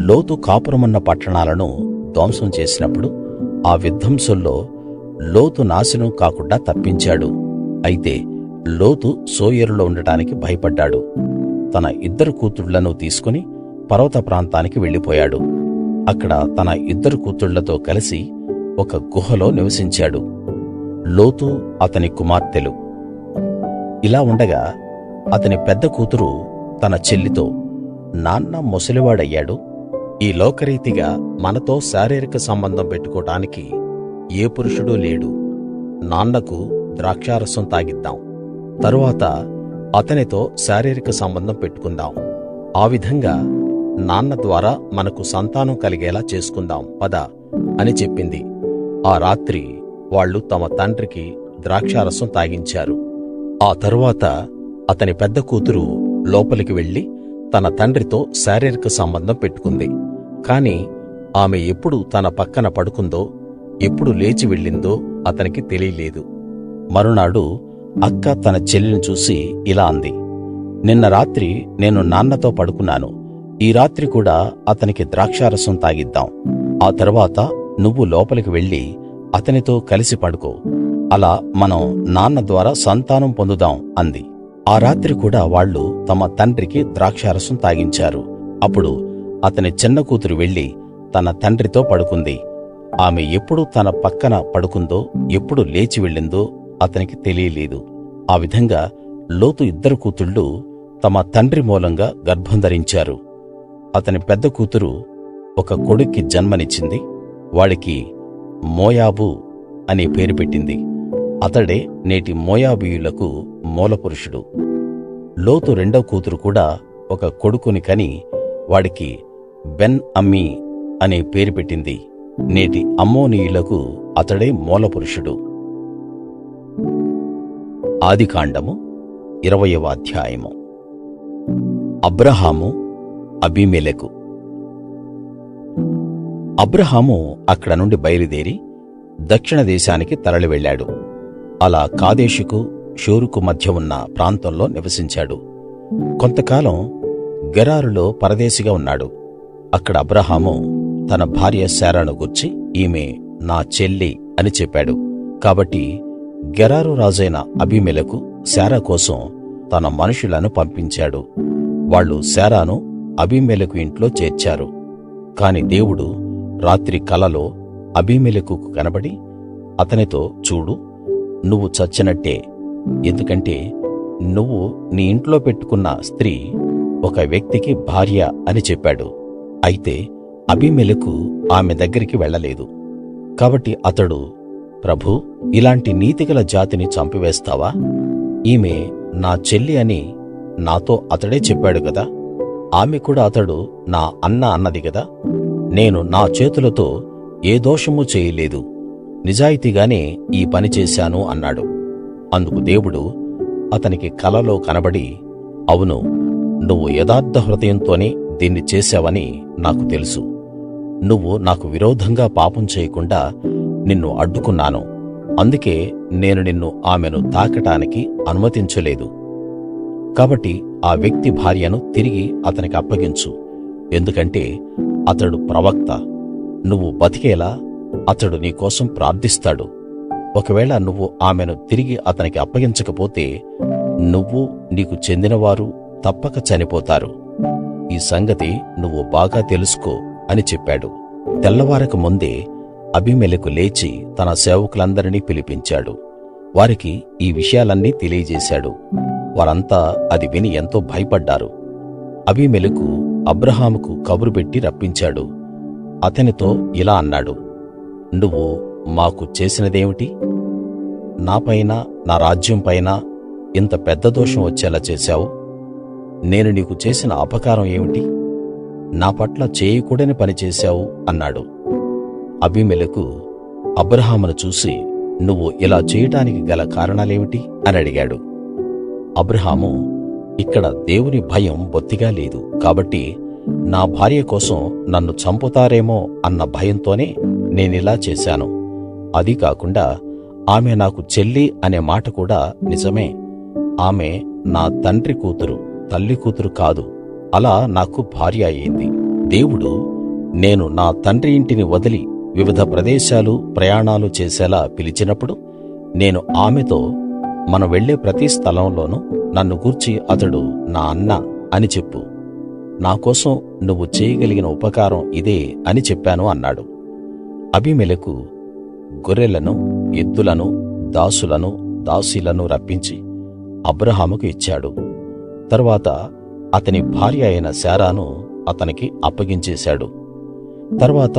లోతు కాపురమున్న పట్టణాలను ధ్వంసం చేసినప్పుడు ఆ విధ్వంసంలో లోతు నాశనం కాకుండా తప్పించాడు. అయితే లోతు సోయరులో ఉండటానికి భయపడ్డాడు. తన 2 కూతుళ్లను తీసుకుని పర్వత ప్రాంతానికి వెళ్ళిపోయాడు. అక్కడ తన 2 కూతుళ్లతో కలిసి ఒక గుహలో నివసించాడు. లోతు, అతని కుమార్తెలు. ఇలా ఉండగా అతని పెద్ద కూతురు తన చెల్లితో, నాన్న ముసలివాడయ్యాడు. ఈ లోకరీతిగా మనతో శారీరక సంబంధం పెట్టుకోటానికి ఏ పురుషుడూ లేడు. నాన్నకు ద్రాక్షారసం తాగిద్దాం. తరువాత అతనితో శారీరక సంబంధం పెట్టుకుందాం. ఆ విధంగా నాన్న ద్వారా మనకు సంతానం కలిగేలా చేసుకుందాం పద అని చెప్పింది. ఆ రాత్రి వాళ్ళు తమ తండ్రికి ద్రాక్షారసం తాగించారు. ఆ తరువాత అతని పెద్ద కూతురు లోపలికి వెళ్ళి తన తండ్రితో శారీరక సంబంధం పెట్టుకుంది. కాని ఆమె ఎప్పుడు తన పక్కన పడుకుందో, ఎప్పుడు లేచి వెళ్ళిందో అతనికి తెలియలేదు. మరునాడు అక్క తన చెల్లిని చూసి ఇలా అంది, నిన్న రాత్రి నేను నాన్నతో పడుకున్నాను. ఈ రాత్రి కూడా అతనికి ద్రాక్షారసం తాగిద్దాం. ఆ తరువాత నువ్వు లోపలికి వెళ్ళి అతనితో కలిసి పడుకో. అలా మనం నాన్న ద్వారా సంతానం పొందుదాం అంది. ఆ రాత్రి కూడా వాళ్ళు తమ తండ్రికి ద్రాక్షారసం తాగించారు. అప్పుడు అతని చిన్న కూతురు వెళ్ళి తన తండ్రితో పడుకుంది. ఆమె ఎప్పుడు తన పక్కన పడుకుందో, ఎప్పుడు లేచి వెళ్ళిందో అతనికి తెలియలేదు. ఆ విధంగా లోతు 2 కూతుళ్ళు తమ తండ్రి మూలంగా గర్భం ధరించారు. అతని పెద్ద కూతురు ఒక కొడుక్కి జన్మనిచ్చింది. వాడికి మోయాబు అనే పేరు పెట్టింది. అతడే నేటి మోయాబీయులకు మూలపురుషుడు. లోతు 2వ కూతురు కూడా ఒక కొడుకుని కని వాడికి బెన్ అమ్మీ అనే పేరు పెట్టింది. నేటి అమ్మోనీయులకు అతడే మూలపురుషుడు. ఆదికాండము 20వ అధ్యాయము. అబ్రాహాము, అబీమెలెకు. అబ్రాహాము అక్కడ నుండి బయలుదేరి దక్షిణ దేశానికి తరలి వెళ్ళాడు. అలా కాదేషుకు షూరుకు మధ్య ఉన్న ప్రాంతంలో నివసించాడు. కొంతకాలం గెరారులో పరదేశిగా ఉన్నాడు. అక్కడ అబ్రాహాము తన భార్య శారాను గూర్చి, ఈమె నా చెల్లి అని చెప్పాడు. కాబట్టి గెరారు రాజైన అబీమెలెకు శారా కోసం తన మనుషులను పంపించాడు. వాళ్ళు శారాను అబీమెలెకు ఇంట్లో చేర్చారు. కాని దేవుడు రాత్రి కలలో అబీమెలెకుకు కనబడి అతనితో, చూడు, నువ్వు చచ్చినట్టే. ఎందుకంటే నువ్వు నీ ఇంట్లో పెట్టుకున్న స్త్రీ ఒక వ్యక్తికి భార్య అని చెప్పాడు. అయితే అబీమెలెకు ఆమె దగ్గరికి వెళ్ళలేదు. కాబట్టి అతడు, ప్రభూ, ఇలాంటి నీతిగల జాతిని చంపివేస్తావా? ఈమె నా చెల్లి అని నాతో అతడే చెప్పాడు గదా. ఆమె కూడా అతడు నా అన్న అన్నది గదా. నేను నా చేతులతో ఏ దోషమూ చేయలేదు, నిజాయితీగానే ఈ పని చేశాను అన్నాడు. అందుకు దేవుడు అతనికి కలలో కనబడి, అవును, నువ్వు యథార్థ హృదయంతోనే దీన్ని చేశావని నాకు తెలుసు. నువ్వు నాకు విరోధంగా పాపం చేయకుండా నిన్ను అడ్డుకున్నాను. అందుకే నేను నిన్ను ఆమెను తాకటానికి అనుమతించలేదు. కాబట్టి ఆ వ్యక్తి భార్యను తిరిగి అతనికి అప్పగించు. ఎందుకంటే అతడు ప్రవక్త. నువ్వు బతికేలా అతడు నీ కోసం ప్రార్థిస్తాడు. ఒకవేళ నువ్వు ఆమెను తిరిగి అతనికి అప్పగించకపోతే నువ్వు, నీకు చెందినవారు తప్పక చనిపోతారు. ఈ సంగతి నువ్వు బాగా తెలుసుకో అని చెప్పాడు. తెల్లవారక ముందే అబీమెలెకు లేచి తన సేవకులందరినీ పిలిపించాడు. వారికి ఈ విషయాలన్నీ తెలియజేశాడు. వారంతా అది విని ఎంతో భయపడ్డారు. అబీమెలెకు అబ్రాహాముకు కబురు పెట్టి రప్పించాడు. అతనితో ఇలా అన్నాడు, నువ్వు మాకు చేసినదేమిటి? నాపైనా నా రాజ్యం పైనా ఇంత పెద్ద దోషం వచ్చేలా చేశావు. నేను నీకు చేసిన అపకారం ఏమిటి? నా పట్ల చేయకూడని పని చేశావు అన్నాడు. అబీమెలెకు అబ్రాహామును చూసి, నువ్వు ఇలా చేయటానికి గల కారణాలేమిటి అని అడిగాడు. అబ్రాహాము, ఇక్కడ దేవుని భయం బొత్తిగా లేదు, కాబట్టి నా భార్య కోసం నన్ను చంపుతారేమో అన్న భయంతోనే నేనిలా చేశాను. అదీ కాకుండా ఆమె నాకు చెల్లి అనే మాట కూడా నిజమే. ఆమె నా తండ్రి కూతురు, తల్లి కూతురు కాదు. అలా నాకు భార్య అయింది. దేవుడు నేను నా తండ్రి ఇంటిని వదిలి వివిధ ప్రదేశాలు ప్రయాణాలు చేసేలా పిలిచినప్పుడు నేను ఆమెతో, మనం వెళ్ళే ప్రతి స్థలంలోనూ నన్ను గూర్చి అతడు నా అన్న అని చెప్పు. నా కోసం నువ్వు చేయగలిగిన ఉపకారం ఇదే అని చెప్పాను అన్నాడు. అబీమెలెకు గొర్రెలను, ఎద్దులను, దాసులను, దాసీలను రప్పించి అబ్రాహాముకు ఇచ్చాడు. తరువాత అతని భార్య అయిన శారాను అతనికి అప్పగించేశాడు. తరువాత